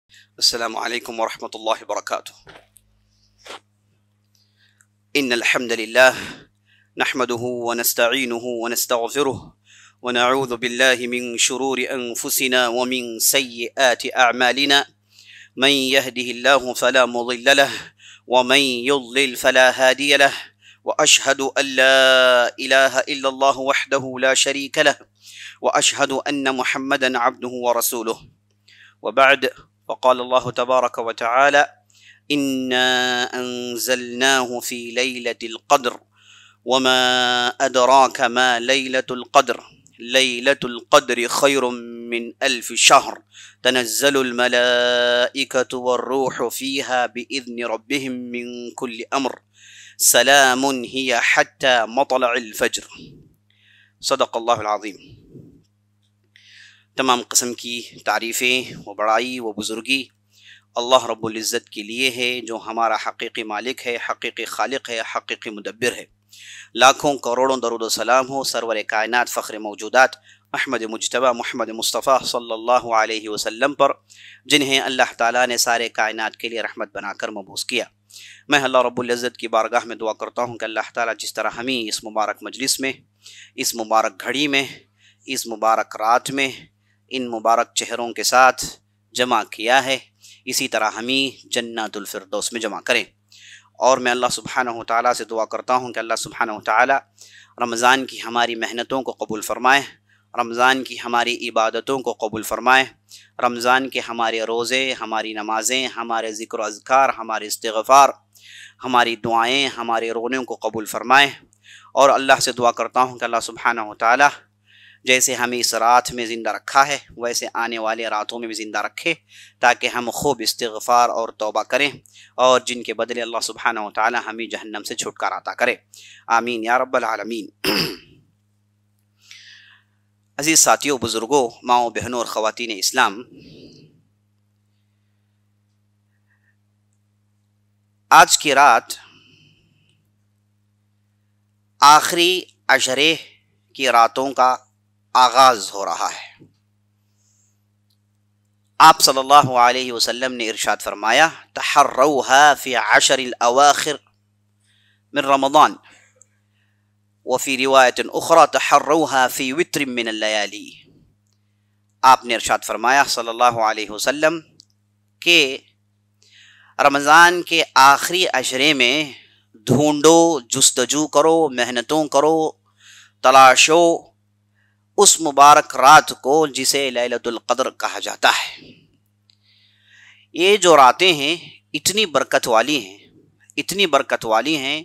السلام عليكم ورحمة الله وبركاته. إن الحمد لله نحمده ونستعينه ونستغفره ونعوذ بالله من شرور أنفسنا ومن سيئات أعمالنا. من يهده الله فلا مضل له ومن يضلل فلا هادي له، وأشهد أن لا إله إلا الله وحده لا شريك له، وأشهد أن محمدا عبده ورسوله. وبعد، وقال الله تبارك وتعالى: إنا أنزلناه في ليلة القدر وما أدراك ما ليلة القدر ليلة القدر خير من 1000 شهر تنزل الملائكة والروح فيها بإذن ربهم من كل أمر سلام هي حتى مطلع الفجر. صدق اللہ العظیم۔ تمام قسم کی تعریفیں و بڑائی و بزرگی اللہ رب العزت کے لیے ہے، جو ہمارا حقیقی مالک ہے، حقیقی خالق ہے، حقیقی مدبر ہے۔ لاکھوں کروڑوں درود و سلام ہو سرور کائنات، فخر موجودات احمد مجتبی محمد مصطفیٰ صلی اللہ علیہ وسلم پر، جنہیں اللہ تعالیٰ نے سارے کائنات کے لیے رحمت بنا کر مبعوث کیا۔ میں اللہ رب العزت کی بارگاہ میں دعا کرتا ہوں کہ اللہ تعالیٰ جس طرح ہمیں اس مبارک مجلس میں، اس مبارک گھڑی میں، اس مبارک رات میں ان مبارک چہروں کے ساتھ جمع کیا ہے، اسی طرح ہمیں جنات الفردوس میں جمع کریں۔ اور میں اللہ سبحانہ و تعالیٰ سے دعا کرتا ہوں کہ اللہ سبحانہ و تعالیٰ رمضان کی ہماری محنتوں کو قبول فرمائے، رمضان کی ہماری عبادتوں کو قبول فرمائے، رمضان کے ہمارے روزے، ہماری نمازیں، ہمارے ذکر و اذکار، ہمارے استغفار، ہماری دعائیں، ہمارے رونے کو قبول فرمائے۔ اور اللہ سے دعا کرتا ہوں کہ اللہ سبحانہ و تعالیٰ جیسے ہمیں اس رات میں زندہ رکھا ہے، ویسے آنے والے راتوں میں بھی زندہ رکھے، تاکہ ہم خوب استغفار اور توبہ کریں، اور جن کے بدلے اللہ سبحانہ و تعالی ہمیں جہنم سے چھٹکارا عطا کرے، آمین یا رب العالمین۔ عزیز ساتھیوں، بزرگوں، ماؤں، بہنوں اور خواتین اسلام، آج کی رات آخری عشرے کی راتوں کا آغاز ہو رہا ہے۔ آپ صلی اللہ علیہ وسلم نے ارشاد فرمایا: تحروها فی عشر الاواخر من رمضان، وفی روایت اخرى تحروها فی وتر من اللیالی۔ آپ نے ارشاد فرمایا صلی اللہ علیہ وسلم کہ رمضان کے آخری عشرے میں ڈھونڈو، جستجو کرو، محنتوں کرو، تلاشو اس مبارک رات کو جسے لیلۃ القدر کہا جاتا ہے۔ یہ جو راتیں ہیں اتنی برکت والی ہیں، اتنی برکت والی ہیں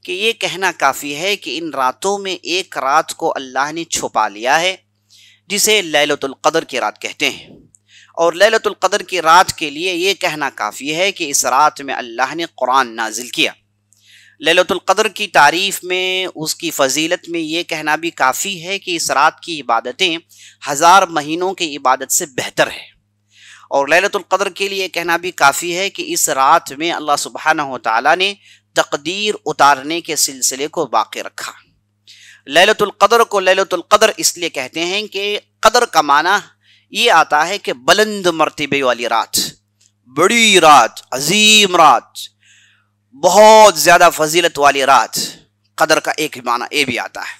کہ یہ کہنا کافی ہے کہ ان راتوں میں ایک رات کو اللہ نے چھپا لیا ہے، جسے لیلۃ القدر کی رات کہتے ہیں۔ اور لیلۃ القدر کی رات کے لیے یہ کہنا کافی ہے کہ اس رات میں اللہ نے قرآن نازل کیا۔ لیلۃ القدر کی تعریف میں، اس کی فضیلت میں یہ کہنا بھی کافی ہے کہ اس رات کی عبادتیں 1000 مہینوں کی عبادت سے بہتر ہے۔ اور لیلۃ القدر کے لیے کہنا بھی کافی ہے کہ اس رات میں اللہ سبحانہ و تعالیٰ نے تقدیر اتارنے کے سلسلے کو باقی رکھا۔ لیلۃ القدر کو لیلۃ القدر اس لیے کہتے ہیں کہ قدر کا معنی یہ آتا ہے کہ بلند مرتبے والی رات، بڑی رات، عظیم رات، بہت زیادہ فضیلت والی رات۔ قدر کا ایک معنی یہ بھی آتا ہے۔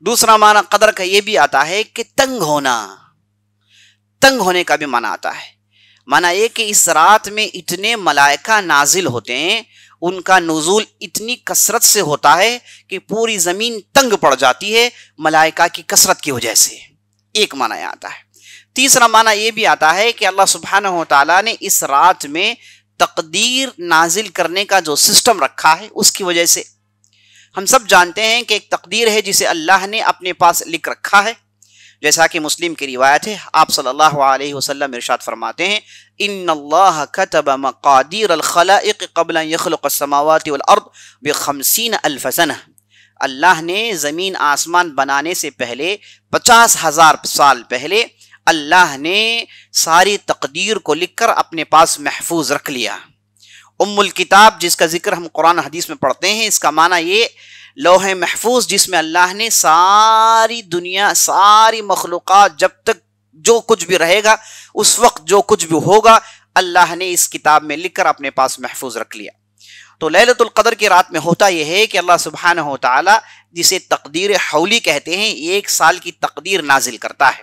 دوسرا معنی قدر کا یہ بھی آتا ہے کہ تنگ ہونا، تنگ ہونے کا بھی معنی آتا ہے۔ معنی یہ کہ اس رات میں اتنے ملائکہ نازل ہوتے ہیں، ان کا نزول اتنی کثرت سے ہوتا ہے کہ پوری زمین تنگ پڑ جاتی ہے ملائکہ کی کثرت کی وجہ سے۔ ایک معنی یہ آتا ہے۔ تیسرا معنی یہ بھی آتا ہے کہ اللہ سبحانہ و تعالیٰ نے اس رات میں تقدیر نازل کرنے کا جو سسٹم رکھا ہے اس کی وجہ سے۔ ہم سب جانتے ہیں کہ ایک تقدیر ہے جسے اللہ نے اپنے پاس لکھ رکھا ہے، جیسا کہ مسلم کی روایت ہے، آپ صلی اللہ علیہ وسلم ارشاد فرماتے ہیں: ان اللہ کتب مقادیر الخلائق قبل ان یخلق السماوات والارض ب50,000 سنہ۔ اللہ نے زمین آسمان بنانے سے پہلے 50,000 سال پہلے اللہ نے ساری تقدیر کو لکھ کر اپنے پاس محفوظ رکھ لیا۔ ام الکتاب جس کا ذکر ہم قرآن حدیث میں پڑھتے ہیں، اس کا معنی یہ لوح محفوظ جس میں اللہ نے ساری دنیا، ساری مخلوقات، جب تک جو کچھ بھی رہے گا اس وقت جو کچھ بھی ہوگا اللہ نے اس کتاب میں لکھ کر اپنے پاس محفوظ رکھ لیا۔ تو لیلۃ القدر کی رات میں ہوتا یہ ہے کہ اللہ سبحانہ و تعالی جسے تقدیر حولی کہتے ہیں، ایک سال کی تقدیر نازل کرتا ہے،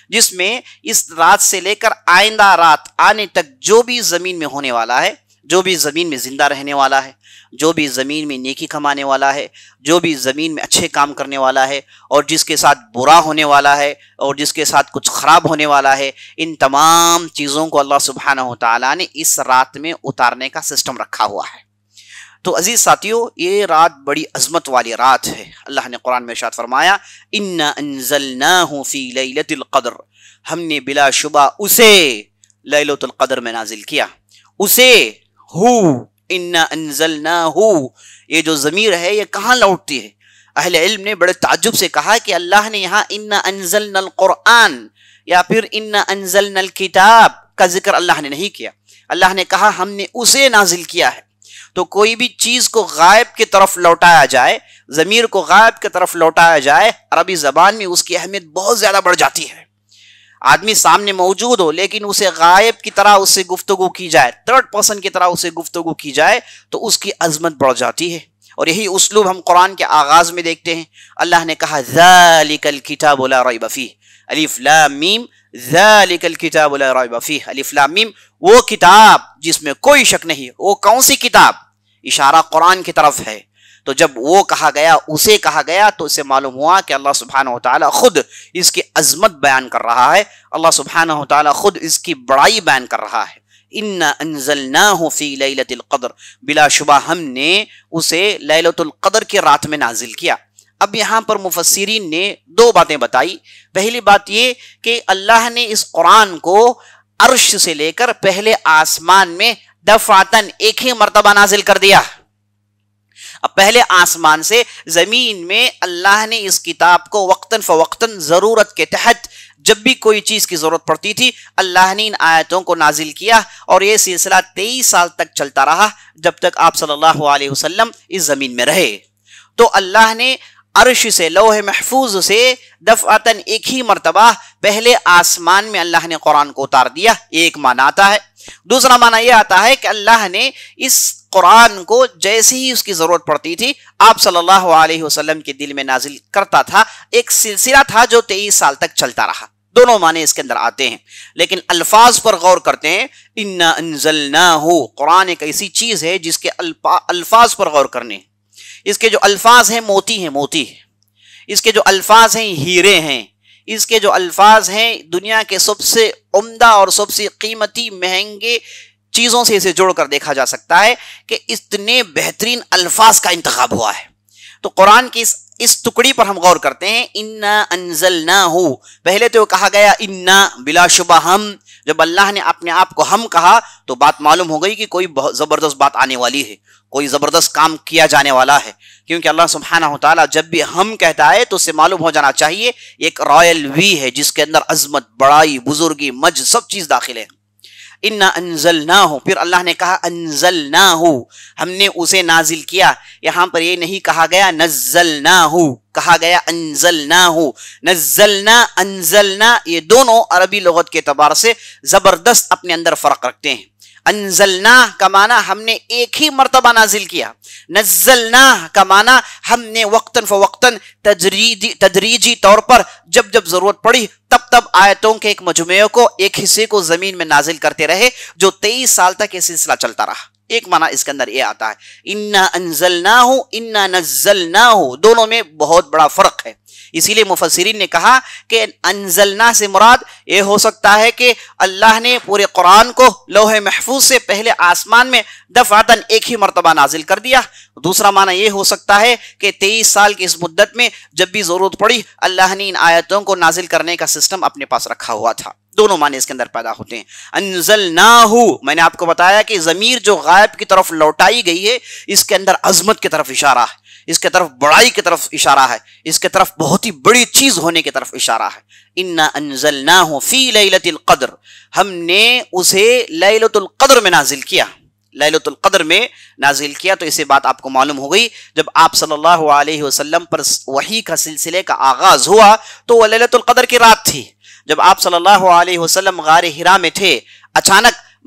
جس میں اس رات سے لے کر آئندہ رات آنے تک جو بھی زمین میں ہونے والا ہے، جو بھی زمین میں زندہ رہنے والا ہے، جو بھی زمین میں نیکی کمانے والا ہے، جو بھی زمین میں اچھے کام کرنے والا ہے، اور جس کے ساتھ برا ہونے والا ہے، اور جس کے ساتھ کچھ خراب ہونے والا ہے، ان تمام چیزوں کو اللہ سبحانہ و تعالیٰ نے اس رات میں اتارنے کا سسٹم رکھا ہوا ہے۔ تو عزیز ساتھیو، یہ رات بڑی عظمت والی رات ہے۔ اللہ نے قرآن میں ارشاد فرمایا، اِنَّا أَنزَلْنَاهُ فِي لَيْلَةِ الْقَدْرِ، ہم نے بلا شبہ اسے لیلۃ القدر میں نازل کیا۔ اسے ہو، اِنَّا أَنزَلْنَاهُ، یہ جو ضمیر ہے یہ کہاں لوٹتی ہے؟ اہل علم نے بڑے تعجب سے کہا کہ اللہ نے یہاں اِنَّا أَنزَلْنَا الْقُرْآن یا پھر اِنَّا أَنزَلْنَا الْكِتَاب کا ذکر اللہ نے نہیں کیا۔ اللہ نے کہا ہم نے اسے نازل کیا ہے۔ تو کوئی بھی چیز کو غائب کی طرف لوٹایا جائے، ضمیر کو غائب کی طرف لوٹایا جائے، عربی زبان میں اس کی اہمیت بہت زیادہ بڑھ جاتی ہے۔ آدمی سامنے موجود ہو لیکن اسے غائب کی طرح اس سے گفتگو کی جائے، تھرڈ پرسن کی طرح اس سے گفتگو کی جائے تو اس کی عظمت بڑھ جاتی ہے۔ اور یہی اسلوب ہم قرآن کے آغاز میں دیکھتے ہیں۔ اللہ نے کہا ذالک الکتاب لا ریب فیہ، الف لام میم، ذالک الکتاب لا ریب فیہ، الف لام میم، وہ کتاب جس میں کوئی شک نہیں۔ وہ کون سی کتاب؟ اشارہ قرآن کی طرف ہے۔ تو جب وہ کہا گیا، اسے کہا گیا، تو اسے معلوم ہوا کہ اللہ سبحانہ و تعالیٰ خود اس کی عظمت بیان کر رہا ہے، اللہ سبحانہ و تعالیٰ خود اس کی بڑائی بیان کر رہا ہے۔ اِنَّا أَنزَلْنَاهُ فِي لَيْلَةِ الْقَدْرِ، بلا شبہ ہم نے اسے لیلۃ القدر کی رات میں نازل کیا۔ اب یہاں پر مفسرین نے دو باتیں بتائی۔ پہلی بات یہ کہ اللہ نے اس قرآن کو عرش سے لے کر پہلے آسمان میں دفعتاً ایک ہی مرتبہ نازل کر دیا۔ اب پہلے آسمان سے زمین میں اللہ نے اس کتاب کو وقتاً فوقتاً ضرورت کے تحت جب بھی کوئی چیز کی ضرورت پڑتی تھی اللہ نے ان آیتوں کو نازل کیا، اور یہ سلسلہ 23 سال تک چلتا رہا جب تک آپ صلی اللہ علیہ وسلم اس زمین میں رہے۔ تو اللہ نے عرش سے، لوح محفوظ سے دفعتاً ایک ہی مرتبہ پہلے آسمان میں اللہ نے قرآن کو اتار دیا۔ ایک معنی آتا ہے۔ دوسرا معنی یہ آتا ہے کہ اللہ نے اس قرآن کو جیسے ہی اس کی ضرورت پڑتی تھی آپ صلی اللہ علیہ وسلم کے دل میں نازل کرتا تھا۔ ایک سلسلہ تھا جو 23 سال تک چلتا رہا۔ دونوں معنی اس کے اندر آتے ہیں، لیکن الفاظ پر غور کرتے ہیں۔ اِنَّا أَنزَلْنَاهُ، قرآن ایک ایسی چیز ہے جس کے الفاظ پر غور کرنے ہیں۔ اس کے جو الفاظ ہیں موتی ہیں، موتی، اس کے جو الفاظ ہیں ہیرے ہیں، اس کے جو الفاظ ہیں دنیا کے سب سے عمدہ اور سب سے قیمتی مہنگے چیزوں سے اسے جوڑ کر دیکھا جا سکتا ہے کہ اتنے بہترین الفاظ کا انتخاب ہوا ہے۔ تو قرآن کی اس ٹکڑی پر ہم غور کرتے ہیں۔ اِنَّا أَنزَلْنَاهُ، پہلے تو کہا گیا اِنَّا، بلا شبہ ہم۔ جب اللہ نے اپنے آپ کو ہم کہا تو بات معلوم ہو گئی کہ کوئی بہت زبردست بات آنے والی ہے، کوئی زبردست کام کیا جانے والا ہے، کیونکہ اللہ سبحانہ و تعالیٰ جب بھی ہم کہتا ہے تو اسے معلوم ہو جانا چاہیے ایک رائل وی ہے جس کے اندر عظمت، بڑائی، بزرگی، مجد سب چیز داخل ہے۔ اِنَّا أَنزَلْنَاهُ، پھر اللہ نے کہا أَنزَلْنَاهُ، ہم نے اسے نازل کیا۔ یہاں پر یہ نہیں کہا گیا نزلناهُ، کہا گیا أنزلناهُ۔ نزلنا، انزلنا، یہ دونوں عربی لغت کے اعتبار سے زبردست اپنے اندر فرق رکھتے ہیں۔ انزلنا کا معنی ہم نے ایک ہی مرتبہ نازل کیا، نزلنا کا معنی ہم نے وقتاً فوقتاً تدریجی طور پر جب جب ضرورت پڑی تب تب آیتوں کے ایک مجموعے کو، ایک حصے کو زمین میں نازل کرتے رہے، جو 23 سال تک یہ سلسلہ چلتا رہا۔ ایک معنی اس کے اندر یہ آتا ہے اِنَّا أَنزَلْنَاهُ اِنَّا نَزَّلْنَاهُ، دونوں میں بہت بڑا فرق ہے۔ اسی لیے مفسرین نے کہا کہ انزلنا سے مراد یہ ہو سکتا ہے کہ اللہ نے پورے قرآن کو لوح محفوظ سے پہلے آسمان میں دفعتاً ایک ہی مرتبہ نازل کر دیا۔ دوسرا معنی یہ ہو سکتا ہے کہ 23 سال کی اس مدت میں جب بھی ضرورت پڑی اللہ نے ان آیتوں کو نازل کرنے کا سسٹم اپنے پاس رکھا ہوا تھا۔ دونوں معنی اس کے اندر پیدا ہوتے ہیں۔ انزلناہ، میں نے آپ کو بتایا کہ ضمیر جو غائب کی طرف لوٹائی گئی ہے اس کے اندر عظمت کی طرف اشارہ ہے، اس کے طرف بڑائی کی طرف اشارہ ہے، اس کے طرف بہت ہی بڑی چیز ہونے کی طرف اشارہ ہے۔ اِنَّا أَنزَلْنَاهُ فِي لَيْلَةِ الْقَدْرِ، ہم نے اسے لیلۃ القدر میں نازل کیا، لیلۃ القدر میں نازل کیا۔ تو اسے بات آپ کو معلوم ہو گئی جب آپ صلی اللہ علیہ وسلم پر وحی کا سلسلے کا آغاز ہوا تو وہ لیلۃ القدر کی رات تھی۔ جب آپ صلی اللہ علیہ وسلم غار حرا میں تھے، اچانک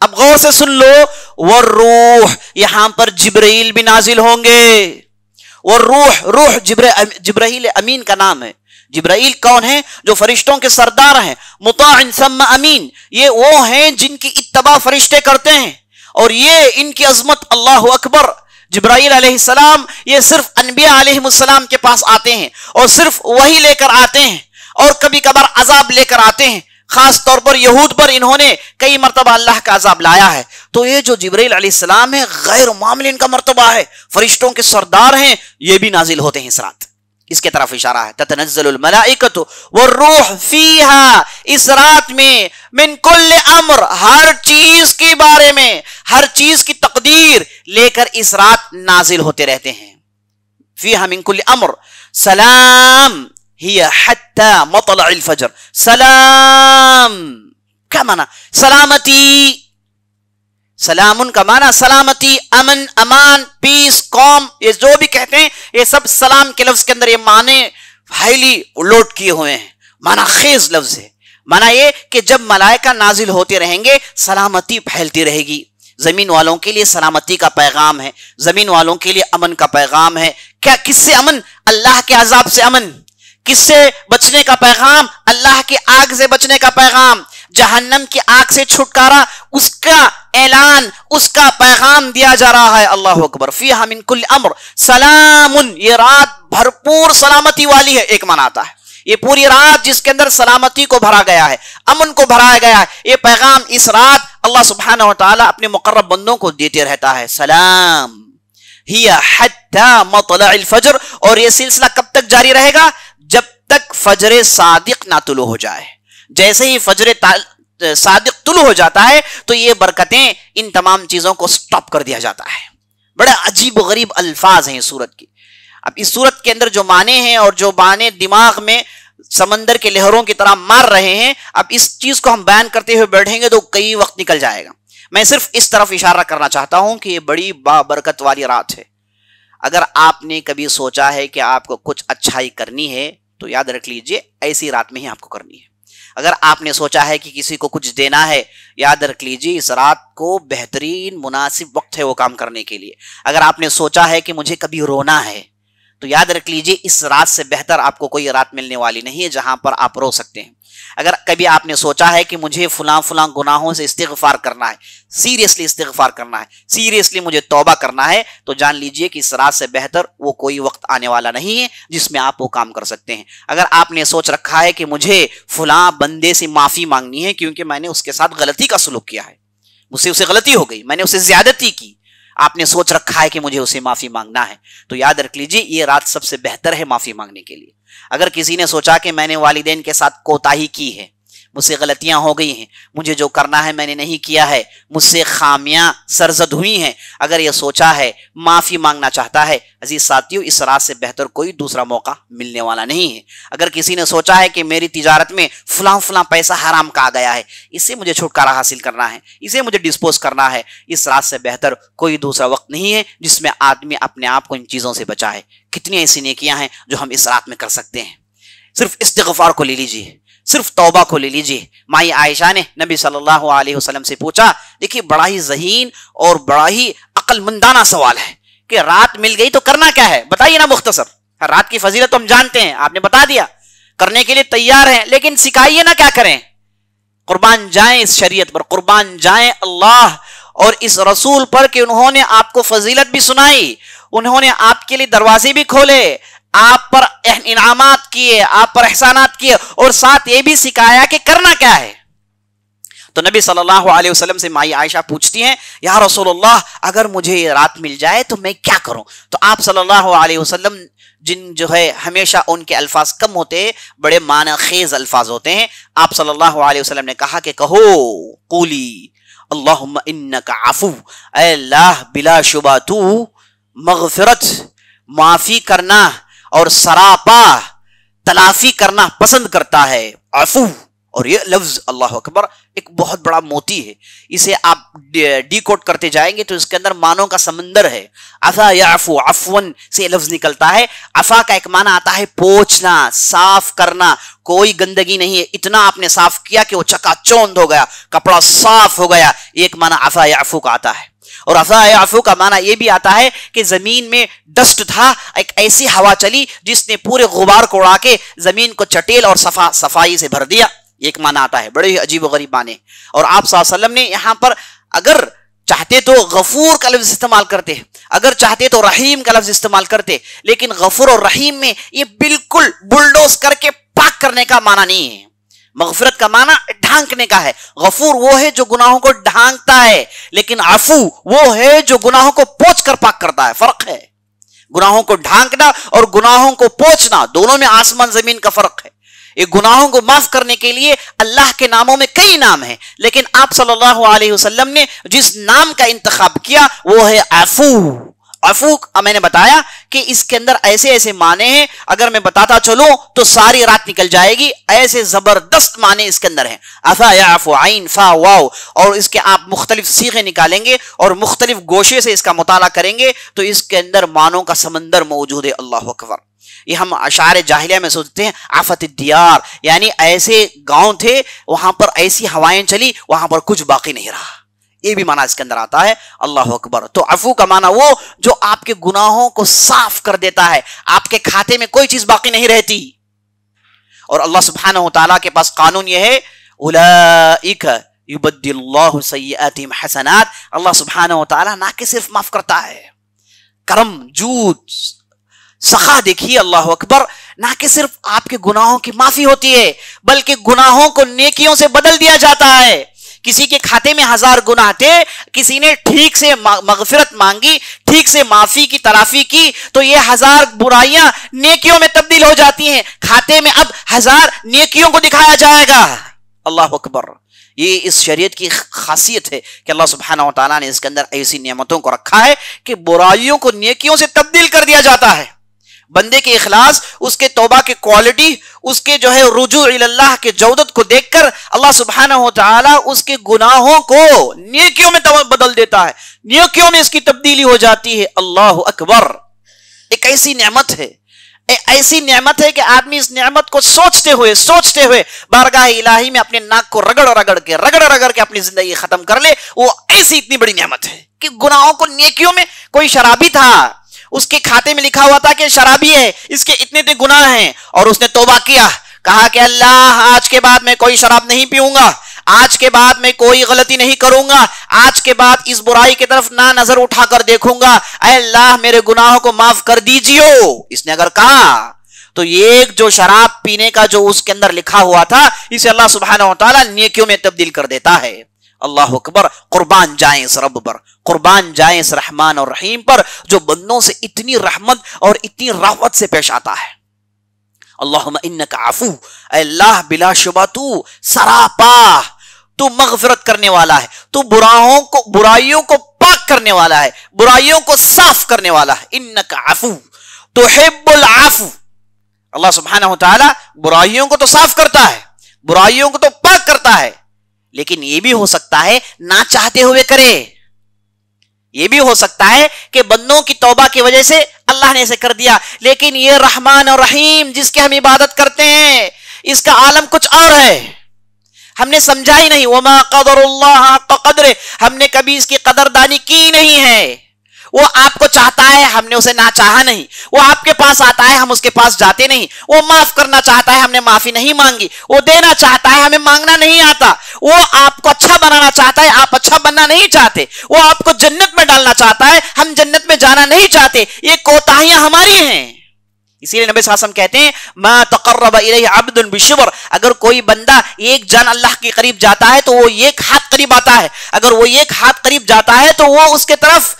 اب غور سے سن لو، والروح، یہاں پر جبرائیل بھی نازل ہوں گے. والروح، روح جبرائیل امین کا نام ہے. جبرائیل کون ہے؟ جو فرشتوں کے سردار ہیں. مطاع ثم امین، یہ وہ ہیں جن کی اتباع فرشتے کرتے ہیں، اور یہ ان کی عظمت، اللہ اکبر. جبرائیل علیہ السلام یہ صرف انبیاء علیہ السلام کے پاس آتے ہیں اور صرف وہی لے کر آتے ہیں، اور کبھی کبھار عذاب لے کر آتے ہیں. خاص طور پر یہود پر انہوں نے کئی مرتبہ اللہ کا عذاب لایا ہے. تو یہ جو جبرائیل علیہ السلام ہے، غیر معمولی ان کا مرتبہ ہے، فرشتوں کے سردار ہیں، یہ بھی نازل ہوتے ہیں اس رات. اس کے طرف اشارہ ہے. تتنزل الملائکۃ والروح فیہا، اس رات میں من کل امر، ہر چیز کے بارے میں، ہر چیز کی تقدیر لے کر اس رات نازل ہوتے رہتے ہیں. فیہا من کل امر سلام ہی حتی مطلع الفجر. سلام کیا معنی؟ سلامتی. سلامن کا معنی سلامتی، امن، امان، پیس، قوم، یہ جو بھی کہتے ہیں یہ سب سلام کے لفظ کے اندر یہ معنی ہائیلی لوٹ کیے ہوئے ہیں. معنی خیز لفظ ہے. معنی یہ کہ جب ملائکہ نازل ہوتے رہیں گے سلامتی پھیلتی رہے گی. زمین والوں کے لیے سلامتی کا پیغام ہے، زمین والوں کے لیے امن کا پیغام ہے. کیا کس سے امن؟ اللہ کے عذاب سے امن. کس سے بچنے کا پیغام؟ اللہ کی آگ سے بچنے کا پیغام. جہنم کی آگ سے چھٹکارا، اس کا اعلان، اس کا پیغام دیا جا رہا ہے. اللہ اکبر. فیہا من کل امر سلام، یہ رات بھرپور سلامتی والی ہے. ایک معنی آتا ہے یہ پوری رات جس کے اندر سلامتی کو بھرا گیا ہے، امن کو بھرایا گیا ہے. یہ پیغام اس رات اللہ سبحانہ و تعالی اپنے مقرب بندوں کو دیتے رہتا ہے. سلام ہی حتی مطلع الفجر. اور یہ سلسلہ کب تک جاری رہے گا؟ جب تک فجر صادق نہ طلوع ہو جائے. جیسے ہی فجر صادق طلوع ہو جاتا ہے تو یہ برکتیں، ان تمام چیزوں کو سٹاپ کر دیا جاتا ہے. بڑے عجیب و غریب الفاظ ہیں اس سورت کی. اب اس سورت کے اندر جو معنی ہیں اور جو معنی دماغ میں سمندر کے لہروں کی طرح مار رہے ہیں، اب اس چیز کو ہم بیان کرتے ہوئے بیٹھیں گے تو کئی وقت نکل جائے گا. میں صرف اس طرف اشارہ کرنا چاہتا ہوں کہ یہ بڑی بابرکت والی رات ہے. اگر آپ نے کبھی سوچا ہے کہ آپ کو کچھ اچھائی کرنی ہے تو یاد رکھ لیجئے ایسی رات میں ہی آپ کو کرنی ہے. اگر آپ نے سوچا ہے کہ کسی کو کچھ دینا ہے، یاد رکھ لیجئے اس رات کو بہترین مناسب وقت ہے وہ کام کرنے کے لیے. اگر آپ نے سوچا ہے کہ مجھے کبھی رونا ہے تو یاد رکھ لیجئے اس رات سے بہتر آپ کو کوئی رات ملنے والی نہیں ہے جہاں پر آپ رو سکتے ہیں. اگر کبھی آپ نے سوچا ہے کہ مجھے فلاں گناہوں سے استغفار کرنا ہے، سیریسلی استغفار کرنا ہے، سیریسلی مجھے توبہ کرنا ہے، تو جان لیجئے کہ اس رات سے بہتر وہ کوئی وقت آنے والا نہیں ہے جس میں آپ وہ کام کر سکتے ہیں. اگر آپ نے سوچ رکھا ہے کہ مجھے فلاں بندے سے معافی مانگنی ہے کیونکہ میں نے اس کے ساتھ غلطی کا سلوک کیا ہے، مجھ سے اسے غلطی ہو گئی، میں نے اسے زیادتی کی، آپ نے سوچ رکھا ہے کہ مجھے اسے معافی مانگنا ہے، تو یاد رکھ لیجئے یہ رات سب سے بہتر ہے معافی مانگنے کے لیے. اگر کسی نے سوچا کہ میں نے والدین کے ساتھ کوتاہی کی ہے، مجھ سے غلطیاں ہو گئی ہیں، مجھے جو کرنا ہے میں نے نہیں کیا ہے، مجھ سے خامیاں سرزد ہوئی ہیں، اگر یہ سوچا ہے، معافی مانگنا چاہتا ہے، عزیز ساتھیو اس رات سے بہتر کوئی دوسرا موقع ملنے والا نہیں ہے. اگر کسی نے سوچا ہے کہ میری تجارت میں فلاں پیسہ حرام کا آ گیا ہے، اس سے مجھے چھٹکارا حاصل کرنا ہے، اسے مجھے ڈسپوز کرنا ہے، اس رات سے بہتر کوئی دوسرا وقت نہیں ہے جس میں آدمی اپنے آپ کو ان چیزوں سے بچائے. کتنی ایسی نیکیاں ہیں جو ہم اس رات میں کر سکتے ہیں. صرف استغفار کو لے لیجیے، صرف توبہ کو لے لیجیے. مائی عائشہ نے نبی صلی اللہ علیہ وسلم سے پوچھا، دیکھیے بڑا ہی ذہین اور بڑا ہی عقل مندانہ سوال ہے کہ رات مل گئی تو کرنا کیا ہے، بتائیے نا مختصر. رات کی فضیلت تو ہم جانتے ہیں، آپ نے بتا دیا، کرنے کے لیے تیار ہیں، لیکن سکھائیے نا کیا کریں. قربان جائیں اس شریعت پر، قربان جائیں اللہ اور اس رسول پر کہ انہوں نے آپ کو فضیلت بھی سنائی، انہوں نے آپ کے لیے دروازے بھی کھولے، آپ پر انعامات کیے، آپ پر احسانات کیے، اور ساتھ یہ بھی سکھایا کہ کرنا کیا ہے. تو نبی صلی اللہ علیہ وسلم سے مائی عائشہ پوچھتی ہیں، یا رسول اللہ اگر مجھے یہ رات مل جائے تو میں کیا کروں؟ تو آپ صلی اللہ علیہ وسلم جو ہے ہمیشہ ان کے الفاظ کم ہوتے ہیں، بڑے معنی خیز الفاظ ہوتے ہیں. آپ صلی اللہ علیہ وسلم نے کہا کہ کہو قولی اللہم انک عفو، اے اللہ بلا شبہ تو مغفرت، معافی کرنا اور سراپا تلافی کرنا پسند کرتا ہے. عفو اور یہ لفظ اللہ اکبر ایک بہت بڑا موتی ہے، اسے آپ ڈی کوڈ کرتے جائیں گے تو اس کے اندر معنوں کا سمندر ہے۔ عفا یعفو، عفون سے یہ لفظ نکلتا ہے۔ عفا کا ایک معنی آتا ہے پوچھنا، صاف کرنا، کوئی گندگی نہیں ہے، اتنا آپ نے صاف کیا کہ وہ چکا چوند ہو گیا، کپڑا صاف ہو گیا، ایک معنی عفا یعفو کا آتا ہے۔ اور عفا یعفو کا معنی یہ بھی آتا ہے کہ زمین میں ڈسٹ تھا، ایک ایسی ہوا چلی جس نے پورے غبار کو اڑا کے زمین کو چٹیل اور صفائی سے بھر دیا، ایک معنی آتا ہے۔ بڑے ہی عجیب و غریب معنی۔ اور آپ صلی اللہ علیہ وسلم نے یہاں پر اگر چاہتے تو غفور کا لفظ استعمال کرتے، اگر چاہتے تو رحیم کا لفظ استعمال کرتے، لیکن غفور اور رحیم میں یہ بالکل بلڈوز کر کے پاک کرنے کا معنی نہیں ہے۔ مغفرت کا معنی ڈھانکنے کا ہے، غفور وہ ہے جو گناہوں کو ڈھانکتا ہے، لیکن عفو وہ ہے جو گناہوں کو پوچھ کر پاک کرتا ہے، فرق ہے۔ گناہوں کو ڈھانکنا اور گناہوں کو پوچھنا دونوں میں آسمان زمین کا فرق ہے۔ یہ گناہوں کو معاف کرنے کے لیے اللہ کے ناموں میں کئی نام ہیں، لیکن آپ صلی اللہ علیہ وسلم نے جس نام کا انتخاب کیا وہ ہے عفو۔ عفو میں نے بتایا کہ اس کے اندر ایسے ایسے معنی ہیں، اگر میں بتاتا چلوں تو ساری رات نکل جائے گی، ایسے زبردست معنی اس کے اندر ہیں۔ عفا یعفو، عین فا واو، اور اس کے آپ مختلف صیغے نکالیں گے اور مختلف گوشے سے اس کا مطالعہ کریں گے تو اس کے اندر معنوں کا سمندر موجود ہے۔ اللہ اکبر۔ یہ ہم اشعار جاہلیہ میں سوچتے ہیں آفت الدیار، یعنی ایسے گاؤں تھے وہاں پر ایسی ہوائیں چلی وہاں پر کچھ باقی نہیں رہا، یہ بھی معنی اس کے اندر آتا ہے۔ اللہ اکبر۔ تو عفو کا معنی وہ جو آپ کے گناہوں کو صاف کر دیتا ہے، آپ کے کھاتے میں کوئی چیز باقی نہیں رہتی۔ اور اللہ سبحانہ وتعالیٰ کے پاس قانون یہ ہے، اولئک یبدل اللہ سیئاتہم حسنات، اللہ سبحانہ وتعالیٰ نہ کہ صرف معاف کرتا ہے، کرم، جود، سخا دیکھیے، اللہ اکبر، نہ کہ صرف آپ کے گناہوں کی معافی ہوتی ہے بلکہ گناہوں کو نیکیوں سے بدل دیا جاتا ہے۔ کسی کے کھاتے میں 1000 گناہ تھے، کسی نے ٹھیک سے مغفرت مانگی، ٹھیک سے معافی کی تلافی کی تو یہ 1000 برائیاں نیکیوں میں تبدیل ہو جاتی ہیں، کھاتے میں اب 1000 نیکیوں کو دکھایا جائے گا۔ اللہ اکبر۔ یہ اس شریعت کی خاصیت ہے کہ اللہ سبحانہ وتعالیٰ نے اس کے اندر ایسی نعمتوں کو رکھا ہے کہ برائیوں کو نیکیوں سے تبدیل کر دیا جاتا ہے۔ بندے کے اخلاص، اس کے توبہ کی کوالٹی، اس کے جو ہے رجوع اللہ کے جودت کو دیکھ کر اللہ سبحانہ وتعالی اس کے گناہوں کو نیکیوں میں بدل دیتا ہے، نیکیوں میں اس کی تبدیلی ہو جاتی ہے۔ اللہ اکبر۔ ایک ایسی نعمت ہے، ایسی نعمت ہے کہ آدمی اس نعمت کو سوچتے ہوئے بارگاہ الہی میں اپنے ناک کو رگڑ کے اپنی زندگی ختم کر لے۔ وہ ایسی اتنی بڑی نعمت ہے کہ گناہوں کو نیکیوں میں، کوئی شرابی تھا، اس کے کھاتے میں لکھا ہوا تھا کہ شرابی ہے، اس کے اتنے گناہ ہیں، اور اس نے توبہ کیا، کہا کہ اللہ آج کے بعد میں کوئی شراب نہیں پیوں گا، آج کے بعد میں کوئی غلطی نہیں کروں گا، آج کے بعد اس برائی کی طرف نہ نظر اٹھا کر دیکھوں گا، اے اللہ میرے گناہوں کو معاف کر دیجیے۔ اس نے اگر کہا تو یہ جو شراب پینے کا جو اس کے اندر لکھا ہوا تھا اسے اللہ سبحانہ وتعالیٰ نیکیوں میں تبدیل کر دیتا ہے۔ اللہ اکبر۔ قربان جائیں اس رب پر، قربان جائیں اس رحمان اور رحیم پر جو بندوں سے اتنی رحمت اور اتنی رحمت سے پیش آتا ہے۔ اللہم انک عفو، اے اللہ بلا شبہ تو سراپا، تو مغفرت کرنے والا ہے، تو برائیوں کو پاک کرنے والا ہے، برائیوں کو صاف کرنے والا ہے۔ انک عفو تحب العفو، اللہ سبحانہ وتعالی برائیوں کو تو صاف کرتا ہے، برائیوں کو تو پاک کرتا ہے، لیکن یہ بھی ہو سکتا ہے نہ چاہتے ہوئے کرے، یہ بھی ہو سکتا ہے کہ بندوں کی توبہ کی وجہ سے اللہ نے اسے کر دیا، لیکن یہ رحمان اور رحیم جس کی ہم عبادت کرتے ہیں اس کا عالم کچھ اور ہے، ہم نے سمجھا ہی نہیں۔ وما قدر اللہ حق قدرہ، ہم نے کبھی اس کی قدردانی کی نہیں ہے۔ وہ آپ کو چاہتا ہے، ہم نے اسے نہ چاہا نہیں، وہ آپ کے پاس آتا ہے، ہم اس کے پاس جاتے نہیں، وہ معاف کرنا چاہتا ہے، ہم نے معافی نہیں مانگی، وہ دینا چاہتا ہے، ہمیں مانگنا نہیں آتا، وہ آپ کو اچھا بنانا چاہتا ہے، آپ اچھا بننا نہیں چاہتے، وہ آپ کو جنت میں ڈالنا چاہتا ہے، ہم جنت میں جانا نہیں چاہتے، یہ کوتاہیاں ہماری ہیں۔ اسی لیے نبی صلی اللہ علیہ وسلم کہتے ہیں ما تقرب الیہ عبد بشبر، اگر کوئی بندہ ایک جان اللہ کے قریب جاتا ہے تو وہ ایک ہاتھ قریب آتا ہے، اگر وہ ایک ہاتھ قریب جاتا ہے تو وہ اس کے طرف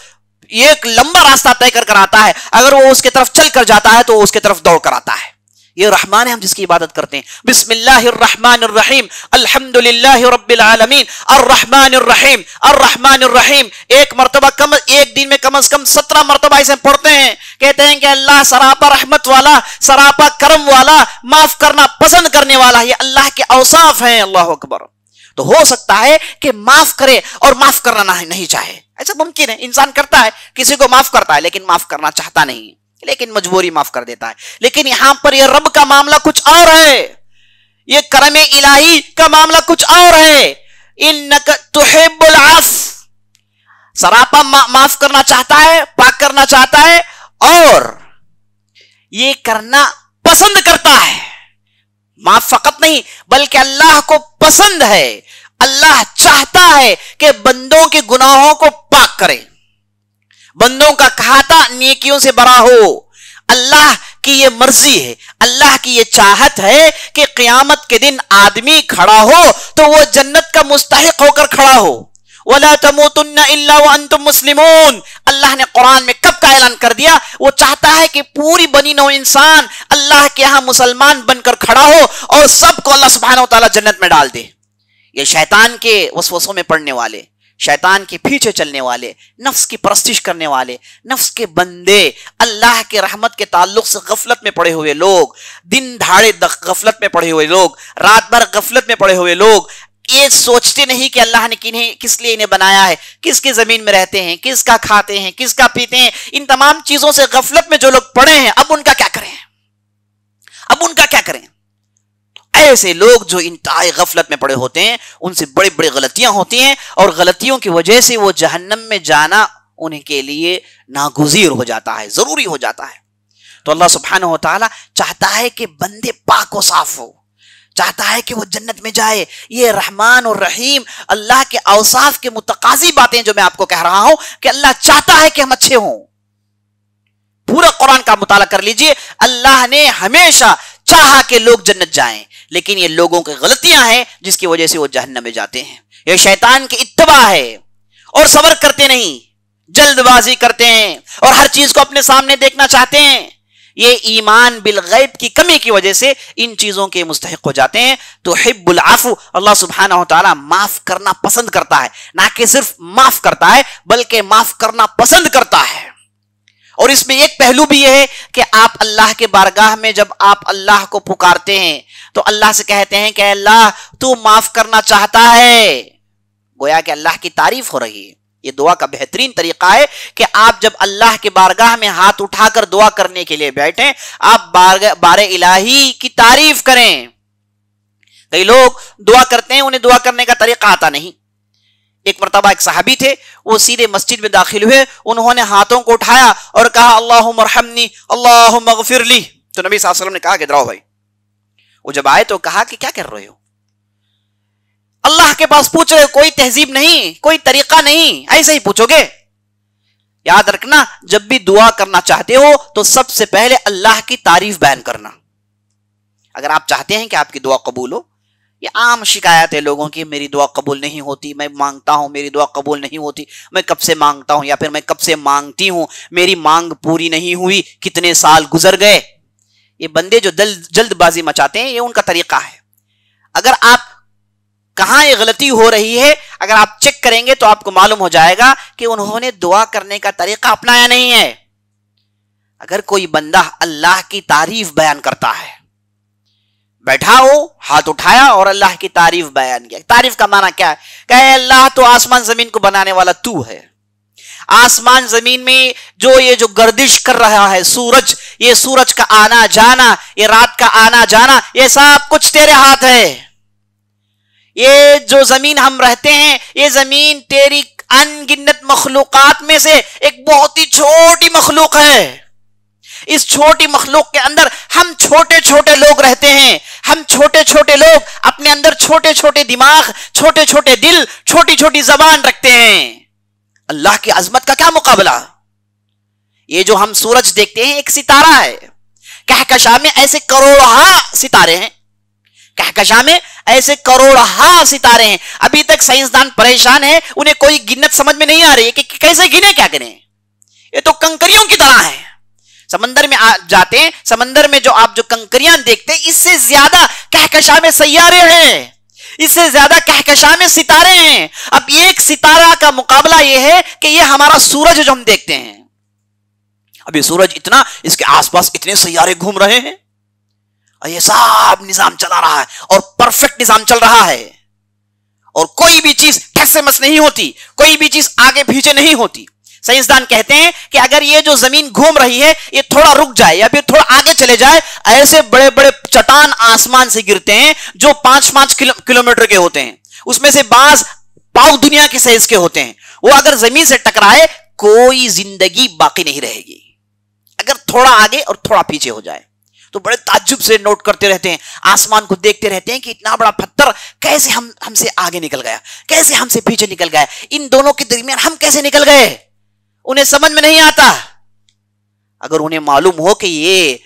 ایک لمبا راستہ طے کر آتا ہے، اگر وہ اس کے طرف چل کر جاتا ہے تو وہ اس کے طرف دوڑ کر آتا ہے۔ یہ رحمان ہے ہم جس کی عبادت کرتے ہیں. بسم اللہ الرحمن الرحیم الحمدللہ رب العالمین الرحمن الرحیم الرحمن الرحیم. ایک دن میں کم از کم 17 مرتبہ اسے پڑھتے ہیں. کہتے ہیں کہ اللہ سراپا رحمت والا، سراپا کرم والا، معاف کرنا پسند کرنے والا. یہ اللہ کے اوصاف ہیں. اللہ اکبر. تو ہو سکتا ہے کہ معاف کرے اور معاف کرنا نہیں چاہے. ایسا ممکن ہے، انسان کرتا ہے، کسی کو معاف کرتا ہے لیکن معاف کرنا چاہتا نہیں، لیکن مجبوری معاف کر دیتا ہے. لیکن یہاں پر یہ رب کا معاملہ کچھ اور ہے، یہ کرم الہی کا معاملہ کچھ اور ہے. انک تحب العفو، سراپا معاف کرنا چاہتا ہے، پاک کرنا چاہتا ہے اور یہ کرنا پسند کرتا ہے. معاف فقط نہیں بلکہ اللہ کو پسند ہے، اللہ چاہتا ہے کہ بندوں کے گناہوں کو پاک کرے، بندوں کا کھاتا نیکیوں سے بھرا ہو. اللہ کی یہ مرضی ہے، اللہ کی یہ چاہت ہے کہ قیامت کے دن آدمی کھڑا ہو تو وہ جنت کا مستحق ہو کر کھڑا ہو. وَلَا تَمُوتُنَّ إِلَّا وَأَنْتُمْ مُسْلِمُونَ. اللہ نے قرآن میں کب کا اعلان کر دیا؟ وہ چاہتا ہے کہ پوری بنی نوع انسان اللہ کے ہاں مسلمان بن کر کھڑا ہو اور سب کو اللہ سبحانہ و تعالیٰ جنت میں ڈال دے. یہ شیطان کے وسوسوں میں پڑنے والے، شیطان کے پیچھے چلنے والے، نفس کی پرستش کرنے والے، نفس کے بندے، اللہ کے رحمت کے تعلق سے غفلت میں پڑے ہوئے لوگ، دن دھاڑے غفلت میں پڑے ہوئے لوگ، رات بھر غفلت میں پڑے ہوئے لوگ، یہ سوچتے نہیں کہ اللہ نے کس لیے انہیں بنایا ہے، کس کی زمین میں رہتے ہیں، کس کا کھاتے ہیں، کس کا پیتے ہیں. ان تمام چیزوں سے غفلت میں جو لوگ پڑے ہیں، اب ان کا کیا کریں؟ اب ان کا کیا کریں؟ ایسے لوگ جو انتہائی غفلت میں پڑے ہوتے ہیں ان سے بڑی بڑی غلطیاں ہوتی ہیں اور غلطیوں کی وجہ سے وہ جہنم میں جانا انہیں کے لیے ناگزیر ہو جاتا ہے، ضروری ہو جاتا ہے. تو اللہ سبحانہ و تعالیٰ چاہتا ہے کہ بندے پاک و صاف ہو، چاہتا ہے کہ وہ جنت میں جائے. یہ رحمان اور رحیم اللہ کے اوصاف کے متقاضی باتیں جو میں آپ کو کہہ رہا ہوں کہ اللہ چاہتا ہے کہ ہم اچھے ہوں. پورا قرآن کا مطالعہ کر لیجئے، اللہ نے ہمیشہ چاہا کہ لوگ جنت جائیں، لیکن یہ لوگوں کی غلطیاں ہیں جس کی وجہ سے وہ جہنم میں جاتے ہیں. یہ شیطان کی اتباع ہے اور صبر کرتے نہیں، جلد بازی کرتے ہیں اور ہر چیز کو اپنے سامنے دیکھنا چاہتے ہیں. یہ ایمان بالغیب کی کمی کی وجہ سے ان چیزوں کے مستحق ہو جاتے ہیں. تو حب العفو، اللہ سبحانہ و تعالیٰ معاف کرنا پسند کرتا ہے، نہ کہ صرف معاف کرتا ہے بلکہ معاف کرنا پسند کرتا ہے. اور اس میں ایک پہلو بھی یہ ہے کہ آپ اللہ کے بارگاہ میں جب آپ اللہ کو پکارتے ہیں تو اللہ سے کہتے ہیں کہ اللہ تو معاف کرنا چاہتا ہے، گویا کہ اللہ کی تعریف ہو رہی ہے. یہ دعا کا بہترین طریقہ ہے کہ آپ جب اللہ کے بارگاہ میں ہاتھ اٹھا کر دعا کرنے کے لیے بیٹھیں، آپ بار الہی کی تعریف کریں. کئی لوگ دعا کرتے ہیں، انہیں دعا کرنے کا طریقہ آتا نہیں. ایک مرتبہ ایک صحابی تھے، وہ سیدھے مسجد میں داخل ہوئے، انہوں نے ہاتھوں کو اٹھایا اور کہا اللہم ارحمنی اللہم اغفر لی. تو نبی صلی اللہ علیہ وسلم نے کہا کہ ادھر آؤ بھائی. وہ جب آئے تو کہا کہ کیا کر رہے ہو؟ اللہ کے پاس پوچھ رہے ہو، کوئی تہذیب نہیں، کوئی طریقہ نہیں، ایسے ہی پوچھو گے؟ یاد رکھنا، جب بھی دعا کرنا چاہتے ہو تو سب سے پہلے اللہ کی تعریف بیان کرنا. اگر آپ چاہتے ہیں کہ آپ کی دعا قبول ہو، یہ عام شکایت ہے لوگوں کی، میری دعا قبول نہیں ہوتی، میں مانگتا ہوں میری دعا قبول نہیں ہوتی، میں کب سے مانگتا ہوں یا پھر میں کب سے مانگتی ہوں، میری مانگ پوری نہیں ہوئی، کتنے سال گزر گئے. یہ بندے جو جلد بازی مچاتے ہیں، یہ ان کا طریقہ ہے. اگر آپ کہاں یہ غلطی ہو رہی ہے، اگر آپ چیک کریں گے تو آپ کو معلوم ہو جائے گا کہ انہوں نے دعا کرنے کا طریقہ اپنایا نہیں ہے. اگر کوئی بندہ اللہ کی تعریف بیان کرتا ہے، بیٹھا ہو، ہاتھ اٹھایا اور اللہ کی تعریف بیان کیا. تعریف کا معنی کیا ہے؟ کہ اللہ تو آسمان زمین کو بنانے والا تو ہے. آسمان زمین میں جو گردش کر رہا ہے سورج، یہ سورج کا آنا جانا، یہ رات کا آنا جانا، یہ سب کچھ تیرے ہاتھ ہے. یہ جو زمین ہم رہتے ہیں، یہ زمین تیری ان گنت مخلوقات میں سے ایک بہت ہی چھوٹی مخلوق ہے. اس چھوٹی مخلوق کے اندر ہم چھوٹے چھوٹے لوگ رہتے ہیں. ہم چھوٹے چھوٹے لوگ اپنے اندر چھوٹے چھوٹے دماغ، چھوٹے چھوٹے دل، چھوٹی چھوٹی زبان رکھتے ہیں. اللہ کی عظمت کا کیا مقابلہ؟ یہ جو ہم سورج دیکھتے ہیں ایک ستارہ ہے. کہکشاں میں ایسے کروڑہا ستارے ہیں، کہکشاں میں ایسے کروڑہا ستارے ہیں. ابھی تک سائنسدان پریشان ہیں، انہیں کوئی گنت سمجھ میں نہیں آ رہی ہے کہ کیسے گنے، کیا گنے. یہ تو کنکریوں کی طرح ہے. سمندر میں جاتے ہیں، سمندر میں جو آپ جو کنکریاں دیکھتے ہیں، اس سے زیادہ کہکشاں میں سیارے ہیں، اس سے زیادہ کہکشاں میں ستارے ہیں۔ اب ایک ستارہ کا مقابلہ یہ ہے کہ یہ ہمارا سورج جو ہم دیکھتے ہیں، اب یہ سورج اتنا، اس کے آس پاس اتنے سیارے گھوم رہے ہیں، اور یہ سب نظام چلا رہا ہے، اور پرفیکٹ نظام چل رہا ہے، اور کوئی بھی چیز ٹھس سے مس نہیں ہوتی، کوئی بھی چیز آگے پیچھے نہیں ہوتی۔ سائنسدان کہتے ہیں کہ اگر یہ جو زمین گھوم رہی ہے یہ تھوڑا رک جائے یا پھر تھوڑا آگے چلے جائے، ایسے بڑے بڑے چٹان آسمان سے گرتے ہیں جو 5-5 کلومیٹر کے ہوتے ہیں، اس میں سے بعض پاؤ دنیا کے سائز کے ہوتے ہیں، وہ اگر زمین سے ٹکرائے کوئی زندگی باقی نہیں رہے گی اگر تھوڑا آگے اور تھوڑا پیچھے ہو جائے۔ تو بڑے تعجب سے نوٹ کرتے رہتے ہیں، آسمان کو دیکھتے رہتے ہیں کہ اتنا بڑا پتھر کیسے ہم سے آگے نکل گیا، کیسے ہم سے پیچھے نکل گیا، ان دونوں کے درمیان ہم کیسے نکل گئے، انہیں سمجھ میں نہیں آتا۔ اگر انہیں معلوم ہو کہ یہ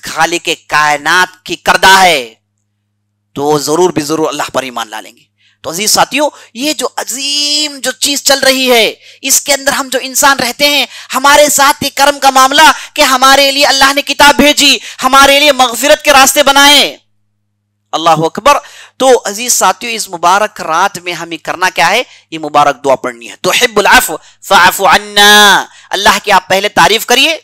خالق کائنات کی کردہ ہے تو وہ ضرور بھی ضرور اللہ پر ایمان لا لیں گے۔ تو عزیز ساتھیوں، یہ جو عظیم جو چیز چل رہی ہے، اس کے اندر ہم جو انسان رہتے ہیں، ہمارے ساتھ یہ کرم کا معاملہ کہ ہمارے لیے اللہ نے کتاب بھیجی، ہمارے لیے مغفرت کے راستے بنائے۔ اللہ اکبر۔ تو عزیز ساتھیوں، اس مبارک رات میں ہمیں کرنا کیا ہے؟ یہ مبارک دعا پڑھنی ہے، تحب العفو فاعف عنا۔ اللہ کی آپ پہلے تعریف کریے،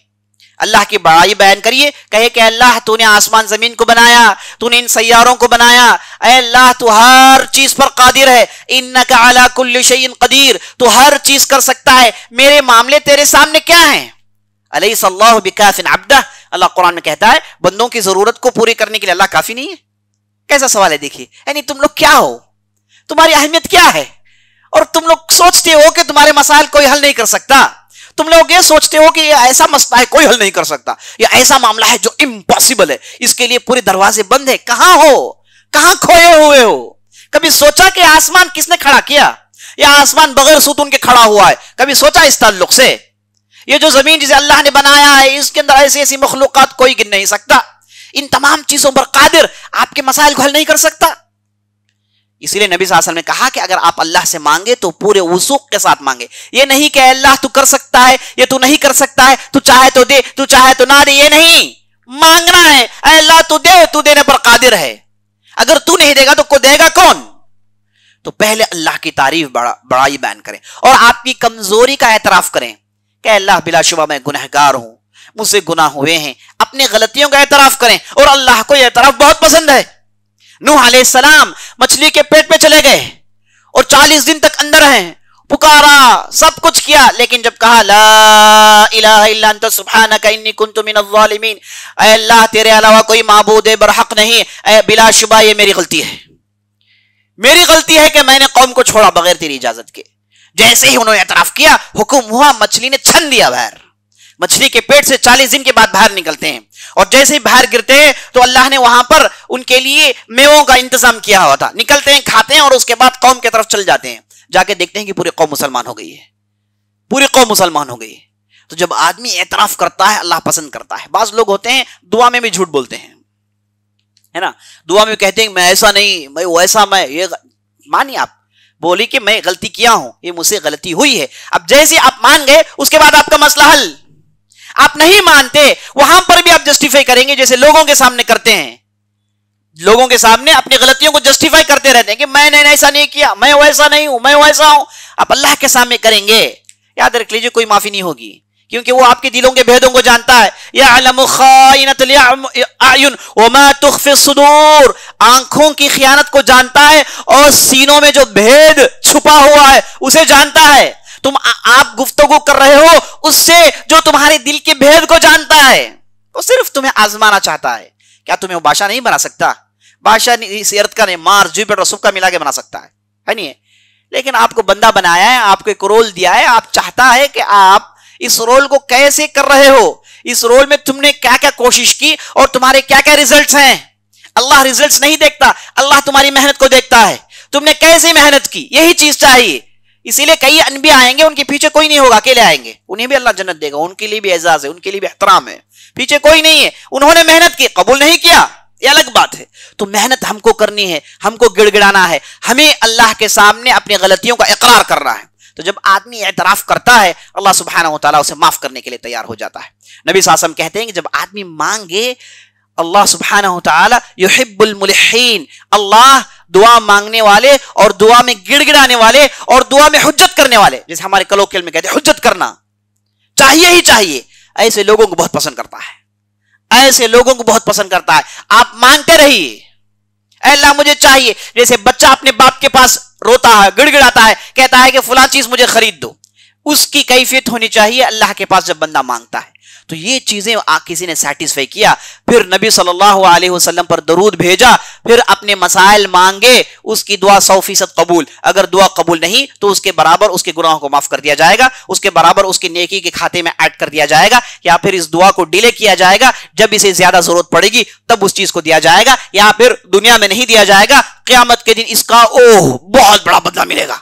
اللہ کی بڑائی بیان کریے، کہے کہ اللہ تو نے آسمان زمین کو بنایا، تو نے ان سیاروں کو بنایا، اے اللہ تو ہر چیز پر قادر ہے، انک علی کل شیء قدیر، تو ہر چیز کر سکتا ہے، میرے معاملے تیرے سامنے کیا ہیں؟ الیس اللہ بکاف عبدہ، اللہ قرآن میں کہتا ہے بندوں کی ضرورت کو پوری کرنے کے لیے اللہ کافی نہیں ہے۔ کیسا سوال ہے دیکھیے، یعنی تم لوگ کیا ہو، تمہاری اہمیت کیا ہے، اور تم لوگ سوچتے ہو کہ تمہارے مسائل کوئی حل نہیں کر سکتا، تم لوگ یہ سوچتے ہو کہ یہ ایسا مسئلہ ہے کوئی حل نہیں کر سکتا، یہ ایسا معاملہ ہے جو امپاسبل ہے، اس کے لیے پورے دروازے بند ہے۔ کہاں ہو، کہاں کھوئے ہوئے ہو؟ کبھی سوچا کہ آسمان کس نے کھڑا کیا، یا آسمان بغیر ستون کے کھڑا ہوا ہے؟ کبھی سوچا اس تعلق سے؟ یہ جو زمین جسے اللہ نے بنایا ہے، اس کے اندر ایسی ایسی مخلوقات کوئی گن نہیں سکتا، ان تمام چیزوں پر قادر، آپ کے مسائل کو حل نہیں کر سکتا۔ اسی لیے نبی صلی اللہ علیہ وسلم نے کہا کہ اگر آپ اللہ سے مانگے تو پورے وثوق کے ساتھ مانگے، یہ نہیں کہ اللہ تو کر سکتا ہے، یہ تو نہیں کر سکتا ہے، تو چاہے تو دے، تو چاہے تو نہ دے، یہ نہیں، مانگنا ہے، اے اللہ تو دے، تو دینے پر قادر ہے، اگر تو نہیں دے گا تو کو دے گا کون؟ تو پہلے اللہ کی تعریف بڑائی بیان کریں، اور آپ کی کمزوری کا اعتراف کریں کہ اللہ بلا شبہ میں گنہگار ہوں، مجھ سے گناہ ہوئے ہیں، اپنی غلطیوں کا اعتراف کریں، اور اللہ کو یہ اعتراف بہت پسند ہے۔ نوح علیہ السلام مچھلی کے پیٹ پہ چلے گئے اور 40 دن تک اندر ہیں، پکارا، سب کچھ کیا، لیکن جب کہا لا الہ الا انت سبحانک انی کنت من الظالمین، اے اللہ تیرے علاوہ کوئی معبود برحق نہیں، اے بلا شبہ یہ میری غلطی ہے، میری غلطی ہے کہ میں نے قوم کو چھوڑا بغیر تیری اجازت کے۔ جیسے ہی انہوں نے اعتراف کیا، حکم ہوا، مچھلی نے چھن دیا باہر، مچھلی کے پیٹ سے 40 دن کے بعد باہر نکلتے ہیں، اور جیسے ہی باہر گرتے ہیں تو اللہ نے وہاں پر ان کے لیے میووں کا انتظام کیا ہوا تھا، نکلتے ہیں، کھاتے ہیں، اور اس کے بعد قوم کی طرف چل جاتے ہیں، جا کے دیکھتے ہیں کہ پوری قوم مسلمان ہو گئی ہے، پوری قوم مسلمان ہو گئی ہے۔ تو جب آدمی اعتراف کرتا ہے اللہ پسند کرتا ہے۔ بعض لوگ ہوتے ہیں دعا میں بھی جھوٹ بولتے ہیں، ہے نا، دعا میں کہتے ہیں میں ایسا نہیں، میں ویسا، میں یہ، مانی آپ بولی کہ میں غلطی کیا ہوں، یہ مجھ سے غلطی ہوئی ہے، اب جیسے آپ مان گئے اس کے بعد آپ کا مسئلہ حل۔ آپ نہیں مانتے، وہاں پر بھی آپ جسٹیفائی کریں گے، جیسے لوگوں کے سامنے کرتے ہیں، لوگوں کے سامنے اپنی غلطیوں کو جسٹیفائی کرتے رہتے ہیں کہ میں نے ایسا نہیں کیا، میں ویسا نہیں ہوں، میں ویسا ہوں۔ آپ اللہ کے سامنے کریں گے، یاد رکھ لیجئے کوئی معافی نہیں ہوگی، کیونکہ وہ آپ کے دلوں کے بھیدوں کو جانتا ہے۔ یعلم خائنۃ الاعین وما تخفی الصدور، آنکھوں کی خیانت کو جانتا ہے، اور سینوں میں جو بھید چھپا ہوا ہے اسے جانتا ہے۔ تم آپ گفتگو کر رہے ہو اس سے جو تمہارے دل کے بھید کو جانتا ہے، وہ صرف تمہیں آزمانا چاہتا ہے۔ کیا تمہیں وہ بادشاہ نہیں بنا سکتا؟ بادشاہ اس ارتھ کا نہیں، مارس، جوپیٹر، سب کا ملا کے بنا سکتا ہے نہیں؟ لیکن آپ کو بندہ بنایا ہے، آپ کو ایک رول دیا ہے، آپ چاہتا ہے کہ آپ اس رول کو کیسے کر رہے ہو، اس رول میں تم نے کیا کیا کوشش کی، اور تمہارے کیا کیا ریزلٹس ہیں۔ اللہ ریزلٹس نہیں دیکھتا، اللہ تمہاری محنت کو دیکھتا ہے، تم نے کیسے محنت کی، یہی چیز چاہیے۔ اسی لیے کئی انبیاء آئیں گے، ان کے پیچھے کوئی نہیں ہوگا، اکیلے آئیں گے، انہیں بھی اللہ جنت دے گا، ان کے لیے بھی اعزاز ہے، ان کے لیے بھی احترام ہے، پیچھے کوئی نہیں ہے، انہوں نے محنت کی، قبول نہیں کیا، یہ الگ بات ہے۔ تو محنت ہم کو کرنی ہے، ہم کو گڑ گڑانا ہے، ہمیں اللہ کے سامنے اپنی غلطیوں کا اقرار کرنا ہے۔ تو جب آدمی اعتراف کرتا ہے اللہ سبحانہ و تعالیٰ اسے معاف کرنے کے لیے تیار ہو جاتا ہے. نبی صلی اللہ علیہ وسلم کہتے ہیں کہ جب آدمی مانگے اللہ سبحانہ و تعالیٰ یحب الملحین، اللہ دعا مانگنے والے اور دعا میں گڑ گڑانے والے اور دعا میں حجت کرنے والے، جیسے ہمارے کلوکیل میں کہتے ہیں حجت کرنا چاہیے ہی چاہیے، ایسے لوگوں کو بہت پسند کرتا ہے، ایسے لوگوں کو بہت پسند کرتا ہے. آپ مانگتے رہیے اے اللہ مجھے چاہیے، جیسے بچہ اپنے باپ کے پاس روتا ہے، گڑ گڑاتا ہے، کہتا ہے کہ فلاں چیز مجھے خرید دو، اس کی کیفیت ہونی چاہیے اللہ کے پاس جب بندہ مانگتا ہے. تو یہ چیزیں کسی نے سیٹسفائی کیا، پھر نبی صلی اللہ علیہ وسلم پر درود بھیجا، پھر اپنے مسائل مانگے، اس کی دعا 100% قبول. اگر دعا قبول نہیں تو اس کے برابر اس کے گناہوں کو معاف کر دیا جائے گا، اس کے برابر اس کی نیکی کے کھاتے میں ایڈ کر دیا جائے گا، یا پھر اس دعا کو ڈیلے کیا جائے گا، جب اسے زیادہ ضرورت پڑے گی تب اس چیز کو دیا جائے گا، یا پھر دنیا میں نہیں دیا جائے گا، قیامت کے دن اس کا بہت بڑا بدلہ ملے گا.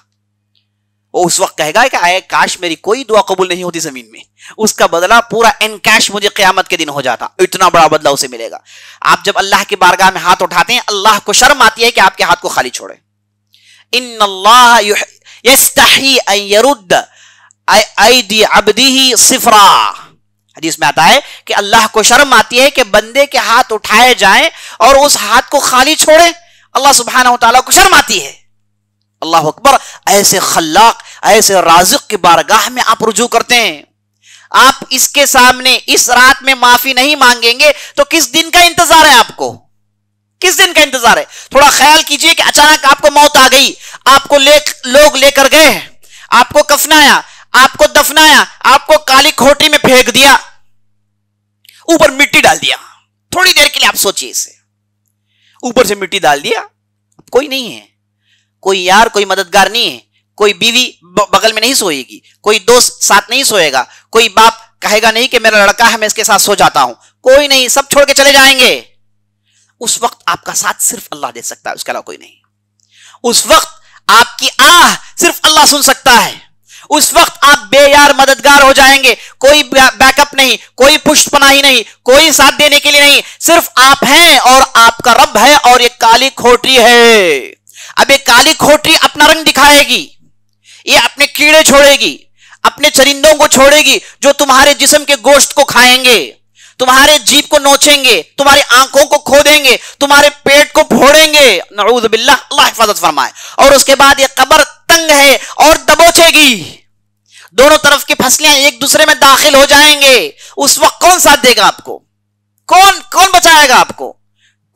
وہ اس وقت کہے گا کہ آئے کاش میری کوئی دعا قبول نہیں ہوتی زمین میں، اس کا بدلہ پورا ان کیش مجھے قیامت کے دن ہو جاتا، اتنا بڑا بدلہ اسے ملے گا. آپ جب اللہ کی بارگاہ میں ہاتھ اٹھاتے ہیں اللہ کو شرم آتی ہے کہ آپ کے ہاتھ کو خالی چھوڑے. ان اللہ یستحی ان یرد ایدی عبدہ صفرا، حدیث میں آتا ہے کہ اللہ کو شرم آتی ہے کہ بندے کے ہاتھ اٹھائے جائیں اور اس ہاتھ کو خالی چھوڑے، اللہ سبحانہ و تعالیٰ کو شرم آتی ہے. اللہ اکبر، ایسے خلاق ایسے رازق کی بارگاہ میں آپ رجوع کرتے ہیں. آپ اس کے سامنے اس رات میں معافی نہیں مانگیں گے تو کس دن کا انتظار ہے آپ کو؟ کس دن کا انتظار ہے؟ تھوڑا خیال کیجئے کہ اچانک آپ کو موت آ گئی، آپ کو لوگ لے کر گئے، آپ کو کفنایا، آپ کو دفنایا، آپ کو کالی کھوٹی میں پھینک دیا، اوپر مٹی ڈال دیا. تھوڑی دیر کے لیے آپ سوچئے، اسے اوپر سے مٹی ڈال دیا، کوئی نہیں ہے، کوئی یار کوئی مددگار نہیں ہے، کوئی بیوی بغل میں نہیں سوئے گی، کوئی دوست ساتھ نہیں سوئے گا، کوئی باپ کہے گا نہیں کہ میرا لڑکا ہے میں اس کے ساتھ سو جاتا ہوں، کوئی نہیں، سب چھوڑ کے چلے جائیں گے. اس وقت آپ کا ساتھ صرف اللہ دے سکتا ہے، اس کے علاوہ کوئی نہیں. اس وقت آپ کی آہ صرف اللہ سن سکتا ہے. اس وقت آپ بے یار مددگار ہو جائیں گے، کوئی بیک اپ نہیں، کوئی پشت پناہی نہیں، کوئی ساتھ دینے کے لیے نہیں، صرف آپ ہیں اور آپ کا رب ہے اور یہ کالی کھوٹی ہے. اب یہ کالی کھوٹی اپنا رنگ دکھائے گی، یہ اپنے کیڑے چھوڑے گی، اپنے چرندوں کو چھوڑے گی جو تمہارے جسم کے گوشت کو کھائیں گے، تمہارے جیب کو نوچیں گے، تمہاری آنکھوں کو کھودیں گے، تمہارے پیٹ کو پھوڑیں گے، نعوذ باللہ، اللہ حفاظت فرمائے. اور اس کے بعد یہ قبر تنگ ہے اور دبوچے گی، دونوں طرف کی پھسلیاں ایک دوسرے میں داخل ہو جائیں گے. اس وقت کون ساتھ دے گا آپ کو؟ کون بچائے گا آپ کو؟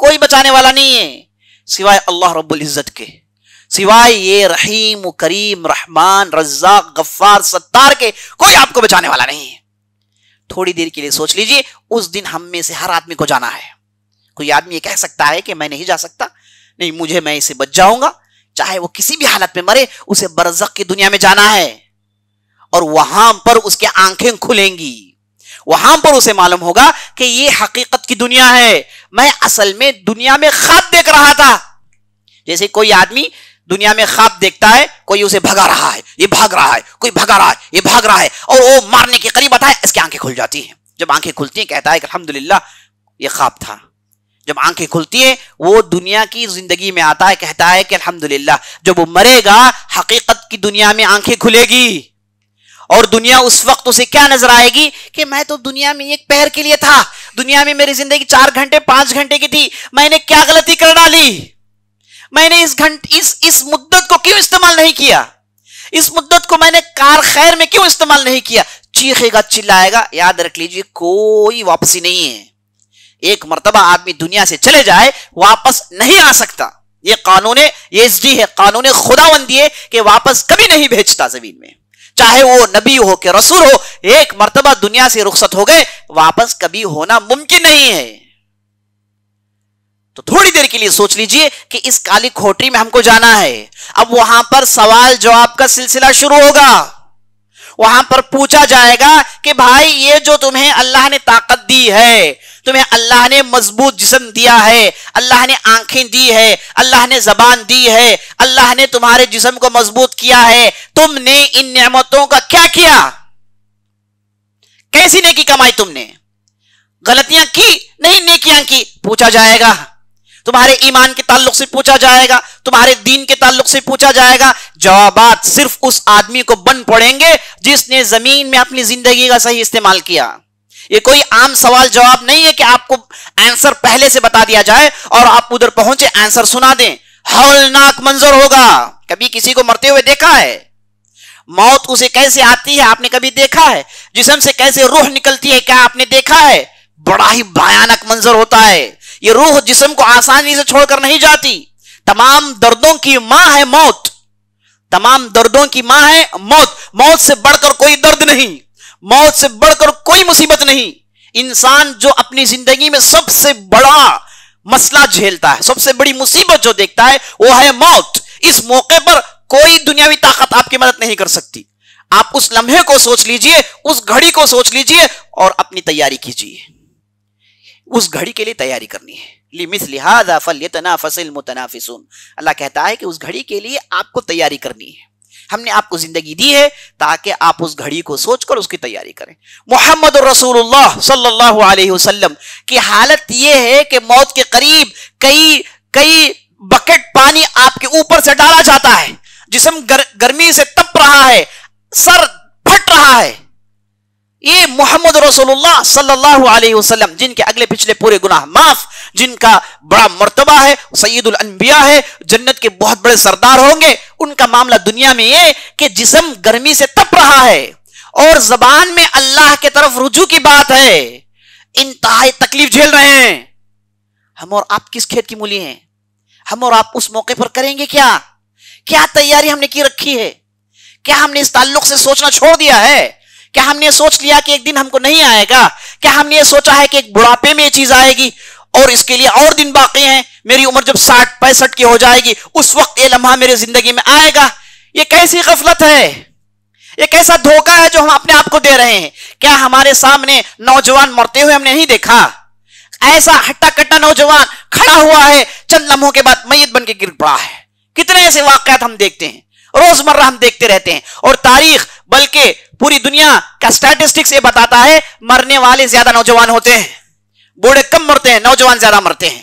کوئی بچانے والا نہیں ہے سوائے اللہ رب العزت کے، سوائے یہ رحیم و کریم رحمان رزاق غفار ستار کے کوئی آپ کو بچانے والا نہیں ہے. تھوڑی دیر کے لیے سوچ لیجئے، اس دن ہم میں سے ہر آدمی کو جانا ہے. کوئی آدمی یہ کہہ سکتا ہے کہ میں نہیں جا سکتا، نہیں مجھے، میں اسے بچ جاؤں گا، چاہے وہ کسی بھی حالت میں مرے، اسے برزخ کی دنیا میں جانا ہے اور وہاں پر اس کی آنکھیں کھلیں گی، وہاں پر اسے معلوم ہوگا کہ یہ حقیقت کی دنیا ہے، میں اصل میں دنیا میں خواب دیکھ رہا تھا. جیسے کوئی آدمی دنیا میں خواب دیکھتا ہے، کوئی اسے بھگا رہا ہے، یہ بھاگ رہا ہے، کوئی بھگا رہا ہے، یہ بھاگ رہا ہے، اور وہ مارنے کے قریب آتا ہے، اس کی آنکھیں کھل جاتی ہیں. جب آنکھیں کھلتی ہیں کہتا ہے کہ الحمدللہ یہ خواب تھا. جب آنکھیں کھلتی ہیں وہ دنیا کی زندگی میں آتا ہے، کہتا ہے کہ الحمدللہ. جب وہ مرے گا حقیقت کی دنیا میں آنکھیں کھلے گی، اور دنیا اس وقت اسے کیا نظر آئے گی کہ میں تو دنیا میں ایک پہر کے لیے تھا، دنیا میں میری زندگی 4 گھنٹے 5 گھنٹے کی تھی، میں نے کیا غلطی کر ڈالی، میں نے اس مدت کو کیوں استعمال نہیں کیا، اس مدت کو میں نے کار خیر میں کیوں استعمال نہیں کیا. چیخے گا، چلائے گا. یاد رکھ لیجئے کوئی واپسی نہیں ہے. ایک مرتبہ آدمی دنیا سے چلے جائے واپس نہیں آ سکتا. یہ قانون یزدی ہے، قانون خداوندی ہے کہ واپس کبھی نہیں بھیجتا زمین میں، چاہے وہ نبی ہو کہ رسول ہو. ایک مرتبہ دنیا سے رخصت ہو گئے، واپس کبھی ہونا ممکن نہیں ہے. تو تھوڑی دیر کے لیے سوچ لیجئے کہ اس کالی کھوٹی میں ہم کو جانا ہے. اب وہاں پر سوال جواب کا سلسلہ شروع ہوگا. وہاں پر پوچھا جائے گا کہ بھائی یہ جو تمہیں اللہ نے طاقت دی ہے، تمہیں اللہ نے مضبوط جسم دیا ہے، اللہ نے آنکھیں دی ہے، اللہ نے زبان دی ہے، اللہ نے تمہارے جسم کو مضبوط کیا ہے، تم نے ان نعمتوں کا کیا کیا؟ کیسی نیکی کمائی تم نے؟ غلطیاں کی نہیں، نیکیاں کی. پوچھا جائے گا. تمہارے ایمان کے تعلق سے پوچھا جائے گا، تمہارے دین کے تعلق سے پوچھا جائے گا، جوابات صرف اس آدمی کو بن پڑیں گے جس نے زمین میں اپنی زندگی کا صحیح استعمال کیا۔ یہ کوئی عام سوال جواب نہیں ہے کہ آپ کو آنسر پہلے سے بتا دیا جائے اور آپ ادھر پہنچے آنسر سنا دیں۔ ہولناک منظر ہوگا۔ کبھی کسی کو مرتے ہوئے دیکھا ہے؟ موت اسے کیسے آتی ہے آپ نے کبھی دیکھا ہے؟ جسم سے کیسے روح نکلتی ہے کیا آپ نے دیکھا ہے؟ بڑا ہی بھیانک منظر ہوتا ہے۔ یہ روح جسم کو آسانی سے چھوڑ کر نہیں جاتی۔ تمام دردوں کی ماں ہے موت، تمام دردوں کی ماں ہے موت۔ موت سے بڑھ کر کوئی درد نہیں، موت سے بڑھ کر کوئی مصیبت نہیں۔ انسان جو اپنی زندگی میں سب سے بڑا مسئلہ جھیلتا ہے، سب سے بڑی مصیبت جو دیکھتا ہے وہ ہے موت۔ اس موقع پر کوئی دنیاوی طاقت آپ کی مدد نہیں کر سکتی۔ آپ اس لمحے کو سوچ لیجئے، اس گھڑی کو سوچ لیجئے اور اپنی تیاری کیجئے۔ اس گھڑی کے لیے تیاری کرنی ہے۔ لِمِثْلِ هَذَا فَلْيَتَنَافَسِ الْمُتَنَافِسُونَ، اللہ کہتا ہے کہ اس گھڑی کے لیے آپ کو تیاری کرنی ہے۔ ہم نے آپ کو زندگی دی ہے تاکہ آپ اس گھڑی کو سوچ کر اس کی تیاری کریں۔ محمد رسول اللہ صلی اللہ علیہ وسلم کی حالت یہ ہے کہ موت کے قریب کئی بکٹ پانی آپ کے اوپر سے ڈالا جاتا ہے، جسم گرمی سے تپ رہا ہے، سر پھٹ رہا ہے۔ یہ محمد رسول اللہ صلی اللہ علیہ وسلم جن کے اگلے پچھلے پورے گناہ معاف، جن کا بڑا مرتبہ ہے، سید الانبیاء ہے، جنت کے بہت بڑے سردار ہوں گے، ان کا معاملہ دنیا میں یہ کہ جسم گرمی سے تپ رہا ہے اور زبان میں اللہ کے طرف رجوع کی بات ہے، انتہائی تکلیف جھیل رہے ہیں۔ ہم اور آپ کس کھیت کی مولی ہیں؟ ہم اور آپ اس موقع پر کریں گے کیا تیاری ہم نے کی رکھی ہے؟ کیا ہم نے اس تعلق سے سوچنا چھوڑ دیا ہے؟ کیا ہم نے سوچ لیا کہ ایک دن ہم کو نہیں آئے گا؟ کیا ہم نے یہ سوچا ہے کہ ایک بڑھاپے میں یہ چیز آئے گی اور اس کے لیے اور دن باقی ہیں، میری عمر جب 60-65 کی ہو جائے گی اس وقت یہ لمحہ میری زندگی میں آئے گا؟ یہ کیسی غفلت ہے، یہ کیسا دھوکہ ہے جو ہم اپنے آپ کو دے رہے ہیں۔ کیا ہمارے سامنے نوجوان مرتے ہوئے ہم نے نہیں دیکھا؟ ایسا ہٹا کٹا نوجوان کھڑا ہوا ہے، چند لمحوں کے بعد میت بن کے گر پڑا ہے۔ کتنے ایسے واقعات ہم دیکھتے ہیں، روزمرہ ہم دیکھتے رہتے ہیں، اور تاریخ بلکہ پوری دنیا کا سٹیٹسٹکس یہ بتاتا ہے مرنے والے زیادہ نوجوان ہوتے ہیں، بوڑھے کم مرتے ہیں، نوجوان زیادہ مرتے ہیں۔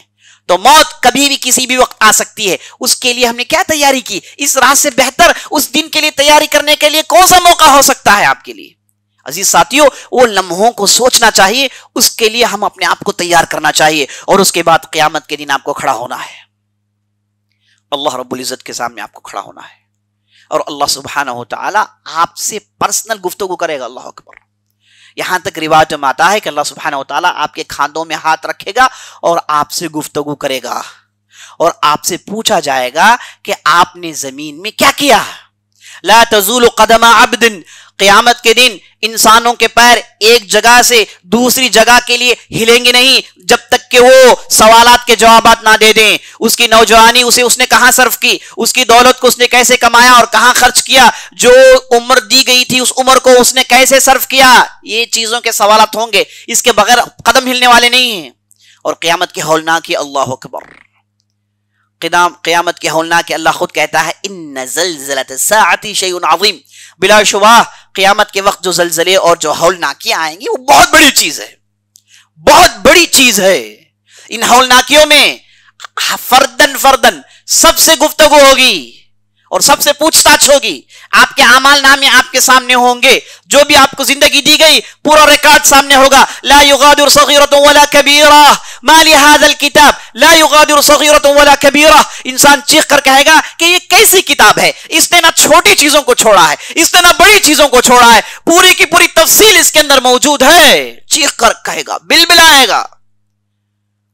تو موت کبھی بھی کسی بھی وقت آ سکتی ہے، اس کے لیے ہم نے کیا تیاری کی؟ اس رات سے بہتر اس دن کے لیے تیاری کرنے کے لیے کون سا موقع ہو سکتا ہے آپ کے لیے؟ عزیز ساتھیوں، وہ لمحوں کو سوچنا چاہیے، اس کے لیے ہم اپنے آپ کو تیار کرنا چاہیے، اور اس کے بعد قیامت کے دن آپ کو کھڑا ہونا ہے، اللہ رب العزت کے سامنے آپ کو کھڑا ہونا ہے، اور اللہ سبحانہ و تعالی آپ سے پرسنل گفتگو کرے گا۔ اللہ اکبر۔ یہاں تک روایت میں آتا ہے کہ اللہ سبحانہ و تعالی آپ کے کھاندوں میں ہاتھ رکھے گا اور آپ سے گفتگو کرے گا، اور آپ سے پوچھا جائے گا کہ آپ نے زمین میں کیا کیا۔ لا تزول قدم عبد، قیامت کے دن انسانوں کے پیر ایک جگہ سے دوسری جگہ کے لیے ہلیں گے نہیں جب تک کہ وہ سوالات کے جوابات نہ دے دیں۔ اس کی نوجوانی اس نے کہاں صرف کی، اس کی دولت کو اس نے کیسے کمایا اور کہاں خرچ کیا، جو عمر دی گئی تھی اس عمر کو اس نے کیسے صرف کیا، یہ چیزوں کے سوالات ہوں گے، اس کے بغیر قدم ہلنے والے نہیں ہیں۔ اور قیامت کی ہولناکی، اللہ اکبر، قیامت کے ہولناکی اللہ خود کہتا ہے ان زلزلۃ الساعۃ شیء عظیم، بلا شبہ قیامت کے وقت جو زلزلے اور جو ہولناکیاں آئیں گی وہ بہت بڑی چیز ہے، بہت بڑی چیز ہے۔ ان ہولناکیوں میں فردن سب سے گفتگو ہوگی اور سب سے پوچھ تاچھ ہوگی۔ آپ کے اعمال نامے آپ کے سامنے ہوں گے، جو بھی آپ کو زندگی دی گئی پورا ریکارڈ سامنے ہوگا۔ لا یغادر صغیرۃ ولا کبیرہ ما لہذا الکتاب لا یغادر صغیرۃ ولا کبیرہ، انسان چیخ کر کہے گا کہ یہ کیسی کتاب ہے، اس نے نہ چھوٹی چیزوں کو چھوڑا ہے، اس نے نہ بڑی چیزوں کو چھوڑا ہے، پوری کی پوری تفصیل اس کے اندر موجود ہے۔ چیخ کر کہے گا، بلبلائے گا۔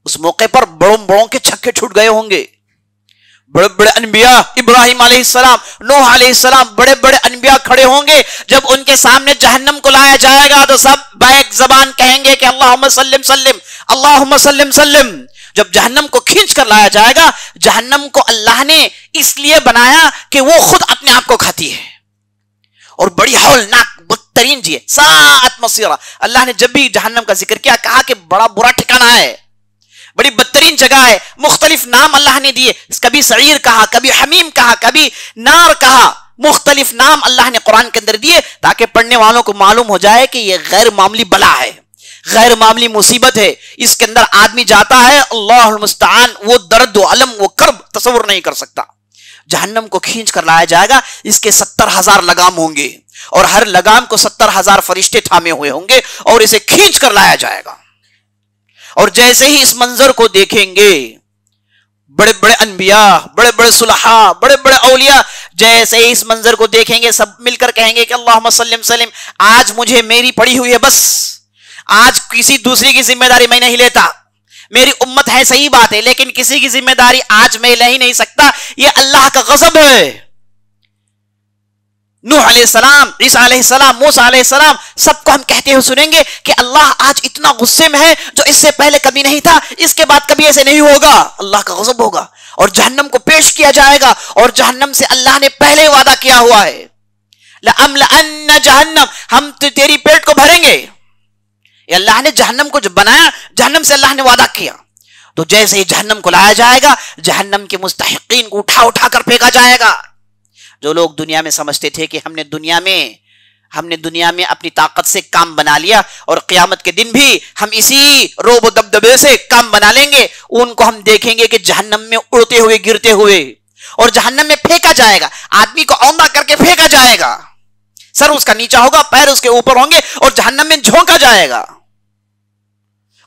اس موقع پر بڑوں کے چھکے چھوٹ گئے ہوں گے۔ بڑے بڑے انبیاء، ابراہیم علیہ السلام، نوح علیہ السلام، بڑے بڑے انبیاء کھڑے ہوں گے۔ جب ان کے سامنے جہنم کو لایا جائے گا تو سب بیک زبان کہیں گے کہ اللہم سلم سلم، اللہم سلم سلم۔ جب جہنم کو کھینچ کر لایا جائے گا، جہنم کو اللہ نے اس لیے بنایا کہ وہ خود اپنے آپ کو کھاتی ہے، اور بڑی ہولناک بدترین جی ہے، ساعت مصیرہ۔ اللہ نے جب بھی جہنم کا ذکر کیا کہا کہ بڑا برا ٹھکانہ ہے، بڑی بدترین جگہ ہے، مختلف نام اللہ نے دیے، کبھی سعیر کہا، کبھی حمیم کہا، کبھی نار کہا، مختلف نام اللہ نے قرآن کے اندر دیے تاکہ پڑھنے والوں کو معلوم ہو جائے کہ یہ غیر معمولی بلا ہے، غیر معمولی مصیبت ہے، اس کے اندر آدمی جاتا ہے اللہ المستعان، وہ درد و علم وہ کرب تصور نہیں کر سکتا۔ جہنم کو کھینچ کر لایا جائے گا، اس کے 70,000 لگام ہوں گے اور ہر لگام کو 70,000 فرشتے تھامے ہوئے ہوں گے اور اسے کھینچ کر لایا جائے گا۔ اور جیسے ہی اس منظر کو دیکھیں گے بڑے بڑے انبیاء، بڑے بڑے صلحاء، بڑے بڑے اولیاء جیسے ہی اس منظر کو دیکھیں گے سب مل کر کہیں گے کہ اللہم صلی وسلم، آج مجھے میری پڑی ہوئی ہے، بس آج کسی دوسری کی ذمہ داری میں نہیں لیتا، میری امت ہے صحیح بات ہے لیکن کسی کی ذمہ داری آج میں لے ہی نہیں سکتا، یہ اللہ کا غضب ہے۔ نوح علیہ السلام، عیسیٰ علیہ السلام، موسیٰ علیہ السلام، سب کو ہم کہتے ہوئے سنیں گے کہ اللہ آج اتنا غصے میں ہے جو اس سے پہلے کبھی نہیں تھا، اس کے بعد کبھی ایسے نہیں ہوگا، اللہ کا غضب ہوگا۔ اور جہنم کو پیش کیا جائے گا اور جہنم سے اللہ نے پہلے وعدہ کیا ہوا ہے، لَأَمْلَأَنَّ جہنم، ہم تیری پیٹ کو بھریں گے۔ یہ اللہ نے جہنم کو جب بنایا، جہنم سے اللہ نے وعدہ کیا، تو جیسے ہی جہنم کو لایا جائے گا جہنم کے مستحقین کو اٹھا اٹھا کر پھینکا جائے گا۔ جو لوگ دنیا میں سمجھتے تھے کہ ہم نے دنیا میں اپنی طاقت سے کام بنا لیا اور قیامت کے دن بھی ہم اسی روب و دبدبے سے کام بنا لیں گے، ان کو ہم دیکھیں گے کہ جہنم میں اڑتے ہوئے گرتے ہوئے اور جہنم میں پھینکا جائے گا، آدمی کو اوندا کر کے پھینکا جائے گا، سر اس کا نیچا ہوگا، پیر اس کے اوپر ہوں گے اور جہنم میں جھونکا جائے گا۔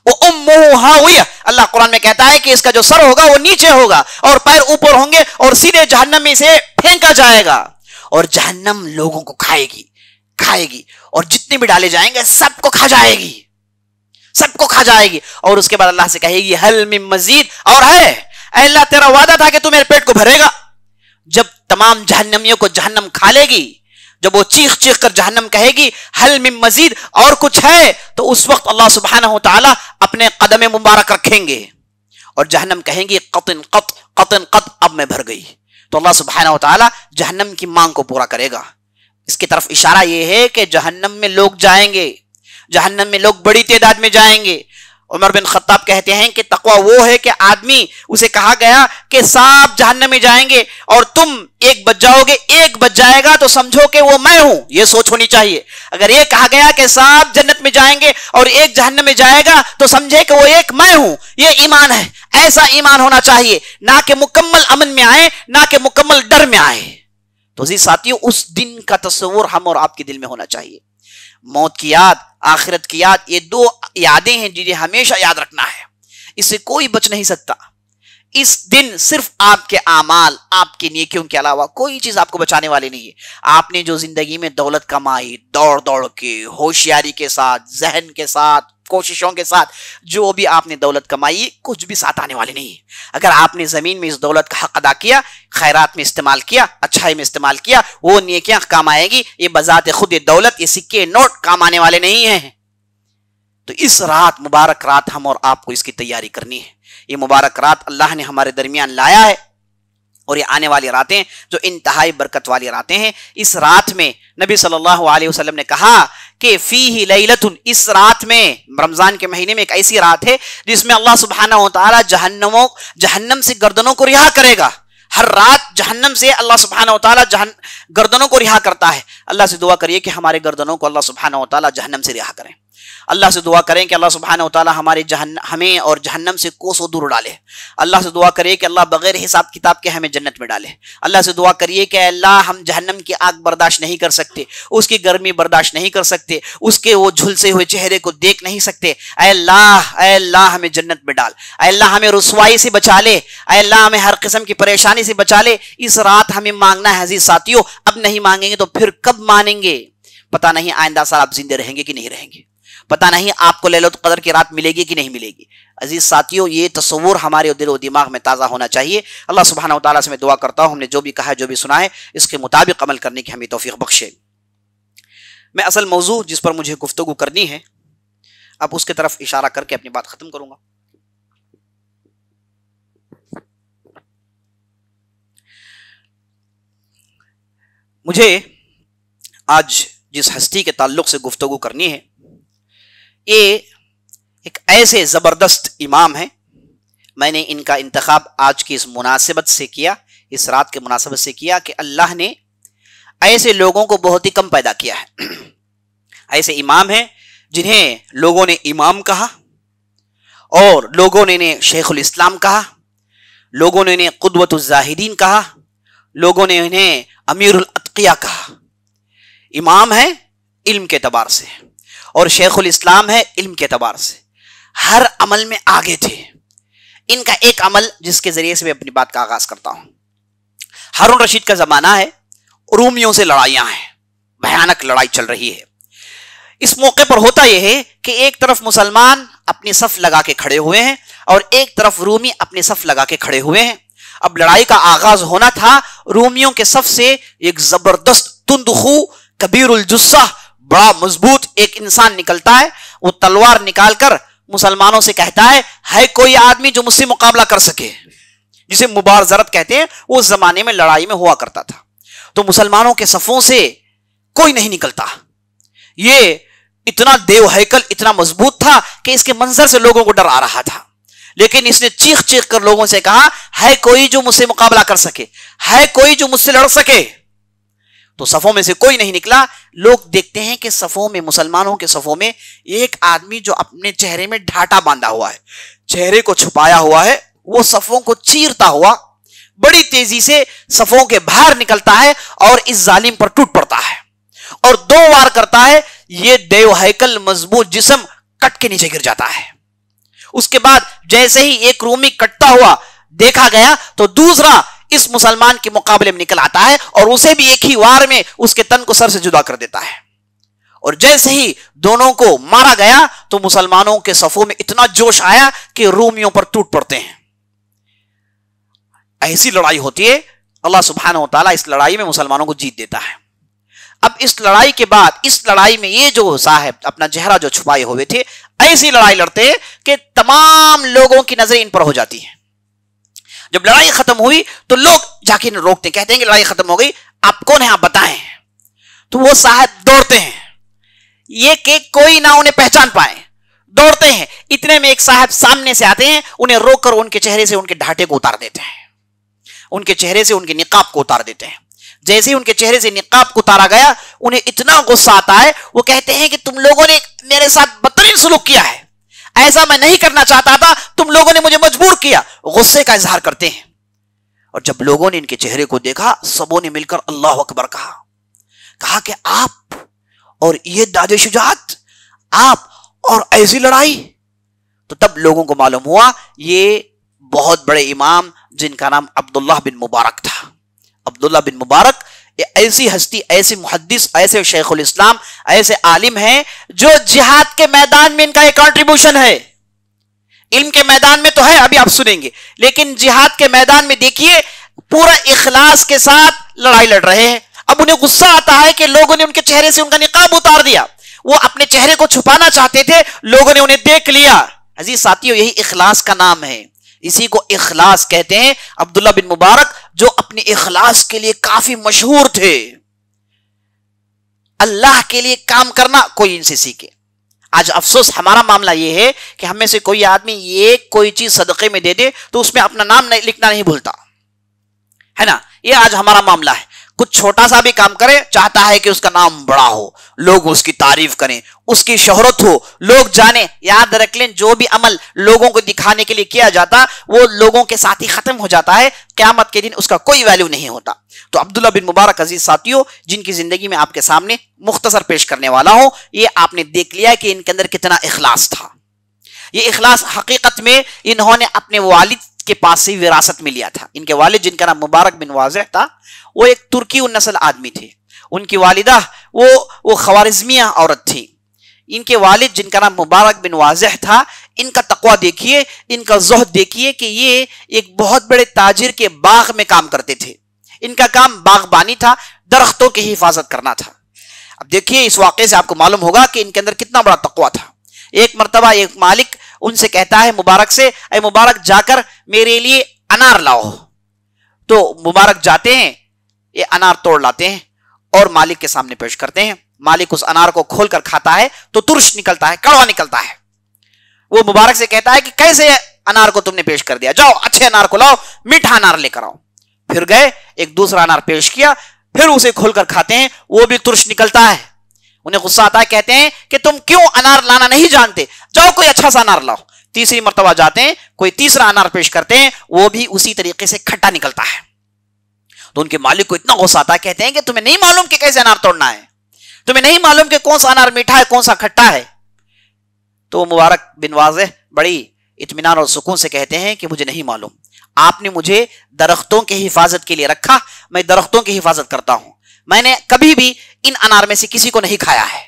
وہ امہ ہاویہ، اللہ قرآن میں کہتا ہے کہ اس کا جو سر ہوگا وہ نیچے ہوگا اور پیر اوپر ہوں گے اور سیدھے جہنم میں سے پھینکا جائے گا، اور جہنم لوگوں کو کھائے گی اور جتنے بھی ڈالے جائیں گے سب کو کھا جائے گی، اور اس کے بعد اللہ سے کہے گی حل من مزید، اور ہے اے اللہ تیرا وعدہ تھا کہ تو میرے پیٹ کو بھرے گا۔ جب تمام جہنمیوں کو جہنم کھا لے گی، جب وہ چیخ چیخ کر جہنم کہے گی حل من مزید، اور کچھ ہے، تو اس وقت اللہ سبحانہ و تعالی اپنے قدم مبارک رکھیں گے اور جہنم کہیں گی قطن قط، اب میں بھر گئی، تو اللہ سبحانہ و تعالی جہنم کی مانگ کو پورا کرے گا۔ اس کی طرف اشارہ یہ ہے کہ جہنم میں لوگ جائیں گے، جہنم میں لوگ بڑی تعداد میں جائیں گے۔ عمر بن خطاب کہتے ہیں کہ تقوی وہ ہے کہ آدمی، اسے کہا گیا کہ سب جہنم میں جائیں گے اور تم ایک بچ جاؤ گے، ایک بچ جائے گا تو سمجھو کہ وہ میں ہوں، یہ سوچ ہونی چاہیے۔ اگر یہ کہا گیا کہ سب جنت میں جائیں گے اور ایک جہنم میں جائے گا تو سمجھے کہ وہ ایک میں ہوں، یہ ایمان ہے۔ ایسا ایمان ہونا چاہیے، نہ کہ مکمل امن میں آئے، نہ کہ مکمل ڈر میں آئے۔ تو عزیز ساتھیوں، اس دن کا تصور ہم اور آپ کے دل میں ہونا چاہیے۔ موت کی یاد، آخرت کی یاد، یہ دو یادیں ہیں جنہیں ہمیشہ یاد رکھنا ہے، اس سے کوئی بچ نہیں سکتا۔ اس دن صرف آپ کے اعمال، آپ کی نیکیوں کے علاوہ کوئی چیز آپ کو بچانے والی نہیں ہے۔ آپ نے جو زندگی میں دولت کمائی، دوڑ کے، ہوشیاری کے ساتھ، ذہن کے ساتھ، کوششوں کے ساتھ، جو بھی آپ نے دولت کمائی کچھ بھی ساتھ آنے والی نہیں ہے۔ اگر آپ نے زمین میں اس دولت کا حق ادا کیا، خیرات میں استعمال کیا، اچھائی میں استعمال کیا، وہ نیکیاں کام آئے گی۔ یہ بذات خود یہ دولت، یہ سکے نوٹ کام آنے والے نہیں ہیں۔ تو اس رات، مبارک رات، ہم اور آپ کو اس کی تیاری کرنی ہے۔ یہ مبارک رات اللہ نے ہمارے درمیان لایا ہے اور یہ آنے والی راتیں جو انتہائی برکت والی راتیں ہیں۔ اس رات میں نبی صلی اللہ علیہ وسلم نے کہا کہ فیہ لیلۃ، اس رات میں، رمضان کے مہینے میں ایک ایسی رات ہے جس میں اللہ سبحانہ و تعالی جہنم سے گردنوں کو رہا کرے گا۔ ہر رات جہنم سے اللہ سبحانہ و تعالی گردنوں کو رہا کرتا ہے۔ اللہ سے دعا کریے کہ ہمارے گردنوں کو اللہ سبحانہ و تعالی جہنم سے رہا کریں۔ اللہ سے دعا کریں کہ اللہ سبحانہ و تعالی ہمیں اور جہنم سے کوسوں دور ڈالے۔ اللہ سے دعا کریے کہ اللہ بغیر حساب کتاب کے ہمیں جنت میں ڈالے۔ اللہ سے دعا کریے کہ اللہ ہم جہنم کی آگ برداشت نہیں کر سکتے، اس کی گرمی برداشت نہیں کر سکتے، اس کے وہ جھلسے ہوئے چہرے کو دیکھ نہیں سکتے۔ اے اللہ ہمیں جنت میں ڈال، اے اللہ ہمیں رسوائی سے بچا لے، اے اللہ ہمیں ہر قسم کی پریشانی سے بچا لے۔ اس رات ہمیں مانگنا ہے عزیز ساتھیوں، اب نہیں مانگیں گے تو پھر کب مانیں گے؟ پتہ نہیں آئندہ سال آپ زندے رہیں گے کہ نہیں رہیں گے، پتہ نہیں آپ کو لیلۃ القدر کی رات ملے گی کہ نہیں ملے گی۔ عزیز ساتھیوں، یہ تصور ہمارے دل و دماغ میں تازہ ہونا چاہیے۔ اللہ سبحانہ و تعالیٰ سے میں دعا کرتا ہوں ہم نے جو بھی کہا ہے، جو بھی سنا ہے، اس کے مطابق عمل کرنے کی ہمیں توفیق بخشے۔ میں اصل موضوع جس پر مجھے گفتگو کرنی ہے، اب اس کی طرف اشارہ کر کے اپنی بات ختم کروں گا۔ مجھے آج جس ہستی کے تعلق سے گفتگو کرنی ہے، یہ ایک ایسے زبردست امام ہیں، میں نے ان کا انتخاب آج کی اس مناسبت سے کیا، اس رات کے مناسبت سے کیا کہ اللہ نے ایسے لوگوں کو بہت ہی کم پیدا کیا ہے۔ ایسے امام ہیں جنہیں لوگوں نے امام کہا اور لوگوں نے انہیں شیخ الاسلام کہا، لوگوں نے انہیں قدوۃ الزاہدین کہا، لوگوں نے انہیں امیر الاتقیاء کہا۔ امام ہے علم کے اعتبار سے اور شیخ الاسلام ہے علم کے اعتبار سے، ہر عمل میں آگے تھے۔ ان کا ایک عمل جس کے ذریعے سے میں اپنی بات کا آغاز کرتا ہوں، ہارون رشید کا زمانہ ہے، رومیوں سے لڑائیاں ہیں، بھیانک لڑائی چل رہی ہے۔ اس موقع پر ہوتا یہ ہے کہ ایک طرف مسلمان اپنی صف لگا کے کھڑے ہوئے ہیں اور ایک طرف رومی اپنی صف لگا کے کھڑے ہوئے ہیں۔ اب لڑائی کا آغاز ہونا تھا، رومیوں کے صف سے ایک زبردست تندخو کبیر الجثہ بڑا مضبوط ایک انسان نکلتا ہے، وہ تلوار نکال کر مسلمانوں سے کہتا ہے کوئی آدمی جو مجھ سے مقابلہ کر سکے، جسے مبارزت کہتے ہیں، وہ اس زمانے میں لڑائی میں ہوا کرتا تھا۔ تو مسلمانوں کے صفوں سے کوئی نہیں نکلتا۔ یہ اتنا دیو ہیکل اتنا مضبوط تھا کہ اس کے منظر سے لوگوں کو ڈر آ رہا تھا، لیکن اس نے چیخ چیخ کر لوگوں سے کہا ہے کوئی جو مجھ سے مقابلہ کر سکے، ہے کوئی جو مجھ سے لڑ سکے۔ تو صفوں میں سے کوئی نہیں نکلا۔ لوگ دیکھتے ہیں کہ صفوں میں، مسلمانوں کے صفوں میں ایک آدمی جو اپنے چہرے میں ڈھاٹا باندھا ہوا ہے، چہرے کو چھپایا ہوا ہے، وہ صفوں کو چیرتا ہوا بڑی تیزی سے صفوں کے باہر نکلتا ہے اور اس ظالم پر ٹوٹ پڑتا ہے اور 2 وار کرتا ہے۔ یہ دیو ہیکل مضبوط جسم کٹ کے نیچے گر جاتا ہے۔ اس کے بعد جیسے ہی ایک رومی کٹتا ہوا دیکھا گیا تو دوسرا اس مسلمان کے مقابلے میں نکل آتا ہے اور اسے بھی ایک ہی وار میں اس کے تن کو سر سے جدا کر دیتا ہے۔ اور جیسے ہی دونوں کو مارا گیا تو مسلمانوں کے صفوں میں اتنا جوش آیا کہ رومیوں پر ٹوٹ پڑتے ہیں۔ ایسی لڑائی ہوتی ہے، اللہ سبحانہ و تعالیٰ اس لڑائی میں مسلمانوں کو جیت دیتا ہے۔ اب اس لڑائی کے بعد، اس لڑائی میں یہ جو صاحب اپنا چہرہ جو چھپائے ہوئے تھے، ایسی لڑائی لڑتے ہیں کہ تمام لوگوں کی نظریں ان پر ہو جاتی ہیں۔ جب لڑائی ختم ہوئی تو لوگ جا کے روکتے ہیں، کہتے ہیں کہ لڑائی ختم ہو گئی، آپ کون ہیں آپ بتائیں۔ تو وہ صاحب دوڑتے ہیں، یہ کہ کوئی نہ انہیں پہچان پائے، دوڑتے ہیں۔ اتنے میں ایک صاحب سامنے سے آتے ہیں، انہیں روک کر ان کے چہرے سے ان کے ڈھاٹے کو اتار دیتے ہیں، ان کے چہرے سے ان کے نقاب کو اتار دیتے ہیں۔ جیسے ہی ان کے چہرے سے نقاب کو اتارا گیا، انہیں اتنا غصہ آتا ہے، وہ کہتے ہیں کہ تم لوگوں نے میرے ساتھ بدترین سلوک کیا ہے، ایسا میں نہیں کرنا چاہتا تھا، تم لوگوں نے مجھے مجبور کیا۔ غصے کا اظہار کرتے ہیں۔ اور جب لوگوں نے ان کے چہرے کو دیکھا، سبوں نے مل کر اللہ اکبر کہا کہ آپ اور یہ داد شجاعت، آپ اور ایسی لڑائی۔ تو تب لوگوں کو معلوم ہوا یہ بہت بڑے امام جن کا نام عبداللہ بن مبارک تھا۔ عبداللہ بن مبارک ایسی ہستی، ایسی محدث، ایسے شیخ الاسلام، ایسے عالم ہیں جو جہاد کے میدان میں ان کا ایک کنٹریبیوشن ہے۔ علم کے میدان میں تو ہے، ابھی آپ سنیں گے، لیکن جہاد کے میدان میں دیکھیے پورا اخلاص کے ساتھ لڑائی لڑ رہے ہیں۔ اب انہیں غصہ آتا ہے کہ لوگوں نے ان کے چہرے سے ان کا نقاب اتار دیا، وہ اپنے چہرے کو چھپانا چاہتے تھے، لوگوں نے انہیں دیکھ لیا۔ عزیز ساتھیو، یہی اخلاص کا نام ہے، اسی کو اخلاص کہتے ہیں۔ عبداللہ بن مبارک جو اپنے اخلاص کے لیے کافی مشہور تھے، اللہ کے لیے کام کرنا کوئی ان سے سیکھے۔ آج افسوس ہمارا معاملہ یہ ہے کہ ہم میں سے کوئی آدمی یہ کوئی چیز صدقے میں دے دے تو اس میں اپنا نام لکھنا نہیں بھولتا ہے نا، یہ آج ہمارا معاملہ ہے۔ کچھ چھوٹا سا بھی کام کرے، چاہتا ہے کہ اس کا نام بڑا ہو، لوگ اس کی تعریف کریں، اس کی شہرت ہو، لوگ جانیں۔ یاد رکھ لیں، جو بھی عمل لوگوں کو دکھانے کے لیے کیا جاتا وہ لوگوں کے ساتھ ہی ختم ہو جاتا ہے، قیامت کے دن اس کا کوئی ویلیو نہیں ہوتا۔ تو عبداللہ بن مبارک عزیز ساتھیوں، جن کی زندگی میں آپ کے سامنے مختصر پیش کرنے والا ہوں، یہ آپ نے دیکھ لیا کہ ان کے اندر کتنا اخلاص تھا۔ یہ اخلاص حقیقت میں انہوں نے اپنے والد کے پاس سے وراثت میں لیا تھا۔ ان کے والد جن کا نام مبارک بن واضح تھا، وہ ایک ترکی النسل آدمی تھے۔ ان کی والدہ وہ خوارزمیہ عورت تھی۔ ان کے والد جن کا نام مبارک بن واضح تھا، ان کا تقوی دیکھیے، ان کا زہد دیکھیے کہ یہ ایک بہت بڑے تاجر کے باغ میں کام کرتے تھے۔ ان کا کام باغبانی تھا، درختوں کی حفاظت کرنا تھا۔ اب دیکھیے اس واقعے سے آپ کو معلوم ہوگا کہ ان کے اندر کتنا بڑا تقوی تھا۔ ایک مرتبہ ایک مالک ان سے کہتا ہے مبارک سے، اے مبارک جا کر میرے لیے انار لاؤ۔ تو مبارک جاتے ہیں، یہ انار توڑ لاتے ہیں اور مالک کے سامنے پیش کرتے ہیں۔ مالک اس انار کو کھول کر کھاتا ہے تو ترش نکلتا ہے، کڑوا نکلتا ہے۔ وہ مبارک سے کہتا ہے کہ کیسے انار کو تم نے پیش کر دیا، جاؤ اچھے انار کو لاؤ، میٹھا انار لے کر آؤ۔ پھر گئے، ایک دوسرا انار پیش کیا، پھر اسے کھول کر کھاتے ہیں، وہ بھی ترش نکلتا ہے۔ انہیں غصہ آتا ہے، کہتے ہیں کہ تم کیوں انار لانا نہیں جانتے، جاؤ کوئی اچھا سا انار لاؤ۔ تیسری مرتبہ جاتے ہیں، کوئی تیسرا انار پیش کرتے ہیں، وہ بھی اسی طریقے سے کھٹا نکلتا ہے۔ تو ان کے مالک کو اتنا غصہ آتا ہے، کہتے ہیں کہ تمہیں نہیں معلوم کہ کیسے انار توڑنا ہے، تمہیں نہیں معلوم کہ کون سا انار میٹھا ہے کون سا کھٹا ہے۔ تو مبارک بن واضح بڑی اطمینان اور سکون سے کہتے ہیں کہ مجھے نہیں معلوم، آپ نے مجھے درختوں کی حفاظت کے لیے رکھا، میں درختوں کی حفاظت کرتا ہوں، میں نے کبھی بھی ان انار میں سے کسی کو نہیں کھایا ہے،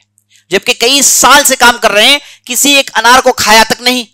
جبکہ کئی سال سے کام کر رہے ہیں، کسی ایک انار کو کھایا تک نہیں۔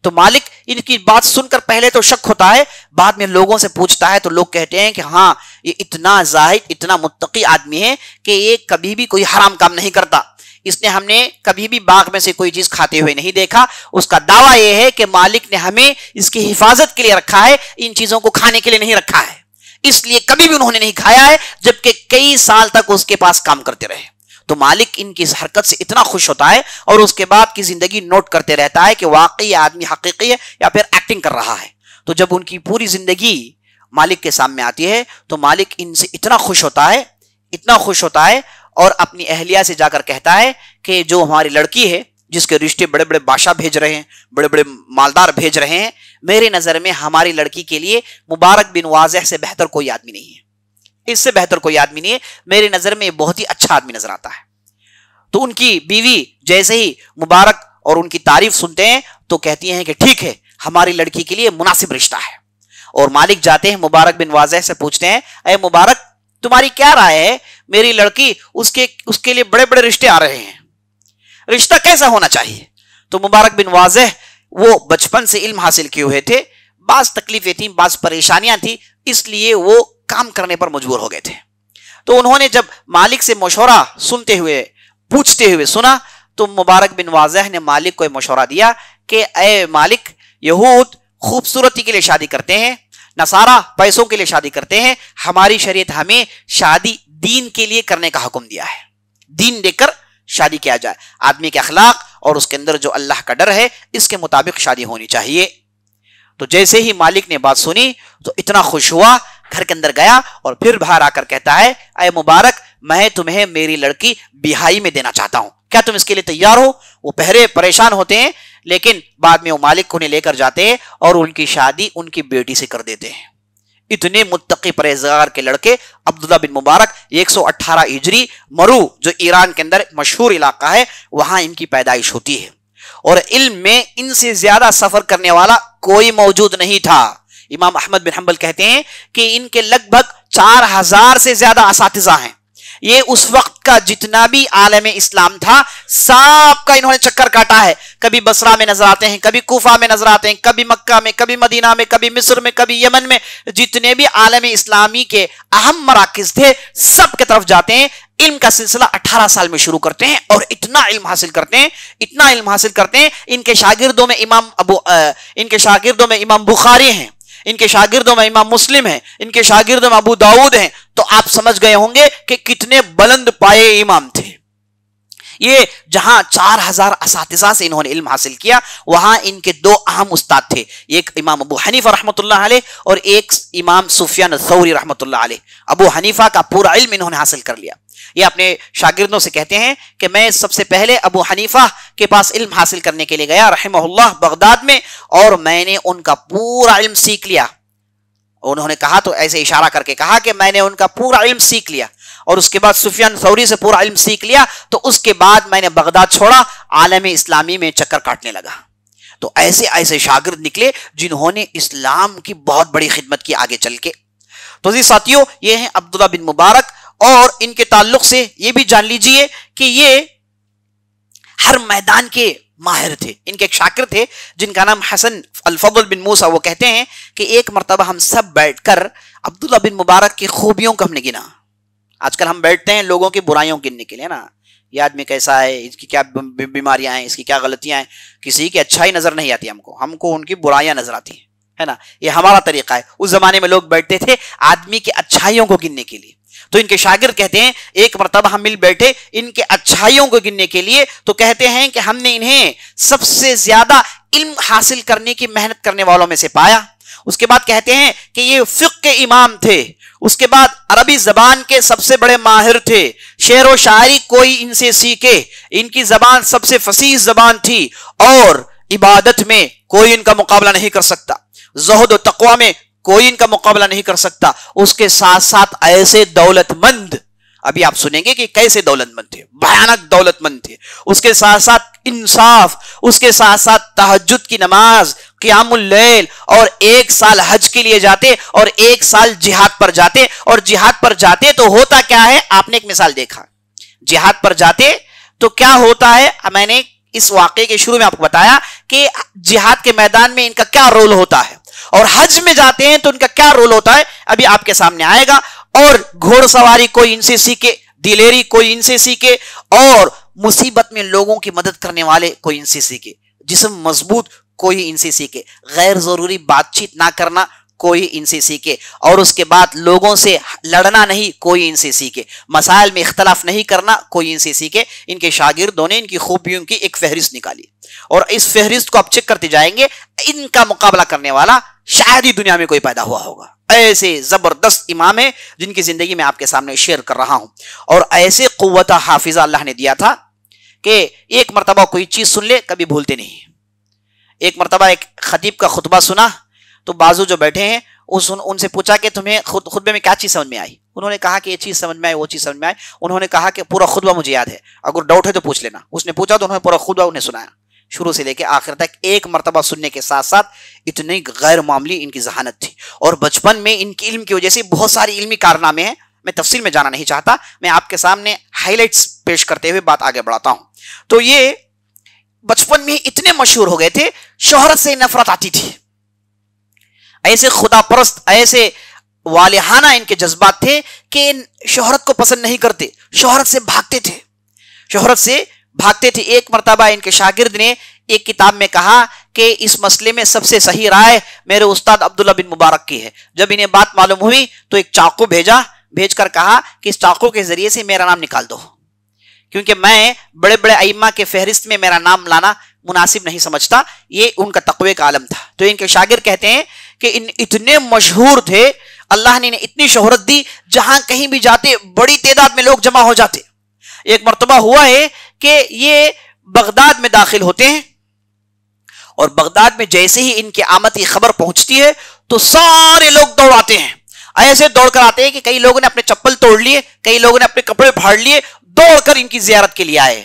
تو مالک ان کی بات سن کر پہلے تو شک ہوتا ہے، بعد میں لوگوں سے پوچھتا ہے تو لوگ کہتے ہیں کہ ہاں یہ اتنا زاہد اتنا متقی آدمی ہے کہ یہ کبھی بھی کوئی حرام کام نہیں کرتا، اس نے ہم نے کبھی بھی باغ میں سے کوئی چیز کھاتے ہوئے نہیں دیکھا۔ اس کا دعویٰ یہ ہے کہ مالک نے ہمیں اس کی حفاظت کے لیے رکھا ہے، ان چیزوں کو کھانے کے لیے نہیں رکھا ہے، اس لیے کبھی بھی انہوں نے نہیں کھایا ہے، جبکہ کئی سال تک اس کے پاس کام کرتے رہے۔ تو مالک ان کی اس حرکت سے اتنا خوش ہوتا ہے اور اس کے بعد کی زندگی نوٹ کرتے رہتا ہے کہ واقعی آدمی حقیقی ہے یا پھر ایکٹنگ کر رہا ہے۔ تو جب ان کی پوری زندگی مالک کے سامنے آتی ہے تو مالک ان سے اتنا خوش ہوتا ہے اور اپنی اہلیہ سے جا کر کہتا ہے کہ جو ہماری لڑکی ہے جس کے رشتے بڑے بڑے بادشاہ بھیج رہے ہیں، بڑے بڑے مالدار بھیج رہے ہیں، میرے نظر میں ہماری لڑکی کے لیے مبارک بن واضح سے بہتر کوئی آدمی نہیں ہے، اس سے بہتر کوئی آدمی نہیں ہے، میرے نظر میں بہت ہی اچھا آدمی نظر آتا ہے۔ تو ان کی بیوی جیسے ہی مبارک اور ان کی تعریف سنتے ہیں تو کہتی ہیں کہ ٹھیک ہے، ہماری لڑکی کے لیے مناسب رشتہ ہے۔ اور مالک جاتے ہیں مبارک بن واضح سے پوچھتے ہیں، اے مبارک تمہاری کیا رائے ہے، میری لڑکی اس کے لیے بڑے بڑے رشتے آ رہے ہیں، رشتہ کیسا ہونا چاہیے؟ تو مبارک بن واضح وہ بچپن سے علم حاصل کیے ہوئے تھے، بعض تکلیفیں تھیں، بعض پریشانیاں تھیں، اس لیے وہ کام کرنے پر مجبور ہو گئے تھے۔ تو انہوں نے جب مالک سے مشورہ پوچھتے ہوئے سنا تو مبارک بن واضح نے مالک کو مشورہ دیا کہ اے مالک، یہود خوبصورتی کے لیے شادی کرتے ہیں، نصارہ پیسوں کے لیے شادی کرتے ہیں، ہماری شریعت ہمیں شادی دین کے لیے کرنے کا حکم دیا ہے، دین دے کر شادی کیا جائے، آدمی کے اخلاق اور اس کے اندر جو اللہ کا ڈر ہے اس کے مطابق شادی ہونی چاہیے۔ تو جیسے ہی مالک نے بات سنی تو اتنا خوش ہوا، گھر کے اندر گیا اور پھر باہر آ کر کہتا ہے، اے مبارک میں تمہیں میری لڑکی بیاہی میں دینا چاہتا ہوں، کیا تم اس کے لیے تیار ہو؟ وہ پہلے پریشان ہوتے ہیں لیکن بعد میں وہ مالک انہیں لے کر جاتے ہیں اور ان کی شادی ان کی بیٹی سے کر دیتے ہیں۔ اتنے متقی پرہیزگار کے لڑکے عبداللہ بن مبارک 118 ہجری مرو جو ایران کے اندر مشہور علاقہ ہے وہاں ان کی پیدائش ہوتی ہے، اور علم میں ان سے زیادہ سفر کرنے والا کوئی موجود نہیں تھا۔ امام احمد بن حنبل کہتے ہیں کہ ان کے لگ بھگ 4000 سے زیادہ اساتذہ ہیں، یہ اس وقت کا جتنا بھی عالم اسلام تھا سب کا انہوں نے چکر کاٹا ہے، کبھی بصرہ میں نظر آتے ہیں، کبھی کوفہ میں نظر آتے ہیں، کبھی مکہ میں، کبھی مدینہ میں، کبھی مصر میں، کبھی یمن میں، جتنے بھی عالم اسلامی کے اہم مراکز تھے سب کے طرف جاتے ہیں، علم کا سلسلہ 18 سال میں شروع کرتے ہیں اور اتنا علم حاصل کرتے ہیں، ان کے شاگردوں میں امام بخاری ہیں، ان کے شاگردوں میں امام مسلم ہیں، ان کے شاگردوں میں ابو داؤد ہیں، تو آپ سمجھ گئے ہوں گے کہ کتنے بلند پائے امام تھے۔ یہ جہاں 4000 اساتذہ سے انہوں نے علم حاصل کیا وہاں ان کے 2 اہم استاد تھے، ایک امام ابو حنیفہ رحمۃ اللہ علیہ اور ایک امام سفیان الثوری رحمۃ اللہ علیہ۔ ابو حنیفہ کا پورا علم انہوں نے حاصل کر لیا۔ یہ اپنے شاگردوں سے کہتے ہیں کہ میں سب سے پہلے ابو حنیفہ کے پاس علم حاصل کرنے کے لیے گیا رحمہ اللہ بغداد میں، اور میں نے ان کا پورا علم سیکھ لیا۔ انہوں نے کہا تو ایسے اشارہ کر کے کہا کہ میں نے ان کا پورا علم سیکھ لیا، اور اس کے بعد سفیان ثوری سے پورا علم سیکھ لیا، تو اس کے بعد میں نے بغداد چھوڑا، عالم اسلامی میں چکر کاٹنے لگا۔ تو ایسے شاگرد نکلے جنہوں نے اسلام کی بہت بڑی خدمت کی آگے چل کے۔ تو جی ساتھیوں، یہ ہیں عبداللہ بن مبارک، اور ان کے تعلق سے یہ بھی جان لیجئے کہ یہ ہر میدان کے ماہر تھے۔ ان کے ایک شاگرد تھے جن کا نام حسن الفضل بن موسیٰ، وہ کہتے ہیں کہ ایک مرتبہ ہم سب بیٹھ کر عبداللہ بن مبارک کی خوبیوں کو ہم نے گنا۔ آج کل ہم بیٹھتے ہیں لوگوں کی برائیوں گننے کے لیے نا، یہ آدمی کیسا ہے، اس کی کیا بیماریاں ہیں، اس کی کیا غلطیاں ہیں، کسی کی اچھائی نظر نہیں آتی ہم کو ان کی برائیاں نظر آتی ہیں، ہے نا، یہ ہمارا طریقہ ہے۔ اس زمانے میں لوگ بیٹھتے تھے آدمی کی اچھائیوں کو گننے کے لیے۔ تو ان کے شاگرد کہتے ہیں ایک مرتبہ ہم مل بیٹھے ان کے اچھائیوں کو گننے کے لیے، تو کہتے ہیں کہ ہم نے انہیں سب سے زیادہ علم حاصل کرنے کی محنت کرنے والوں میں سے پایا۔ اس کے بعد کہتے ہیں کہ یہ فقہ کے امام تھے، اس کے بعد عربی زبان کے سب سے بڑے ماہر تھے، شعر و شاعری کوئی ان سے سیکھے، ان کی زبان سب سے فصیح زبان تھی، اور عبادت میں کوئی ان کا مقابلہ نہیں کر سکتا، زہد و تقوی میں کوئی ان کا مقابلہ نہیں کر سکتا۔ اس کے ساتھ ساتھ ایسے دولت مند، ابھی آپ سنیں گے کہ کیسے دولت مند تھے، بھیانک دولت مند تھے، اس کے ساتھ ساتھ انصاف، اس کے ساتھ ساتھ تہجد کی نماز، قیام اللیل، اور 1 سال حج کے لیے جاتے اور 1 سال جہاد پر جاتے، اور جہاد پر جاتے تو ہوتا کیا ہے، آپ نے ایک مثال دیکھا، جہاد پر جاتے تو کیا ہوتا ہے، میں نے اس واقعے کے شروع میں آپ کو بتایا کہ جہاد کے میدان میں ان کا کیا رول ہوتا ہے، اور حج میں جاتے ہیں تو ان کا کیا رول ہوتا ہے، ابھی آپ کے سامنے آئے گا۔ اور گھوڑ سواری کوئی ان سے سیکھے، دلیری کوئی ان سے سیکھے، اور مصیبت میں لوگوں کی مدد کرنے والے کوئی ان سے سیکھے، جسم مضبوط کوئی ان سے سیکھے، غیر ضروری بات چیت نہ کرنا کوئی ان سے سیکھے، اور اس کے بعد لوگوں سے لڑنا نہیں کوئی ان سے سیکھے، مسائل میں اختلاف نہیں کرنا کوئی ان سے سیکھے۔ ان کے شاگردوں نے ان کی خوبیوں کی ایک فہرست نکالی، اور اس فہرست کو آپ چیک کرتے جائیں گے، ان کا مقابلہ کرنے والا شاید ہی دنیا میں کوئی پیدا ہوا ہوگا۔ ایسے زبردست امام ہیں جن کی زندگی میں آپ کے سامنے شیئر کر رہا ہوں، اور ایسے قوت حافظہ اللہ نے دیا تھا کہ ایک مرتبہ کوئی چیز سن لے کبھی بھولتے نہیں۔ ایک مرتبہ ایک خطیب کا خطبہ سنا تو بازو جو بیٹھے ہیں ان سے پوچھا کہ تمہیں خطبے میں کیا چیز سمجھ میں آئی، انہوں نے کہا کہ یہ چیز سمجھ میں آئی، وہ چیز سمجھ میں آئی، انہوں نے کہا کہ پورا خطبہ مجھے یاد ہے، اگر ڈاؤٹ ہے تو پوچھ لینا۔ اس نے پوچھا تو انہوں نے پورا خطبہ انہیں سنایا، شروع سے لے کے آخر تک، ایک مرتبہ سننے کے ساتھ ساتھ اتنی غیر معمولی ان کی ذہانت تھی، اور بچپن میں ان کی علم کی وجہ سے بہت ساری علمی کارنامے ہیں، میں تفصیل میں جانا نہیں چاہتا، میں آپ کے سامنے ہائی لائٹس پیش کرتے ہوئے بات آگے بڑھاتا ہوں۔ تو یہ بچپن میں اتنے مشہور ہو گئے تھے، شہرت سے نفرت آتی تھی، ایسے خدا پرست، ایسے والہانہ ان کے جذبات تھے کہ شہرت کو پسند نہیں کرتے، شہرت سے بھاگتے تھے، شہرت سے بھاگتے تھے۔ ایک مرتبہ ان کے شاگرد نے ایک کتاب میں کہا کہ اس مسئلے میں سب سے صحیح رائے میرے استاد عبداللہ بن مبارک کی ہے۔ جب انہیں بات معلوم ہوئی تو ایک چاقو بھیجا، بھیج کر کہا کہ اس چاقو کے ذریعے سے میرا نام نکال دو، کیونکہ میں بڑے بڑے ائمہ کے فہرست میں میرا نام لانا مناسب نہیں سمجھتا۔ یہ ان کا تقوی کا عالم تھا۔ تو ان کے شاگرد کہتے ہیں کہ ان اتنے مشہور تھے، اللہ نے انہیں اتنی شہرت دی، جہاں کہیں بھی جاتے بڑی تعداد میں لوگ جمع ہو جاتے۔ ایک مرتبہ ہوا ہے کہ یہ بغداد میں داخل ہوتے ہیں، اور بغداد میں جیسے ہی ان کی آمد کی خبر پہنچتی ہے تو سارے لوگ دوڑ آتے ہیں، ایسے دوڑ کر آتے ہیں کہ کئی لوگوں نے اپنے چپل توڑ لیے، کئی لوگوں نے اپنے کپڑے پھاڑ لیے، دوڑ کر ان کی زیارت کے لیے آئے۔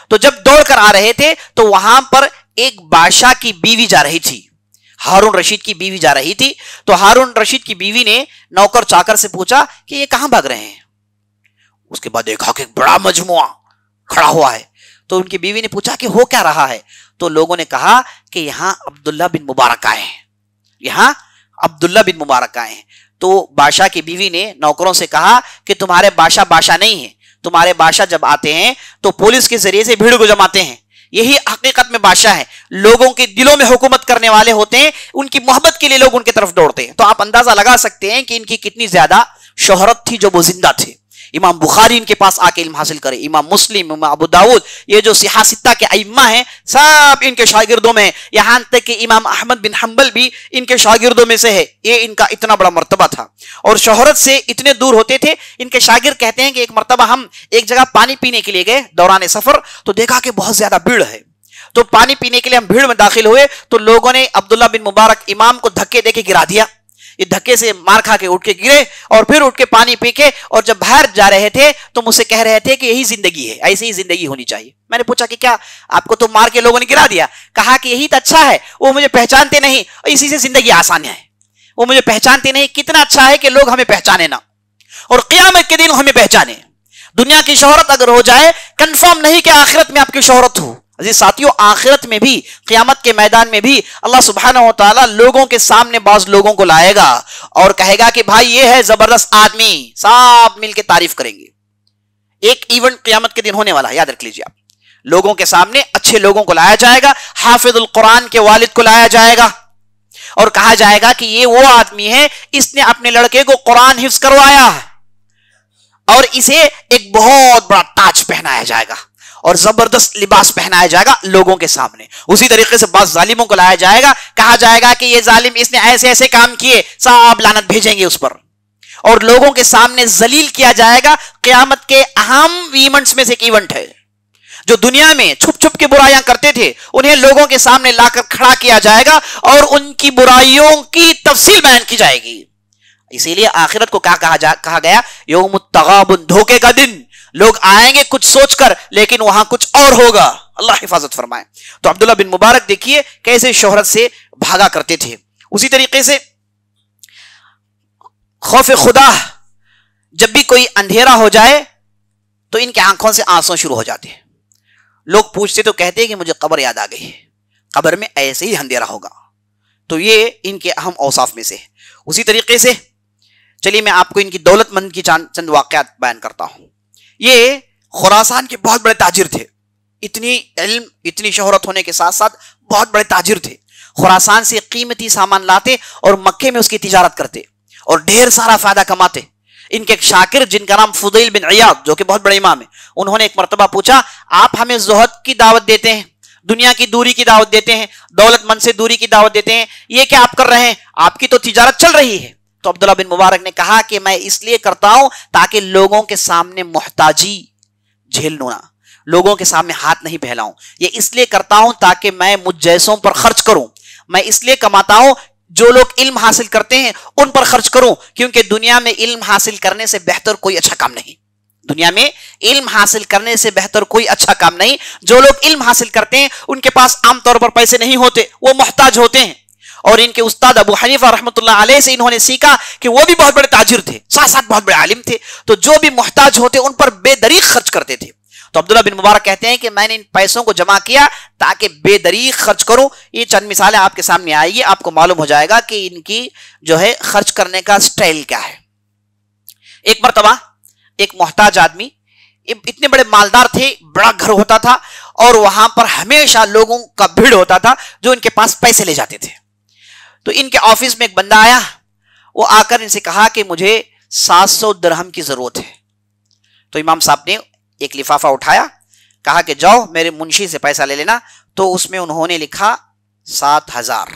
تو جب دوڑ کر آ رہے تھے تو وہاں پر ایک بادشاہ کی بیوی جا رہی تھی، ہارون رشید کی بیوی جا رہی تھی۔ تو ہارون رشید کی بیوی نے نوکر چاکر سے پوچھا کہ یہ کہاں بھاگ رہے ہیں؟ اس کے بعد دیکھا کہ بڑا مجموعہ کھڑا ہوا ہے، تو ان کی بیوی نے پوچھا کہ ہو کیا رہا ہے؟ تو لوگوں نے کہا کہ یہاں عبداللہ بن مبارک آئے ہیں، یہاں عبداللہ بن مبارک آئے ہیں۔ تو بادشاہ کی بیوی نے نوکروں سے کہا کہ تمہارے بادشاہ نہیں ہیں، تمہارے بادشاہ جب آتے ہیں تو پولیس کے ذریعے سے بھیڑ کو جماتے ہیں، یہی حقیقت میں بادشاہ ہے، لوگوں کے دلوں میں حکومت کرنے والے ہوتے ہیں، ان کی محبت کے لیے لوگ ان کی طرف دوڑتے ہیں۔ تو آپ اندازہ لگا سکتے ہیں کہ ان کی کتنی زیادہ شہرت تھی جو وہ زندہ تھے۔ امام بخاری ان کے پاس آ کے علم حاصل کرے، امام مسلم، امام ابو داؤد، یہ جو صحاح ستہ کے ائمہ ہیں سب ان کے شاگردوں میں، یہاں تک کہ امام احمد بن حنبل بھی ان کے شاگردوں میں سے ہے۔ یہ ان کا اتنا بڑا مرتبہ تھا، اور شہرت سے اتنے دور ہوتے تھے۔ ان کے شاگرد کہتے ہیں کہ ایک مرتبہ ہم ایک جگہ پانی پینے کے لیے گئے دوران سفر، تو دیکھا کہ بہت زیادہ بھیڑ ہے، تو پانی پینے کے لیے ہم بھیڑ میں داخل ہوئے تو لوگوں نے عبداللہ بن مبارک امام کو دھکے دے کے گرا دیا، یہ دھکے سے مار کھا کے اٹھ کے گرے، اور پھر اٹھ کے پانی پی کے، اور جب باہر جا رہے تھے تو مجھ سے کہہ رہے تھے کہ یہی زندگی ہے، ایسے ہی زندگی ہونی چاہیے۔ میں نے پوچھا کہ کیا آپ کو تو مار کے لوگوں نے گرا دیا؟ کہا کہ یہی تو اچھا ہے، وہ مجھے پہچانتے نہیں، اسی سے زندگی آسان ہے، وہ مجھے پہچانتے نہیں، کتنا اچھا ہے کہ لوگ ہمیں پہچانے نہ، اور قیامت کے دن ہمیں پہچانے۔ دنیا کی شہرت اگر ہو جائے، کنفرم نہیں کہ آخرت میں آپ کی شہرت ہو۔ عزیز ساتھیوں، آخرت میں بھی، قیامت کے میدان میں بھی اللہ سبحانہ و تعالیٰ لوگوں کے سامنے بعض لوگوں کو لائے گا اور کہے گا کہ بھائی یہ ہے زبردست آدمی، سب مل کے تعریف کریں گے۔ ایک ایونٹ قیامت کے دن ہونے والا ہے، یاد رکھ لیجیے آپ، لوگوں کے سامنے اچھے لوگوں کو لایا جائے گا، حافظ القرآن کے والد کو لایا جائے گا، اور کہا جائے گا کہ یہ وہ آدمی ہے، اس نے اپنے لڑکے کو قرآن حفظ کروایا، اور اسے ایک بہت بڑا تاج پہنایا جائے گا اور زبردست لباس پہنایا جائے گا لوگوں کے سامنے۔ اسی طریقے سے بعض ظالموں کو لایا جائے گا، کہا جائے گا کہ یہ ظالم، اس نے ایسے ایسے کام کیے، سب لعنت بھیجیں گے اس پر، اور لوگوں کے سامنے ذلیل کیا جائے گا. قیامت کے اہم ایونٹس میں سے ایک ایونٹ ہے. جو دنیا میں چھپ چھپ کے برائیاں کرتے تھے انہیں لوگوں کے سامنے لا کر کھڑا کیا جائے گا اور ان کی برائیوں کی تفصیل بیان کی جائے گی. اسی لیے آخرت کو کیا کہا گیا؟ یوم التغابن، دھوکے کا دن. لوگ آئیں گے کچھ سوچ کر لیکن وہاں کچھ اور ہوگا. اللہ حفاظت فرمائے. تو عبداللہ بن مبارک دیکھیے کیسے شہرت سے بھاگا کرتے تھے. اسی طریقے سے خوف خدا، جب بھی کوئی اندھیرا ہو جائے تو ان کی آنکھوں سے آنسو شروع ہو جاتے ہیں. لوگ پوچھتے تو کہتے ہیں کہ مجھے قبر یاد آ گئی، قبر میں ایسے ہی اندھیرا ہوگا. تو یہ ان کے اہم اوصاف میں سے. اسی طریقے سے چلیے میں آپ کو ان کی دولت مند کی چند واقعات بیان کرتا ہوں. یہ خراسان کے بہت بڑے تاجر تھے. اتنی علم، اتنی شہرت ہونے کے ساتھ ساتھ بہت بڑے تاجر تھے. خراسان سے قیمتی سامان لاتے اور مکے میں اس کی تجارت کرتے اور ڈھیر سارا فائدہ کماتے. ان کے ایک شاکر جن کا نام فضیل بن عیاض جو کہ بہت بڑے امام ہیں، انہوں نے ایک مرتبہ پوچھا آپ ہمیں زہد کی دعوت دیتے ہیں، دنیا کی دوری کی دعوت دیتے ہیں، دولت مند سے دوری کی دعوت دیتے ہیں، یہ کیا آپ کر رہے ہیں؟ آپ کی تو تجارت چل رہی ہے. تو عبداللہ بن مبارک نے کہا کہ میں اس لیے کرتا ہوں تاکہ لوگوں کے سامنے محتاجی جھیل لوں نہ، لوگوں کے سامنے ہاتھ نہیں پھیلاؤں. یہ اس لیے کرتا ہوں تاکہ میں مجھ جیسوں پر خرچ کروں. میں اس لیے کماتا ہوں جو لوگ علم حاصل کرتے ہیں ان پر خرچ کروں، کیونکہ دنیا میں علم حاصل کرنے سے بہتر کوئی اچھا کام نہیں. دنیا میں علم حاصل کرنے سے بہتر کوئی اچھا کام نہیں. جو لوگ علم حاصل کرتے ہیں ان کے پاس عام طور پر پیسے نہیں ہوتے، وہ محتاج ہوتے ہیں. اور ان کے استاد ابو حنیفہ رحمۃ اللہ علیہ سے انہوں نے سیکھا کہ وہ بھی بہت بڑے تاجر تھے، ساتھ ساتھ بہت بڑے عالم تھے. تو جو بھی محتاج ہوتے ان پر بے دریغ خرچ کرتے تھے. تو عبداللہ بن مبارک کہتے ہیں کہ میں نے ان پیسوں کو جمع کیا تاکہ بے دریغ خرچ کروں. یہ چند مثالیں آپ کے سامنے آئیں گی، آپ کو معلوم ہو جائے گا کہ ان کی جو ہے خرچ کرنے کا سٹائل کیا ہے. ایک مرتبہ ایک محتاج آدمی، اتنے بڑے مالدار تھے، بڑا گھر ہوتا تھا اور وہاں پر ہمیشہ لوگوں کا بھیڑ ہوتا تھا جو ان کے پاس پیسے لے جاتے تھے. تو ان کے آفس میں ایک بندہ آیا، وہ آ کر ان سے کہا کہ مجھے 700 درہم کی ضرورت ہے. تو امام صاحب نے ایک لفافہ اٹھایا، کہا کہ جاؤ میرے منشی سے پیسہ لے لینا. تو اس میں انہوں نے لکھا 7000.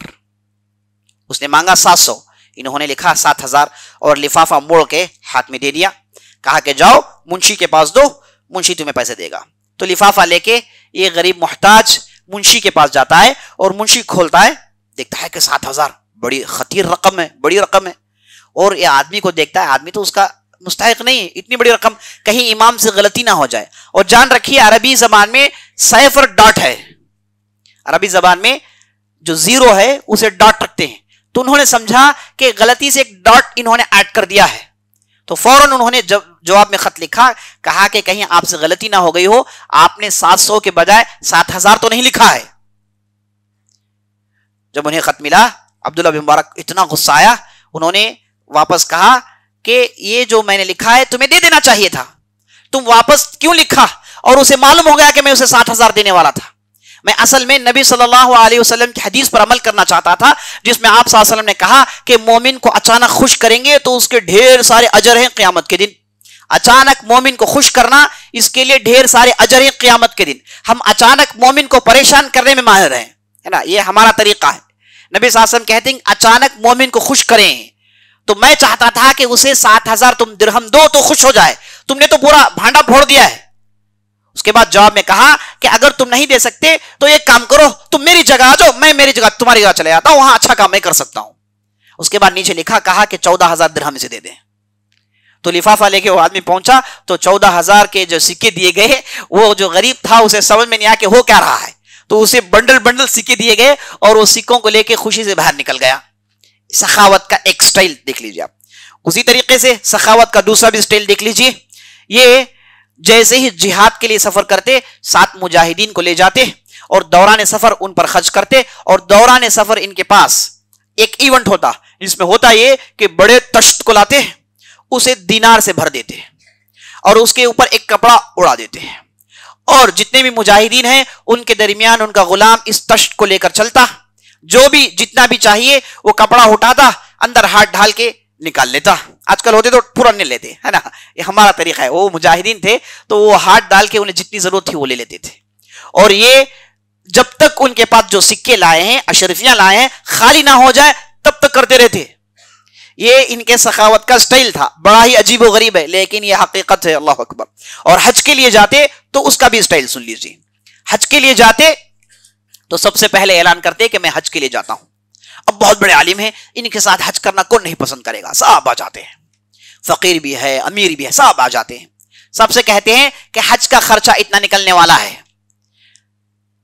اس نے مانگا 700، انہوں نے لکھا 7000 اور لفافہ موڑ کے ہاتھ میں دے دیا. کہا کہ جاؤ منشی کے پاس دو، منشی تمہیں پیسے دے گا. تو لفافہ لے کے یہ غریب محتاج منشی کے پاس جاتا ہے اور منشی کھولتا ہے، دیکھتا ہے کہ 7000 بڑی خطیر رقم ہے، بڑی رقم ہے. اور یہ آدمی کو دیکھتا ہے، آدمی تو اس کا مستحق نہیں ہے اتنی بڑی رقم، کہیں امام سے غلطی نہ ہو جائے. اور جان رکھیے عربی زبان میں صفر ڈاٹ ہے، عربی زبان میں جو زیرو ہے اسے ڈاٹ رکھتے ہیں. تو انہوں نے سمجھا کہ غلطی سے ایک ڈاٹ انہوں نے ایڈ کر دیا ہے. تو فوراً انہوں نے جواب میں خط لکھا، کہا کہ کہیں آپ سے غلطی نہ ہو گئی ہو، آپ نے 700 کے بجائے 7000 تو نہیں لکھا ہے. جب انہیں خط ملا عبداللہ بن مبارک اتنا غصہ آیا، انہوں نے واپس کہا کہ یہ جو میں نے لکھا ہے تمہیں دے دینا چاہیے تھا، تم واپس کیوں لکھا؟ اور اسے معلوم ہو گیا کہ میں اسے 70,000 دینے والا تھا. میں اصل میں نبی صلی اللہ علیہ وسلم کی حدیث پر عمل کرنا چاہتا تھا جس میں آپ صلی اللہ علیہ وسلم نے کہا کہ مومن کو اچانک خوش کریں گے تو اس کے ڈھیر سارے اجر ہیں قیامت کے دن. اچانک مومن کو خوش کرنا، اس کے لیے ڈھیر سارے اجر ہیں قیامت کے دن. ہم اچانک مومن کو پریشان کرنے میں ماہر ہیں، ہے نا، یہ ہمارا طریقہ ہے. نبی صلی اللہ علیہ وسلم کہتے ہیں اچانک مومن کو خوش کریں. تو میں چاہتا تھا کہ اسے 7000 تم درہم دو تو خوش ہو جائے، تم نے تو پورا بھانڈا پھوڑ دیا ہے. اس کے بعد جواب میں کہا کہ اگر تم نہیں دے سکتے تو ایک کام کرو، تم میری جگہ آ جاؤ، میں میری جگہ تمہاری جگہ چلے جاتا ہوں، وہاں اچھا کام میں کر سکتا ہوں. اس کے بعد نیچے لکھا، کہا کہ 14,000 درہم سے دے دیں. تو لفافہ لے کے وہ آدمی پہنچا تو 14,000 کے جو سکے دیے گئے، وہ جو غریب تھا اسے سمجھ میں نہیں آیا کہ ہو کیا رہا ہے. تو اسے بنڈل بنڈل سکے دیے گئے اور وہ سکوں کو لے کے خوشی سے باہر نکل گیا. سخاوت کا ایک سٹائل دیکھ لیجیے آپ. اسی طریقے سے سخاوت کا دوسرا بھی سٹائل دیکھ لیجیے. یہ جیسے ہی جہاد کے لیے سفر کرتے، 7 مجاہدین کو لے جاتے اور دوران سفر ان پر خرچ کرتے. اور دوران سفر ان کے پاس ایک ایونٹ ہوتا جس میں ہوتا یہ کہ بڑے تشت کو لاتے، اسے دینار سے بھر دیتے اور اس کے اوپر ایک کپڑا اڑا دیتے ہیں، اور جتنے بھی مجاہدین ہیں ان کے درمیان ان کا غلام اس تشت کو لے کر چلتا، جو بھی جتنا بھی چاہیے وہ کپڑا اٹھاتا، اندر ہاتھ ڈال کے نکال لیتا. آج کل ہوتے تو پرانے لیتے، ہے نا، یہ ہمارا طریقہ ہے. وہ مجاہدین تھے تو وہ ہاتھ ڈال کے انہیں جتنی ضرورت تھی وہ لے لیتے تھے. اور یہ جب تک ان کے پاس جو سکے لائے ہیں، اشرفیاں لائے ہیں، خالی نہ ہو جائے تب تک کرتے رہتے. یہ ان کے سخاوت کا سٹائل تھا، بڑا ہی عجیب و غریب ہے لیکن یہ حقیقت ہے، اللہ اکبر۔ اور حج کے لیے جاتے تو اس کا بھی سٹائل سن لیجیے، حج کے لیے جاتے تو سب سے پہلے اعلان کرتے کہ میں حج کے لیے جاتا ہوں۔ اب بہت بڑے عالم ہیں، ان کے ساتھ حج کرنا کون نہیں پسند کرے گا، سب آ جاتے ہیں، فقیر بھی ہے امیر بھی ہے، سب آ جاتے ہیں، سب سے کہتے ہیں کہ حج کا خرچہ اتنا نکلنے والا ہے،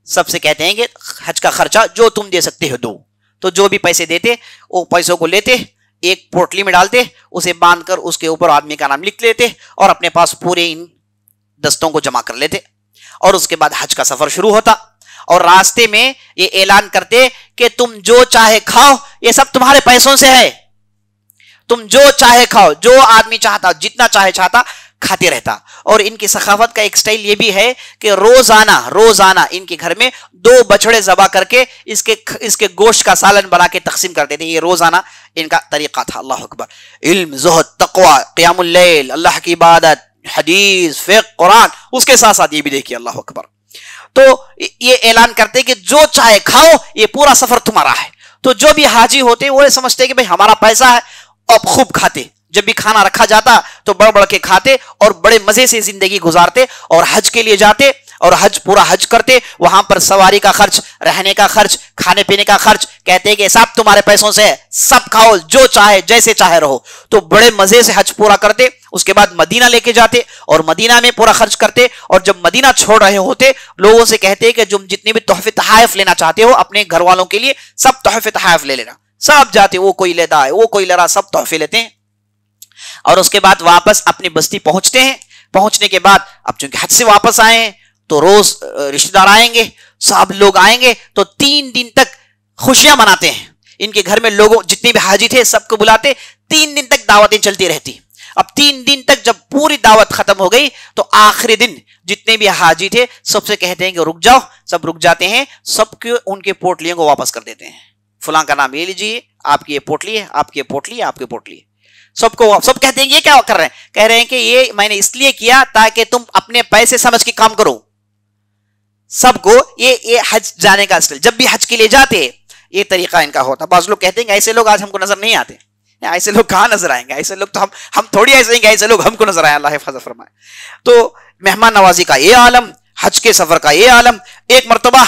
سب سے کہتے ہیں کہ حج کا خرچہ جو تم دے سکتے ہو دو، تو جو بھی پیسے دیتے وہ پیسوں کو لیتے، ایک پوٹلی میں ڈالتے، اسے باندھ کر اس کے اوپر آدمی کا نام لکھ لیتے اور اپنے پاس پورے ان دستوں کو جمع کر لیتے، اور اس کے بعد حج کا سفر شروع ہوتا، اور راستے میں یہ اعلان کرتے کہ تم جو چاہے کھاؤ، یہ سب تمہارے پیسوں سے ہے، تم جو چاہے کھاؤ، جو آدمی چاہتا جتنا چاہے چاہتا کھاتے رہتا۔ اور ان کی سخاوت کا ایک سٹائل یہ بھی ہے کہ روزانہ ان کے گھر میں 2 بچڑے ذبح کر کے اس کے گوشت کا سالن بنا کے تقسیم کرتے تھے، یہ روزانہ ان کا طریقہ تھا، اللہ اکبر۔ علم، زہد، تقوی، قیام اللیل، اللہ کی عبادت، حدیث، فقہ، قرآن، اس کے ساتھ ساتھ یہ بھی دیکھیے، اللہ اکبر۔ تو یہ اعلان کرتے کہ جو چاہے کھاؤ، یہ پورا سفر تمہارا ہے۔ تو جو بھی حاجی ہوتے وہ سمجھتے کہ بھئی ہمارا پیسہ ہے، اب خوب کھاتے، جب بھی کھانا رکھا جاتا تو بڑھ کے کھاتے اور بڑے مزے سے زندگی گزارتے، اور حج کے لیے جاتے اور پورا حج کرتے، وہاں پر سواری کا خرچ، رہنے کا خرچ، کھانے پینے کا خرچ، کہتے کہ سب تمہارے پیسوں سے ہے، سب کھاؤ، جو چاہے جیسے چاہے رہو۔ تو بڑے مزے سے حج پورا کرتے، اس کے بعد مدینہ لے کے جاتے اور مدینہ میں پورا خرچ کرتے، اور جب مدینہ چھوڑ رہے ہوتے لوگوں سے کہتے کہ جو جتنے بھی تحفے تحائف لینا چاہتے ہو اپنے گھر والوں کے لیے، سب تحفے تحائف لے لینا۔ سب جاتے، وہ کوئی لیتا ہے، وہ کوئی لے رہا، سب تحفے لیتے ہیں، اور اس کے بعد واپس اپنی بستی پہنچتے ہیں۔ پہنچنے کے بعد اب چونکہ حج سے واپس آئے ہیں تو روز رشتہ دار آئیں گے، سب لوگ آئیں گے، تو 3 دن تک خوشیاں مناتے ہیں۔ ان کے گھر میں لوگوں جتنے بھی حاجی تھے سب کو بلاتے، 3 دن تک دعوتیں چلتی رہتی۔ اب 3 دن تک جب پوری دعوت ختم ہو گئی تو آخری دن جتنے بھی حاجی تھے سب سے کہتے ہیں کہ رک جاؤ، سب رک جاتے ہیں، سب کے ان کے پوٹلیوں کو واپس کر دیتے ہیں، فلاں کا نام یہ لیجیے، آپ کی یہ پوٹلی ہے، آپ کی یہ پوٹلی ہے، آپ کی پوٹلی ہے، سب کہتے ہیں یہ کیا کر رہے ہیں؟ کہہ رہے ہیں کہ یہ میں نے اس لیے کیا تاکہ تم اپنے پیسے سمجھ کے کام کرو۔ سب کو یہ حج جانے کا اسٹائل، جب بھی حج کے لیے جاتے یہ طریقہ ان کا ہوتا۔ بعض لوگ کہتے ہیں کہ ایسے لوگ آج ہم کو نظر نہیں آتے، ایسے لوگ کہاں نظر آئیں گے، ایسے لوگ تو ہم تھوڑی ایسے ہیں کہ ایسے لوگ ہم کو نظر آئیں، اللہ حفاظت فرمائے۔ تو مہمان نوازی کا یہ عالم، حج کے سفر کا یہ عالم۔ ایک مرتبہ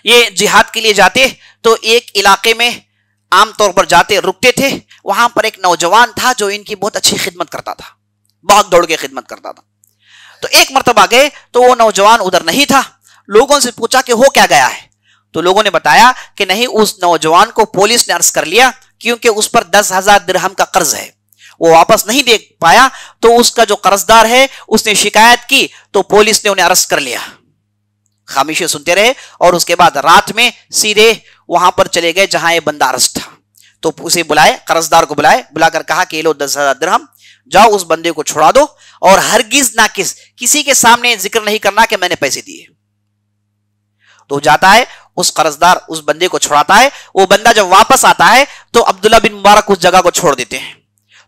یہ جہاد کے لیے جاتے تو ایک علاقے میں عام طور پر جاتے، رکتے تھے، وہاں پر ایک نوجوان تھا جو ان کی بہت اچھی خدمت کرتا تھا، بہت دوڑ کے خدمت کرتا تھا۔ تو ایک مرتبہ گئے تو وہ نوجوان ادھر نہیں تھا، لوگوں سے پوچھا کہ ہو کیا گیا ہے، تو لوگوں نے بتایا کہ نہیں، اس نوجوان کو پولیس نے عرض کر لیا کیونکہ اس پر 10,000 درہم کا قرض ہے، وہ واپس نہیں دے پایا، تو اس کا جو قرض دار ہے اس نے شکایت کی تو پولیس نے انہیں ارسٹ کر لیا۔ خاموشی سنتے رہے، اور اس کے بعد رات میں سیدھے وہاں پر چلے گئے جہاں یہ بندہ ارسٹ تھا، تو اسے بلائے، قرض دار کو بلائے، بلا کر کہا کہ یہ لو 10,000 درہم، جاؤ اس بندے کو چھڑا دو، اور ہرگز نہ کسی کے سامنے ذکر نہیں کرنا کہ میں نے پیسے دیے۔ تو جاتا ہے، اس قرض دار اس بندے کو چھڑاتا ہے، وہ بندہ جب واپس آتا ہے تو عبداللہ بن مبارک اس جگہ کو چھوڑ دیتے ہیں۔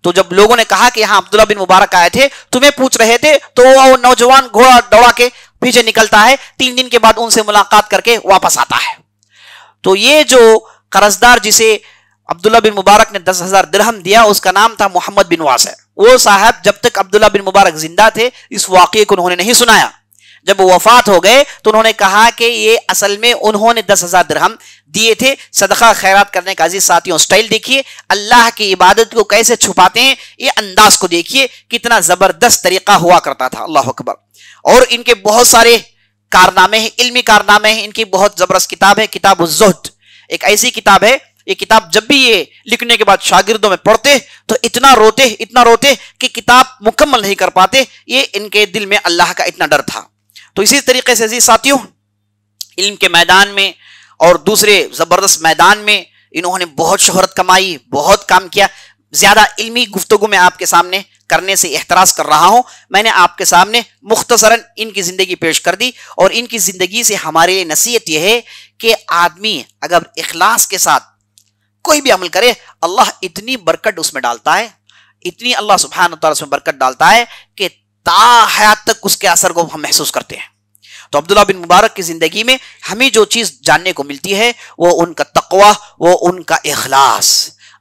تو جب لوگوں نے کہا کہ یہاں عبداللہ بن مبارک آئے تھے، تمہیں پوچھ رہے تھے، تو وہ نوجوان گھوڑا دوڑا کے پیچھے نکلتا ہے، 3 دن کے بعد ان سے ملاقات کر کے واپس آتا ہے۔ تو یہ جو قرض دار جسے عبداللہ بن مبارک نے 10,000 درہم دیا، اس کا نام تھا محمد بن واسع۔ وہ صاحب جب تک عبداللہ بن مبارک زندہ تھے اس واقعے کو انہوں نے نہیں سنایا، جب وہ وفات ہو گئے تو انہوں نے کہا کہ یہ اصل میں انہوں نے 10,000 درہم دیے تھے صدقہ خیرات کرنے کا۔ عزیز ساتھیوں، سٹائل دیکھیے، اللہ کی عبادت کو کیسے چھپاتے ہیں، یہ انداز کو دیکھیے، کتنا زبردست طریقہ ہوا کرتا تھا، اللہ اکبر۔ اور ان کے بہت سارے کارنامے ہیں، علمی کارنامے ہیں، ان کی بہت زبردست کتاب ہے کتاب الزہد، ایک ایسی کتاب ہے، یہ کتاب جب بھی یہ لکھنے کے بعد شاگردوں میں پڑھتے تو اتنا روتے کہ کتاب مکمل نہیں کر پاتے، یہ ان کے دل میں اللہ کا اتنا ڈر تھا۔ تو اسی طریقے سے عزیز ساتھیوں، علم کے میدان میں اور دوسرے زبردست میدان میں انہوں نے بہت شہرت کمائی، بہت کام کیا۔ زیادہ علمی گفتگو میں آپ کے سامنے کرنے سے احتراز کر رہا ہوں، میں نے آپ کے سامنے مختصراً ان کی زندگی پیش کر دی، اور ان کی زندگی سے ہمارے لیے نصیحت یہ ہے کہ آدمی اگر اخلاص کے ساتھ کوئی بھی عمل کرے، اللہ اتنی برکت اس میں ڈالتا ہے، اتنی اللہ سبحانہ وتعالی اس میں برکت ڈالتا ہے کہ تا حیات تک اس کے اثر کو ہم محسوس کرتے ہیں۔ تو عبداللہ بن مبارک کی زندگی میں ہمیں جو چیز جاننے کو ملتی ہے وہ ان کا تقوی، وہ ان کا اخلاص۔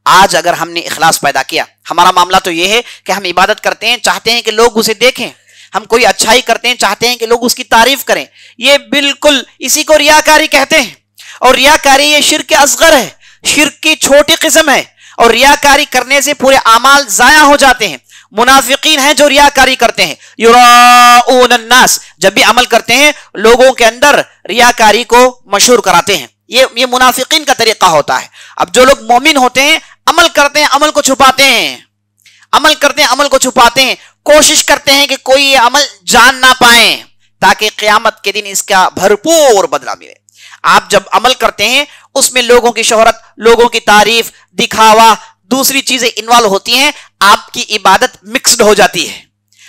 آج اگر ہم نے اخلاص پیدا کیا، ہمارا معاملہ تو یہ ہے کہ ہم عبادت کرتے ہیں، چاہتے ہیں کہ لوگ اسے دیکھیں، ہم کوئی اچھائی کرتے ہیں، چاہتے ہیں کہ لوگ اس کی تعریف کریں، یہ بالکل اسی کو ریاکاری کہتے ہیں، اور ریاکاری یہ شرک اصغر ہے، شرک کی چھوٹی قسم ہے، اور ریاکاری کرنے سے پورے اعمال ضائع ہو جاتے ہیں۔ منافقین ہیں جو ریاکاری کرتے ہیں، یراؤون الناس، جب بھی عمل کرتے ہیں لوگوں کے اندر ریاکاری کو مشہور کراتے ہیں، یہ منافقین کا طریقہ ہوتا ہے۔ اب جو لوگ مومن ہوتے ہیں، عمل کرتے ہیں، عمل کو چھپاتے ہیں، عمل کرتے ہیں، عمل کو چھپاتے ہیں، کوشش کرتے ہیں کہ کوئی یہ عمل جان نہ پائیں تاکہ قیامت کے دن اس کا بھرپور بدلہ ملے۔ آپ جب عمل کرتے ہیں اس میں لوگوں کی شہرت، لوگوں کی تعریف، دکھاوا، دوسری چیزیں انوالو ہوتی ہیں، آپ کی عبادت مکسڈ ہو جاتی ہے،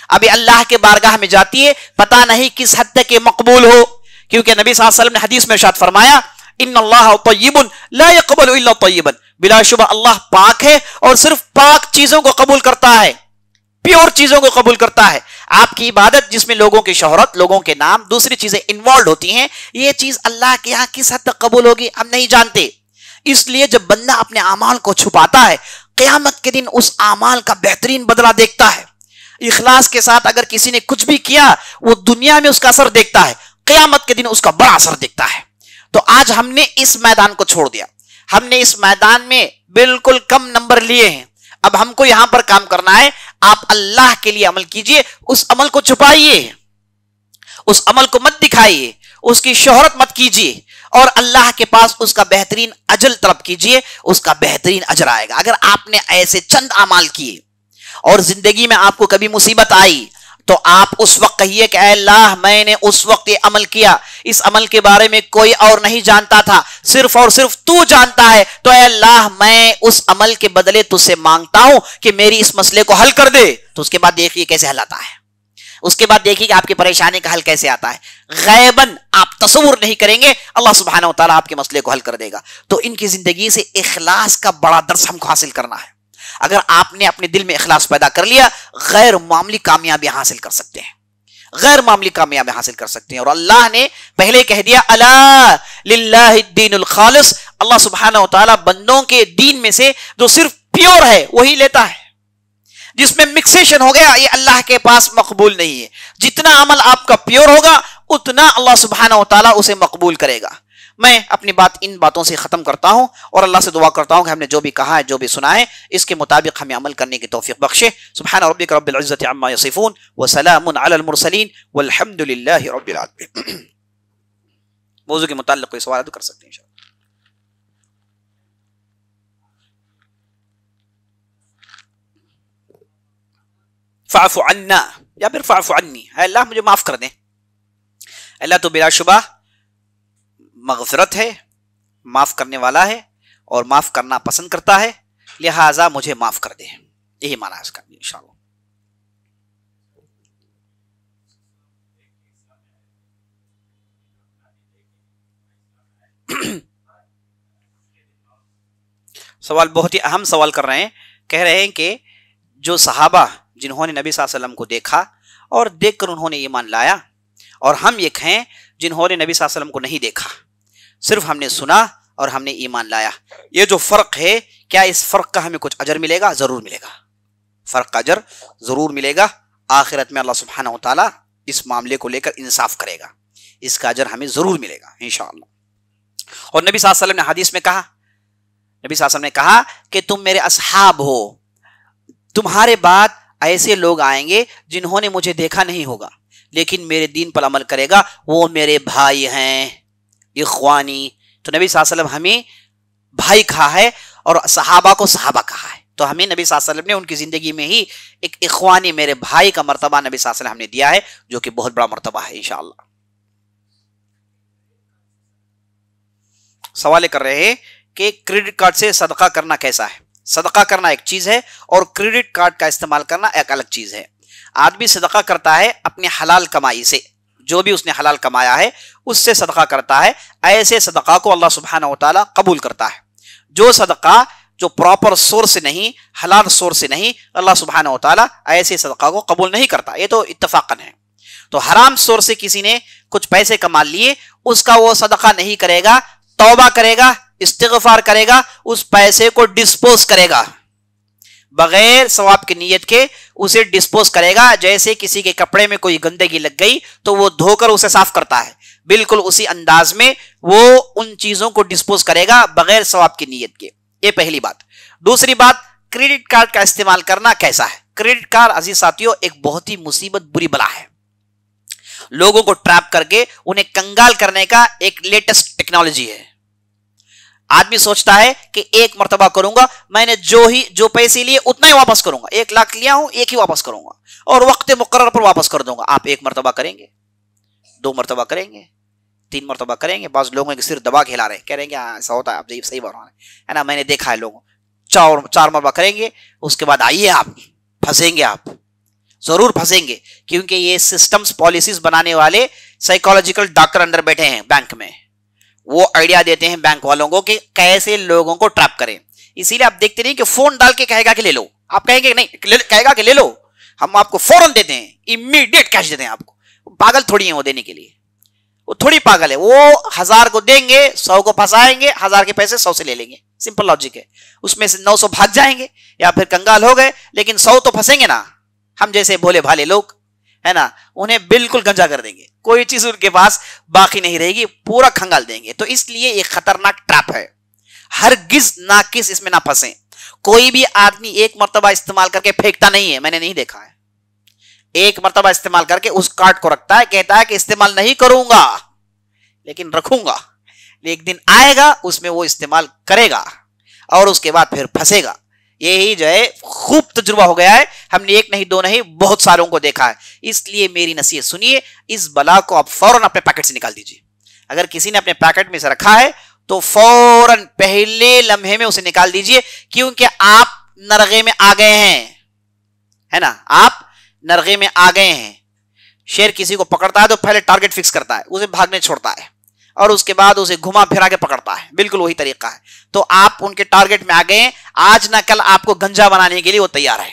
ابھی اللہ کے بارگاہ میں جاتی ہے، پتہ نہیں کس حد تک یہ مقبول ہو، کیونکہ نبی صلی اللہ علیہ وسلم نے حدیث میں ارشاد فرمایا ان اللہ طیب لا يقبل الا طیبا، بلا شبہ اللہ پاک ہے اور صرف پاک چیزوں کو قبول کرتا ہے، پیور چیزوں کو قبول کرتا ہے۔ آپ کی عبادت جس میں لوگوں کی شہرت، لوگوں کے نام، دوسری چیزیں انوالوڈ ہوتی ہیں، یہ چیز اللہ کے ہاں کس حد تک قبول ہوگی ہم نہیں جانتے۔ اس لیے جب بندہ اپنے اعمال کو چھپاتا ہے، قیامت کے دن اس اعمال کا بہترین بدلہ دیکھتا ہے۔ اخلاص کے ساتھ اگر کسی نے کچھ بھی کیا، وہ دنیا میں اس کا اثر دیکھتا ہے، قیامت کے دن اس کا بڑا اثر دیکھتا ہے۔ تو آج ہم نے اس میدان کو چھوڑ دیا، ہم نے اس میدان میں بالکل کم نمبر لیے ہیں، اب ہم کو یہاں پر کام کرنا ہے۔ آپ اللہ کے لیے عمل کیجئے، اس عمل کو چھپائیے، اس عمل کو مت دکھائیے، اس کی شہرت مت کیجئے، اور اللہ کے پاس اس کا بہترین اجر طلب کیجئے، اس کا بہترین اجر آئے گا۔ اگر آپ نے ایسے چند اعمال کیے اور زندگی میں آپ کو کبھی مصیبت آئی تو آپ اس وقت کہیے کہ اے اللہ میں نے اس وقت یہ عمل کیا، اس عمل کے بارے میں کوئی اور نہیں جانتا تھا، صرف اور صرف تو جانتا ہے، تو اے اللہ میں اس عمل کے بدلے تجھ سے مانگتا ہوں کہ میری اس مسئلے کو حل کر دے۔ تو اس کے بعد دیکھیے کیسے حل آتا ہے، اس کے بعد دیکھیے کہ آپ کی پریشانی کا حل کیسے آتا ہے۔ غیباً آپ تصور نہیں کریں گے، اللہ سبحانہ و تعالیٰ آپ کے مسئلے کو حل کر دے گا۔ تو ان کی زندگی سے اخلاص کا بڑا درس ہم کو حاصل کرنا ہے۔ اگر آپ نے اپنے دل میں اخلاص پیدا کر لیا، غیر معمولی کامیابی حاصل کر سکتے ہیں، غیر معمولی کامیابی حاصل کر سکتے ہیں۔ اور اللہ نے پہلے کہہ دیا الا للہ الدین الخالص، اللہ سبحانہ و تعالیٰ بندوں کے دین میں سے جو صرف پیور ہے وہی لیتا ہے، جس میں مکسیشن ہو گیا یہ اللہ کے پاس مقبول نہیں ہے۔ جتنا عمل آپ کا پیور ہوگا اتنا اللہ سبحانہ و تعالیٰ اسے مقبول کرے گا۔ میں اپنی بات ان باتوں سے ختم کرتا ہوں اور اللہ سے دعا کرتا ہوں کہ ہم نے جو بھی کہا ہے، جو بھی سنا ہے، اس کے مطابق ہمیں عمل کرنے کی توفیق بخشے۔ سبحان ربک رب العزت عما یصفون وسلام علی المرسلین والحمد للہ رب العالمین۔ موضوع کے متعلق کوئی سوال تو کر سکتے ہیں انشاءاللہ۔ فاعف عنا یا پھر فاعف عنی، اے اللہ مجھے معاف کر دیں۔ اللہ تو بلا شبہ مغفرت ہے، معاف کرنے والا ہے اور معاف کرنا پسند کرتا ہے، لہٰذا مجھے معاف کر دے، یہی معنی ہے اس کا انشاءاللہ۔ سوال بہت ہی اہم سوال کر رہے ہیں، کہہ رہے ہیں کہ جو صحابہ جنہوں نے نبی صلی اللہ علیہ وسلم کو دیکھا اور دیکھ کر انہوں نے ایمان لایا، اور ہم ایک ہیں جنہوں نے نبی صلی اللہ علیہ وسلم کو نہیں دیکھا، صرف ہم نے سنا اور ہم نے ایمان لایا، یہ جو فرق ہے کیا اس فرق کا ہمیں کچھ اجر ملے گا؟ ضرور ملے گا، فرق کا اجر ضرور ملے گا۔ آخرت میں اللہ سبحانہ و تعالیٰ اس معاملے کو لے کر انصاف کرے گا، اس کا اجر ہمیں ضرور ملے گا انشاءاللہ۔ اور نبی صلی اللہ علیہ وسلم نے حدیث میں کہا، نبی صلی اللہ علیہ وسلم نے کہا کہ تم میرے اصحاب ہو، تمہارے بعد ایسے لوگ آئیں گے جنہوں نے مجھے دیکھا نہیں ہوگا لیکن میرے دین پر عمل کرے گا، وہ میرے بھائی ہیں، اخوانی۔ تو نبی صلی اللہ علیہ وسلم ہمیں بھائی کہا ہے اور صحابہ کو صحابہ کہا ہے، تو ہمیں نبی صلی اللہ علیہ وسلم نے ان کی زندگی میں ہی ایک اخوانی، میرے بھائی کا مرتبہ نبی صلی اللہ علیہ وسلم ہم نے دیا ہے، جو کہ بہت بڑا مرتبہ ہے انشاءاللہ۔ سوال کر رہے ہیں کہ کریڈٹ کارڈ سے صدقہ کرنا کیسا ہے؟ صدقہ کرنا ایک چیز ہے اور کریڈٹ کارڈ کا استعمال کرنا ایک الگ چیز ہے۔ آدمی صدقہ کرتا ہے اپنے حلال کمائی سے، جو بھی اس نے حلال کمایا ہے اس سے صدقہ کرتا ہے، ایسے صدقہ کو اللہ سبحانہ و تعالیٰ قبول کرتا ہے۔ جو صدقہ جو پراپر سورس سے نہیں، حلال سورس سے نہیں، اللہ سبحانہ و تعالیٰ ایسے صدقہ کو قبول نہیں کرتا، یہ تو اتفاقاً ہے۔ تو حرام سورس سے کسی نے کچھ پیسے کما لیے، اس کا وہ صدقہ نہیں کرے گا، توبہ کرے گا، استغفار کرے گا اس پیسے کو ڈسپوز کرے گا، بغیر ثواب کی نیت کے اسے ڈسپوز کرے گا. جیسے کسی کے کپڑے میں کوئی گندگی لگ گئی تو وہ دھو کر اسے صاف کرتا ہے، بالکل اسی انداز میں وہ ان چیزوں کو ڈسپوز کرے گا بغیر ثواب کی نیت کے. یہ پہلی بات. دوسری بات، کریڈٹ کارڈ کا استعمال کرنا کیسا ہے؟ کریڈٹ کارڈ عزیز ساتھیوں ایک بہت ہی مصیبت بری بلا ہے. لوگوں کو ٹریپ کر کے انہیں کنگال کرنے کا ایک لیٹسٹ ٹیکنالوجی ہے. آدمی سوچتا ہے کہ ایک مرتبہ کروں گا، میں نے جو پیسے لیے اتنا ہی واپس کروں گا، 1 لاکھ لیا ہوں ایک ہی واپس کروں گا اور وقت مقرر پر واپس کر دوں گا. آپ 1 مرتبہ کریں گے، 2 مرتبہ کریں گے، 3 مرتبہ کریں گے. بعض لوگوں کے صرف دبا کے ہلا رہے ہیں، کہہ رہے ہیں کہ ایسا ہوتا ہے، آپ صحیح بات ہے نا. میں نے دیکھا ہے لوگوں 4 مرتبہ کریں گے، اس کے بعد آئیے آپ پھنسیں گے، آپ ضرور پھنسیں گے، کیونکہ یہ سسٹمز پالیسیز بنانے والے سائیکولوجیکل ڈاکٹر اندر بیٹھے ہیں بینک میں. وہ آئیڈیا دیتے ہیں بینک والوں کو کہ کیسے لوگوں کو ٹریپ کریں. اسی لیے آپ دیکھتے نہیں کہ فون ڈال کے کہے گا کہ لے لو، آپ کہیں گے نہیں، کہے گا کہ لے لو، ہم آپ کو فوراً دیتے ہیں، امیڈیٹ کیش دیتے ہیں آپ کو. پاگل تھوڑی ہیں وہ دینے کے لیے، وہ تھوڑی پاگل ہے. وہ 1000 کو دیں گے، 100 کو پھنسائیں گے، 1000 کے پیسے 100 سے لے لیں گے. سمپل لاجک ہے. اس میں سے 900 بھاگ جائیں گے یا پھر کنگال ہو گئے، لیکن 100 تو پھنسیں گے نا. ہم جیسے بھولے بھالے لوگ ہے نا، انہیں بالکل گنجا کر دیں گے، کوئی چیز ان کے پاس باقی نہیں رہے گی، پورا کھنگال دیں گے. تو اس لیے یہ خطرناک ٹریپ ہے. ہرگز ناقص اس میں نہ پھنسیں. کوئی بھی آدمی 1 مرتبہ استعمال کر کے پھینکتا نہیں ہے، میں نے نہیں دیکھا ہے. 1 مرتبہ استعمال کر کے اس کارڈ کو رکھتا ہے، کہتا ہے کہ استعمال نہیں کروں گا لیکن رکھوں گا. ایک دن آئے گا اس میں وہ استعمال کرے گا اور اس کے بعد پھر پھنسے گا. یہی جو ہے خوب تجربہ ہو گیا ہے. ہم نے 1 نہیں 2 نہیں بہت ساروں کو دیکھا ہے. اس لیے میری نصیحت سنیے، اس بلا کو آپ فوراً اپنے پیکٹ سے نکال دیجیے. اگر کسی نے اپنے پیکٹ میں سے رکھا ہے تو فوراً پہلے لمحے میں اسے نکال دیجیے، کیونکہ آپ نرغے میں آ گئے ہیں، ہے نا، آپ نرغے میں آ گئے ہیں. شیر کسی کو پکڑتا ہے تو پہلے ٹارگٹ فکس کرتا ہے، اسے بھاگنے چھوڑتا ہے اور اس کے بعد اسے گھما پھرا کے پکڑتا ہے. بالکل وہی طریقہ ہے. تو آپ ان کے ٹارگٹ میں آ گئے ہیں. آج نہ کل آپ کو گنجا بنانے کے لیے وہ تیار ہے.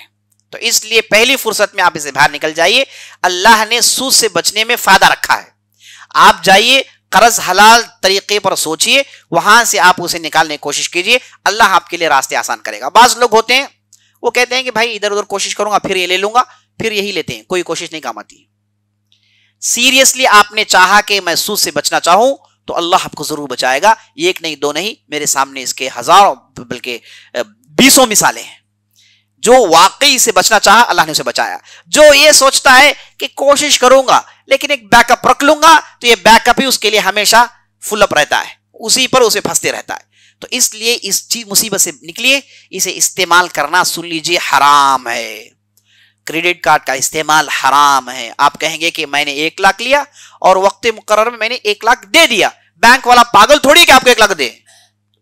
تو اس لیے پہلی فرصت میں آپ اسے باہر نکل جائیے. اللہ نے سود سے بچنے میں فائدہ رکھا ہے. آپ جائیے، قرض حلال طریقے پر سوچئے، وہاں سے آپ اسے نکالنے کی کوشش کیجئے. اللہ آپ کے لیے راستے آسان کرے گا. بعض لوگ ہوتے ہیں وہ کہتے ہیں کہ بھائی ادھر ادھر کوشش کروں گا پھر یہ لے لوں گا، پھر یہی لیتے ہیں. کوئی کوشش نہیں کام آتی. سیریسلی آپ نے چاہا کہ میں سود سے بچنا چاہوں تو اللہ آپ کو ضرور بچائے گا. 1 نہیں 2 نہیں، میرے سامنے اس کے ہزاروں بلکہ 20 مثالیں ہیں. جو واقعی سے بچنا چاہا اللہ نے اسے بچایا. جو یہ سوچتا ہے کہ کوشش کروں گا لیکن ایک بیک اپ رکھ لوں گا، تو یہ بیک اپ ہی اس کے لیے ہمیشہ فل اپ رہتا ہے، اسی پر اسے پھنستے رہتا ہے. تو اس لیے اس چیز مصیبت سے نکلیے. اسے استعمال کرنا سن لیجئے حرام ہے. کریڈٹ کارڈ کا استعمال حرام ہے. آپ کہیں گے کہ میں نے 1 لاکھ لیا اور وقت مقرر میں نے 1 لاکھ دے دیا. بینک والا پاگل تھوڑی کہ آپ کو 1 لاکھ دے،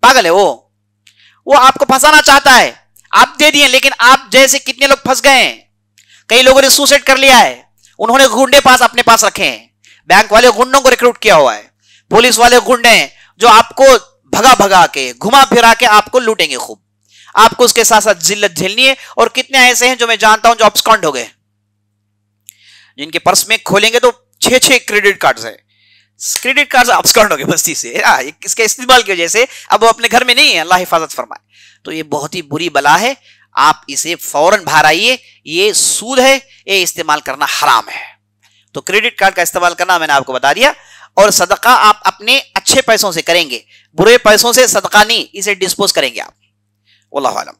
پاگل ہے وہ آپ کو پھنسانا چاہتا ہے. آپ دے دیے، لیکن آپ جیسے کتنے لوگ پھنس گئے ہیں. کئی لوگوں نے سوسائڈ کر لیا ہے. انہوں نے گنڈے اپنے پاس رکھے ہیں. بینک والے گنڈوں کو ریکروٹ کیا ہوا ہے. پولیس والے گنڈے ہیں جو آپ کو بھگا کے گھما پھرا کے آپ کو لوٹیں گے خوب. آپ کو اس کے ساتھ ساتھ ذلت جھیلنی ہے. اور کتنے ایسے ہیں جو میں جانتا ہوں جو ابسکانڈ ہو گئے، جن کے پرس میں کھولیں گے تو 6 کریڈٹ کارڈز ہیں. کریڈٹ کارڈز ابسکانڈ ہو گئے بستی سے. اس کے استعمال کی وجہ سے اب وہ اپنے گھر میں نہیں ہے. اللہ حفاظت فرمائے. تو یہ بہت ہی بری بلا ہے. آپ اسے فوراً باہر آئیے. یہ سود ہے، یہ استعمال کرنا حرام ہے. تو کریڈٹ کارڈ کا استعمال کرنا میں نے آپ کو بتا دیا. اور صدقہ آپ اپنے اچھے پیسوں سے کریں گے، برے پیسوں سے صدقہ نہیں. اسے ڈسپوز کریں گے آپ. واللہ اعلم.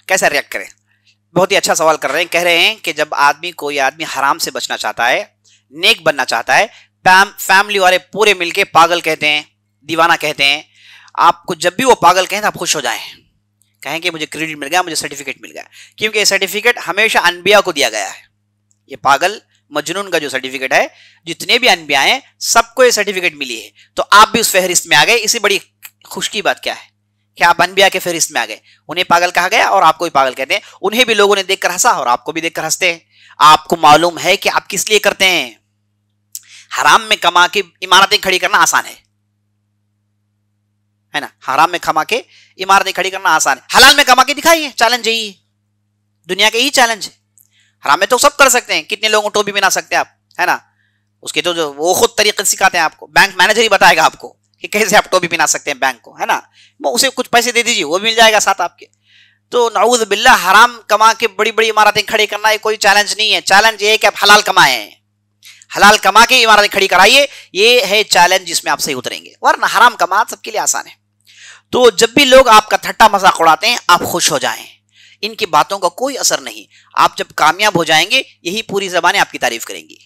کیسا ریئیکٹ کریں؟ بہت ہی اچھا سوال کر رہے ہیں. کہہ رہے ہیں کہ جب کوئی آدمی حرام سے بچنا چاہتا ہے، نیک بننا چاہتا ہے، فیملی والے پورے مل کے پاگل کہتے ہیں، دیوانہ کہتے ہیں. آپ کو جب بھی وہ پاگل کہیں آپ خوش ہو جائیں، کہیں کہ مجھے کریڈٹ مل گیا، مجھے سرٹیفکیٹ مل گیا. کیونکہ یہ سرٹیفکیٹ ہمیشہ انبیاء کو دیا گیا ہے. یہ پاگل مجنون کا جو سرٹیفکیٹ ہے، جتنے بھی انبیاء ہیں سب کو یہ سرٹیفکیٹ ملی ہے. تو آپ بھی اس فہرست میں آ گئے. اسی بڑی خوش کی بات کیا ہے کہ آپ انبیاء کے فہرست میں آ گئے. انہیں پاگل کہا گیا اور آپ کو بھی پاگل کہتے ہیں. انہیں بھی لوگوں نے دیکھ کر ہنسا اور آپ کو بھی دیکھ کر ہنستے ہیں. آپ کو معلوم ہے کہ آپ کس لیے کرتے ہیں؟ حرام میں کما کے عمارتیں کھڑی کرنا آسان ہے نا، حرام میں کما کے عمارتیں کھڑی کرنا آسان ہے، حلال میں کما کے دکھائیے، چیلنج یہی ہے، دنیا کا یہی چیلنج ہے۔ حرام میں تو سب کر سکتے ہیں، کتنے لوگوں کو ٹوپی بنا سکتے ہیں آپ، ہے نا، اس کے تو جو وہ خود طریقے سکھاتے ہیں آپ کو، بینک مینیجر ہی بتائے گا آپ کو کہ کیسے آپ ٹوپی بنا سکتے ہیں بینک کو، ہے نا، وہ اسے کچھ پیسے دے دیجیے، وہ مل جائے گا ساتھ آپ کے۔ تو نعوذ باللہ، حرام کما کے بڑی بڑی عمارتیں کھڑی کرنا یہ کوئی چیلنج نہیں ہے، چیلنج یہ ہے کہ آپ حلال کمائیں، حلال کما کے عمارتیں کھڑی کرائیے، یہ ہے چیلنج جس میں آپ صحیح اتریں گے، ورنہ حرام کما سب کے لیے آسان ہے۔ تو جب بھی لوگ آپ کا ٹھٹا مذاق اڑاتے ہیں آپ خوش ہو جائیں، ان کی باتوں کا کوئی اثر نہیں، آپ جب کامیاب ہو جائیں گے یہی پوری زبانیں آپ کی تعریف کریں گی،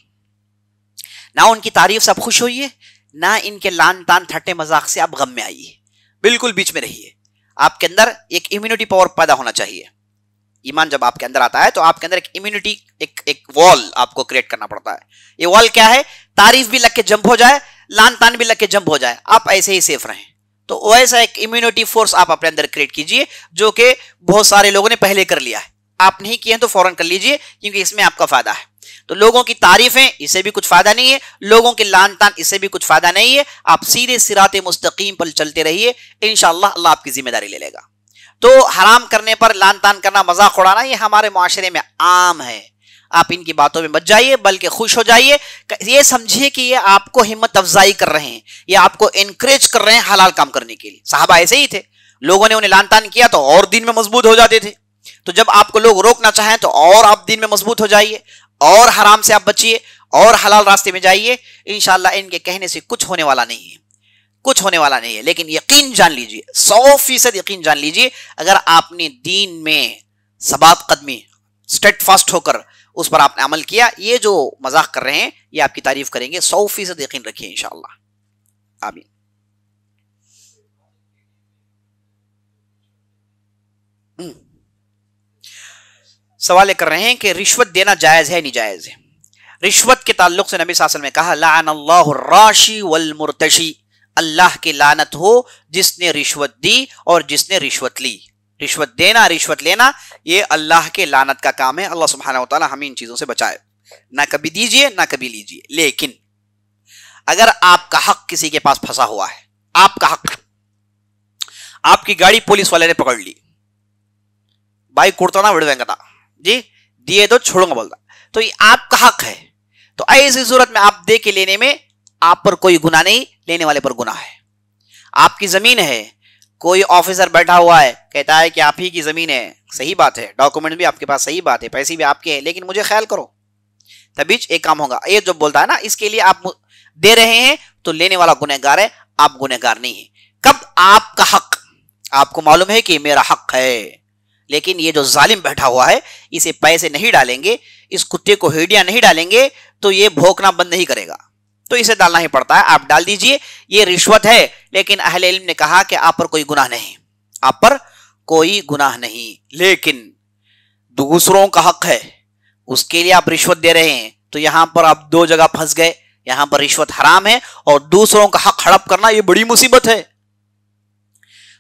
نہ ان کی تعریف سے آپ خوش ہوئیے، نہ ان کے لان تان ٹھٹے مذاق سے آپ غم میں آئیے، بالکل بیچ میں رہیے۔ آپ کے اندر ایک امیونٹی پاور پیدا ہونا چاہیے، ایمان جب آپ کے اندر آتا ہے تو آپ کے اندر ایک امیونٹی، ایک وال آپ کو کریٹ کرنا پڑتا ہے۔ یہ وال کیا ہے؟ تعریف بھی لگ کے جمپ ہو جائے، لان تان بھی لگ کے جمپ ہو جائے، آپ ایسے ہی سیف رہیں۔ تو ویسا ایک امیونٹی فورس آپ اپنے اندر کریٹ کیجئے، جو کہ بہت سارے لوگوں نے پہلے کر لیا ہے، آپ نہیں کیے ہیں تو فوراً کر لیجئے، کیونکہ اس میں آپ کا فائدہ ہے۔ تو لوگوں کی تعریفیں، اسے بھی کچھ فائدہ نہیں ہے، لوگوں کے لان تان، اسے بھی کچھ فائدہ نہیں ہے، آپ سیدھے صراط مستقیم پر چلتے رہیے، انشاءاللہ اللہ آپ کی ذمہ داری لے لے گا۔ تو حرام کرنے پر لان تان کرنا، مذاق اڑانا، یہ ہمارے معاشرے میں عام ہے، آپ ان کی باتوں میں مت جائیے، بلکہ خوش ہو جائیے، یہ سمجھیے کہ یہ آپ کو ہمت افزائی کر رہے ہیں، یہ آپ کو انکریج کر رہے ہیں حلال کام کرنے کے لیے۔ صحابہ ایسے ہی تھے، لوگوں نے انہیں لان تان کیا تو اور دین میں مضبوط ہو جاتے تھے۔ تو جب آپ کو لوگ روکنا چاہیں تو اور آپ دین میں مضبوط ہو جائیے، اور حرام سے آپ بچیے، اور حلال راستے میں جائیے، انشاءاللہ ان کے کہنے سے کچھ ہونے والا نہیں ہے، کچھ ہونے والا نہیں ہے۔ لیکن یقین جان لیجئے، 100% یقین جان لیجئے، اگر آپ نے دین میں ثبات قدمی، سٹیٹ فاسٹ ہو کر اس پر آپ نے عمل کیا، یہ جو مذاق کر رہے ہیں یہ آپ کی تعریف کریں گے، 100% یقین رکھیے انشاءاللہ۔ آمین۔ سوال کر رہے ہیں کہ رشوت دینا جائز ہے نہیں جائز ہے؟ رشوت کے تعلق سے نبی صلی اللہ علیہ وسلم نے کہا لعن اللہ الراشی والمرتشی، اللہ کی لعنت ہو جس نے رشوت دی اور جس نے رشوت لی۔ رشوت دینا، رشوت لینا، یہ اللہ کے لعنت کا کام ہے۔ اللہ سبحانہ وتعالی ہمیں ان چیزوں سے بچائے، نہ کبھی دیجئے نہ کبھی لیجئے۔ لیکن اگر آپ کا حق کسی کے پاس پھنسا ہوا ہے، آپ کا حق، آپ کی گاڑی پولیس والے نے پکڑ لی، بائک کوڑتا نہ بڑھ تھا جی، دیے تو چھوڑوں گا بولتا، تو یہ آپ کا حق ہے، تو ایسی صورت میں آپ دے کے لینے میں آپ پر کوئی گناہ نہیں، لینے والے پر گناہ ہے۔ آپ کی زمین ہے، کوئی آفیسر بیٹھا ہوا ہے کہتا ہے کہ آپ ہی کی زمین ہے، صحیح بات ہے، ڈاکومنٹ بھی آپ کے پاس، صحیح بات ہے، پیسے بھی آپ کے ہیں، لیکن مجھے خیال کرو، تبھی ایک کام ہوگا۔ یہ جو بولتا ہے نا، اس کے لیے آپ دے رہے ہیں تو لینے والا گنہگار ہے، آپ گنہگار نہیں ہیں۔ کب آپ کا حق، آپ کو معلوم ہے کہ میرا حق ہے، لیکن یہ جو ظالم بیٹھا ہوا ہے اسے پیسے نہیں ڈالیں گے، اس کتے کو ہیڈیاں نہیں ڈالیں گے تو یہ بھوکنا بند نہیں کرے گا، تو اسے ڈالنا ہی پڑتا ہے۔ آپ ڈال دیجئے، یہ رشوت ہے، لیکن اہل علم نے کہا کہ آپ پر کوئی گناہ نہیں، آپ پر کوئی گناہ نہیں۔ لیکن دوسروں کا حق ہے، اس کے لیے آپ رشوت دے رہے ہیں، تو یہاں پر آپ دو جگہ پھنس گئے، یہاں پر رشوت حرام ہے، اور دوسروں کا حق ہڑپ کرنا یہ بڑی مصیبت ہے۔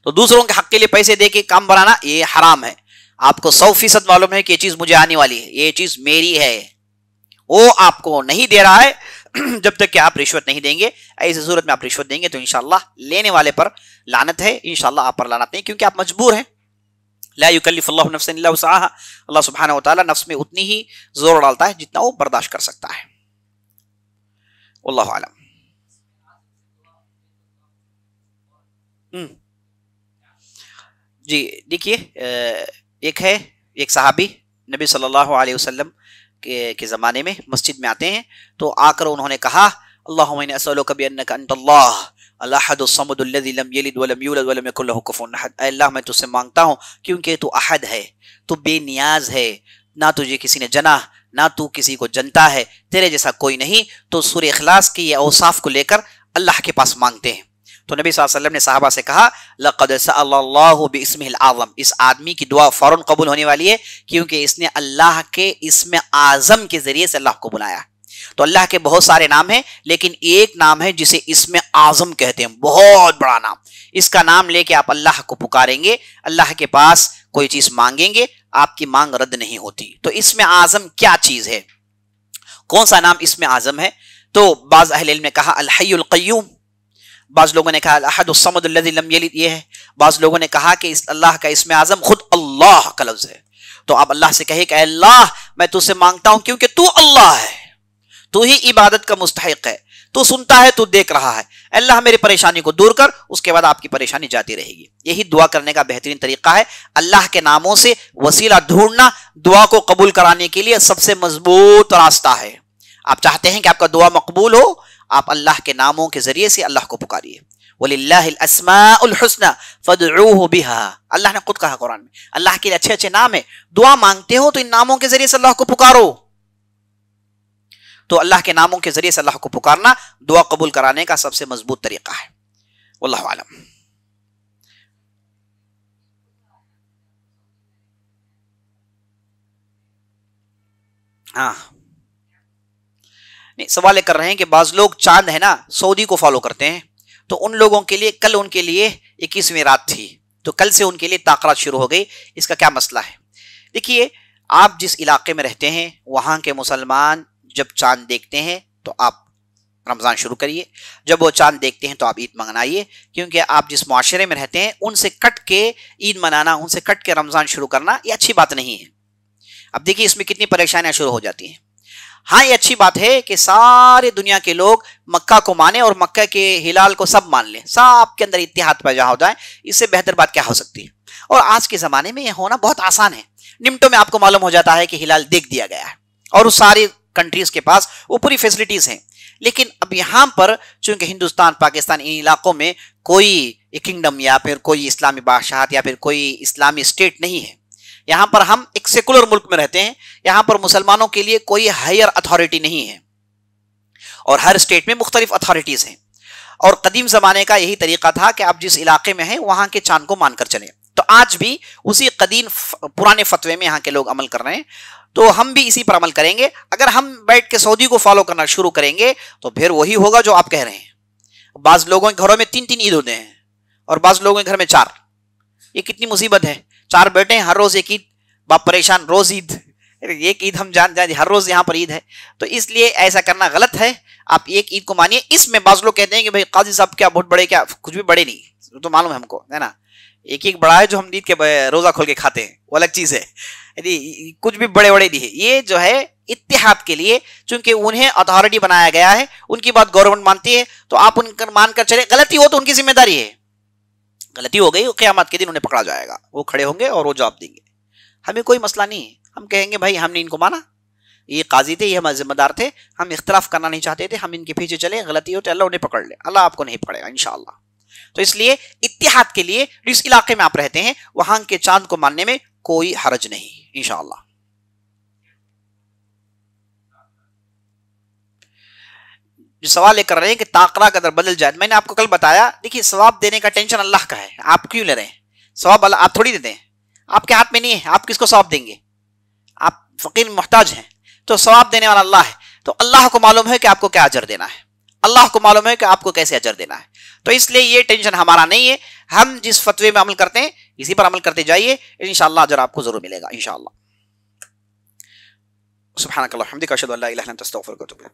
تو دوسروں کے حق کے لیے پیسے دے کے کام بنانا یہ حرام ہے۔ آپ کو 100% معلوم ہے کہ یہ چیز مجھے آنے والی ہے، یہ چیز میری ہے، وہ آپ کو نہیں دے رہا ہے جب تک کہ آپ رشوت نہیں دیں گے۔ ایسی صورت میں آپ رشوت دیں گے تو انشاءاللہ لینے والے پر لعنت ہے، انشاءاللہ آپ پر لعنت نہیں، کیونکہ آپ مجبور ہیں۔ لا یکلف اللہ نفسا الا وسعها، اللہ سبحانہ وتعالی نفس میں اتنی ہی زور ڈالتا ہے جتنا وہ برداشت کر سکتا ہے۔ واللہ اعلم۔ جی دیکھیے، ایک صحابی نبی صلی اللہ علیہ وسلم کے زمانے میں مسجد میں آتے ہیں، تو آ کر انہوں نے کہا اللہم انی اسألک بانک انت اللہ الاحد الصمد الذی لم یلد ولم یولد ولم یکن لہ کفوا احد، اے اللہ میں تجھ سے مانگتا ہوں کیونکہ تو احد ہے، تو بے نیاز ہے، نہ تجھے کسی نے جنا نہ تو کسی کو جنتا ہے، تیرے جیسا کوئی نہیں۔ تو سورہ اخلاص کی یہ اوصاف کو لے کر اللہ کے پاس مانگتے ہیں۔ تو نبی صلی اللہ علیہ وسلم نے صحابہ سے کہا لقد سأل اللہ باسمہ العظم، اس آدمی کی دعا فوراً قبول ہونے والی ہے، کیونکہ اس نے اللہ کے اسم اعظم کے ذریعے سے اللہ کو بلایا۔ تو اللہ کے بہت سارے نام ہیں، لیکن ایک نام ہے جسے اسم اعظم کہتے ہیں، بہت بڑا نام۔ اس کا نام لے کے آپ اللہ کو پکاریں گے، اللہ کے پاس کوئی چیز مانگیں گے، آپ کی مانگ رد نہیں ہوتی. تو اسم اعظم کیا چیز ہے؟ کون سا نام اسم اعظم ہے؟ تو بعض اہل علم نے کہا الحی القیوم، بعض لوگوں نے کہا الاحد الصمد الذی لم یلد، یہ ہے. بعض لوگوں نے کہا کہ اللہ کا اسم اعظم خود اللہ کا لفظ ہے. تو آپ اللہ سے کہے کہ اے اللہ میں تجھ سے مانگتا ہوں کیونکہ تو اللہ ہے، تو ہی عبادت کا مستحق ہے، تو سنتا ہے، تو دیکھ رہا ہے. اللہ میری پریشانی کو دور کر، اس کے بعد آپ کی پریشانی جاتی رہے گی. یہی دعا کرنے کا بہترین طریقہ ہے. اللہ کے ناموں سے وسیلہ ڈھونڈنا دعا کو قبول کرانے کے لیے سب سے مضبوط راستہ ہے. آپ چاہتے ہیں کہ آپ کا دعا مقبول ہو، آپ اللہ کے ناموں کے ذریعے سے اللہ کو پکاریے. وَلِلَّهِ الْأَسْمَاءُ الْحُسْنَى فَادْعُوهُ بِهَا. اللہ نے خود کہا قرآن میں، اللہ کے اچھے اچھے نام ہیں، دعا مانگتے ہو تو ان ناموں کے ذریعے سے اللہ کو پکارو. تو اللہ کے ناموں کے ذریعے سے اللہ کو پکارنا دعا قبول کرانے کا سب سے مضبوط طریقہ ہے. واللہ اعلم. ہاں نہیں، سوال یہ کر رہے ہیں کہ بعض لوگ چاند ہے نا سعودی کو فالو کرتے ہیں، تو ان لوگوں کے لیے کل ان کے لیے 21ویں رات تھی، تو کل سے ان کے لیے تاخیرات شروع ہو گئی، اس کا کیا مسئلہ ہے؟ دیکھیے، آپ جس علاقے میں رہتے ہیں وہاں کے مسلمان جب چاند دیکھتے ہیں تو آپ رمضان شروع کریے، جب وہ چاند دیکھتے ہیں تو آپ عید منائیے، کیونکہ آپ جس معاشرے میں رہتے ہیں ان سے کٹ کے عید منانا، ان سے کٹ کے رمضان شروع کرنا یہ اچھی بات نہیں ہے. اب دیکھیے اس میں کتنی پریشانیاں شروع ہو جاتی ہیں. ہاں یہ اچھی بات ہے کہ سارے دنیا کے لوگ مکہ کو مانے اور مکہ کے ہلال کو سب مان لیں، سب کے اندر اتحاد پیدا ہو جائے، اس سے بہتر بات کیا ہو سکتی ہے؟ اور آج کے زمانے میں یہ ہونا بہت آسان ہے، نمٹوں میں آپ کو معلوم ہو جاتا ہے کہ ہلال دیکھ دیا گیا ہے، اور اس ساری کنٹریز کے پاس وہ پوری فیسلٹیز ہیں. لیکن اب یہاں پر چونکہ ہندوستان، پاکستان، ان علاقوں میں کوئی کنگڈم یا پھر کوئی اسلامی بادشاہت یا پھر کوئی اسلامی اسٹیٹ نہیں ہے، یہاں پر ہم ایک سیکولر ملک میں رہتے ہیں، یہاں پر مسلمانوں کے لیے کوئی ہائر اتھارٹی نہیں ہے، اور ہر اسٹیٹ میں مختلف اتھارٹیز ہیں. اور قدیم زمانے کا یہی طریقہ تھا کہ آپ جس علاقے میں ہیں وہاں کے چاند کو مان کر چلیں. تو آج بھی اسی قدیم پرانے فتوے میں یہاں کے لوگ عمل کر رہے ہیں، تو ہم بھی اسی پر عمل کریں گے. اگر ہم بیٹھ کے سعودی کو فالو کرنا شروع کریں گے تو پھر وہی ہوگا جو آپ کہہ رہے ہیں. بعض لوگوں کے گھروں میں 3 عید ہوتے ہیں اور بعض لوگوں کے گھر میں 4. یہ کتنی مصیبت ہے. 4 بیٹے ہیں، ہر روز ایک عید، باپ پریشان، روز عید. ایک عید ہم جان جائیں ہر روز یہاں پر عید ہے، تو اس لیے ایسا کرنا غلط ہے. آپ ایک عید کو مانیے. اس میں بعض لوگ کہتے ہیں کہ بھائی قاضی صاحب کیا بہت بڑے، کیا کچھ بھی بڑے نہیں، تو معلوم ہے ہم کو، ہے نا. ایک بڑا ہے جو ہم عید کے روزہ کھول کے کھاتے ہیں، وہ الگ چیز ہے، کچھ بھی بڑے بڑے نہیں ہے. یہ جو ہے اتحاد کے لیے، چونکہ انہیں اتھارٹی بنایا گیا ہے، ان کی بات گورنمنٹ مانتی ہے، تو آپ ان کا مان کر چلے. غلطی ہو تو ان کی ذمہ داری ہے، غلطی ہو گئی قیامت کے دن انہیں پکڑا جائے گا، وہ کھڑے ہوں گے اور وہ جواب دیں گے. ہمیں کوئی مسئلہ نہیں ہے، ہم کہیں گے بھائی ہم نے ان کو مانا، یہ قاضی تھے، یہ ہمارے ذمہ دار تھے، ہم اختلاف کرنا نہیں چاہتے تھے، ہم ان کے پیچھے چلے. غلطی ہو تو اللہ انہیں پکڑ لے، اللہ آپ کو نہیں پکڑے گا انشاءاللہ. تو اس لیے اتحاد کے لیے جس علاقے میں آپ رہتے ہیں وہاں کے چاند کو ماننے میں کوئی حرج نہیں انشاءاللہ. جو سوال یہ کر رہے ہیں کہ تاقرا کا اگر بدل جائے، میں نے آپ کو کل بتایا، دیکھیے ثواب دینے کا ٹینشن اللہ کا ہے، آپ کیوں لے رہے ہیں؟ ثواب اللہ آپ تھوڑی دیتے ہیں، آپ کے ہاتھ میں نہیں ہے، آپ کس کو ثواب دیں گے؟ آپ فقیر محتاج ہیں، تو ثواب دینے والا اللہ ہے. تو اللہ کو معلوم ہے کہ آپ کو کیا اجر دینا ہے، اللہ کو معلوم ہے کہ آپ کو کیسے اجر دینا ہے. تو اس لیے یہ ٹینشن ہمارا نہیں ہے. ہم جس فتوے میں عمل کرتے ہیں اسی پر عمل کرتے جائیے، انشاءاللہ اجر آپ کو ضرور ملے گا انشاءاللہ. سبحانک اللہم وبحمدک، اشہد ان لا الہ الا انت، استغفرک و اتوب الیک.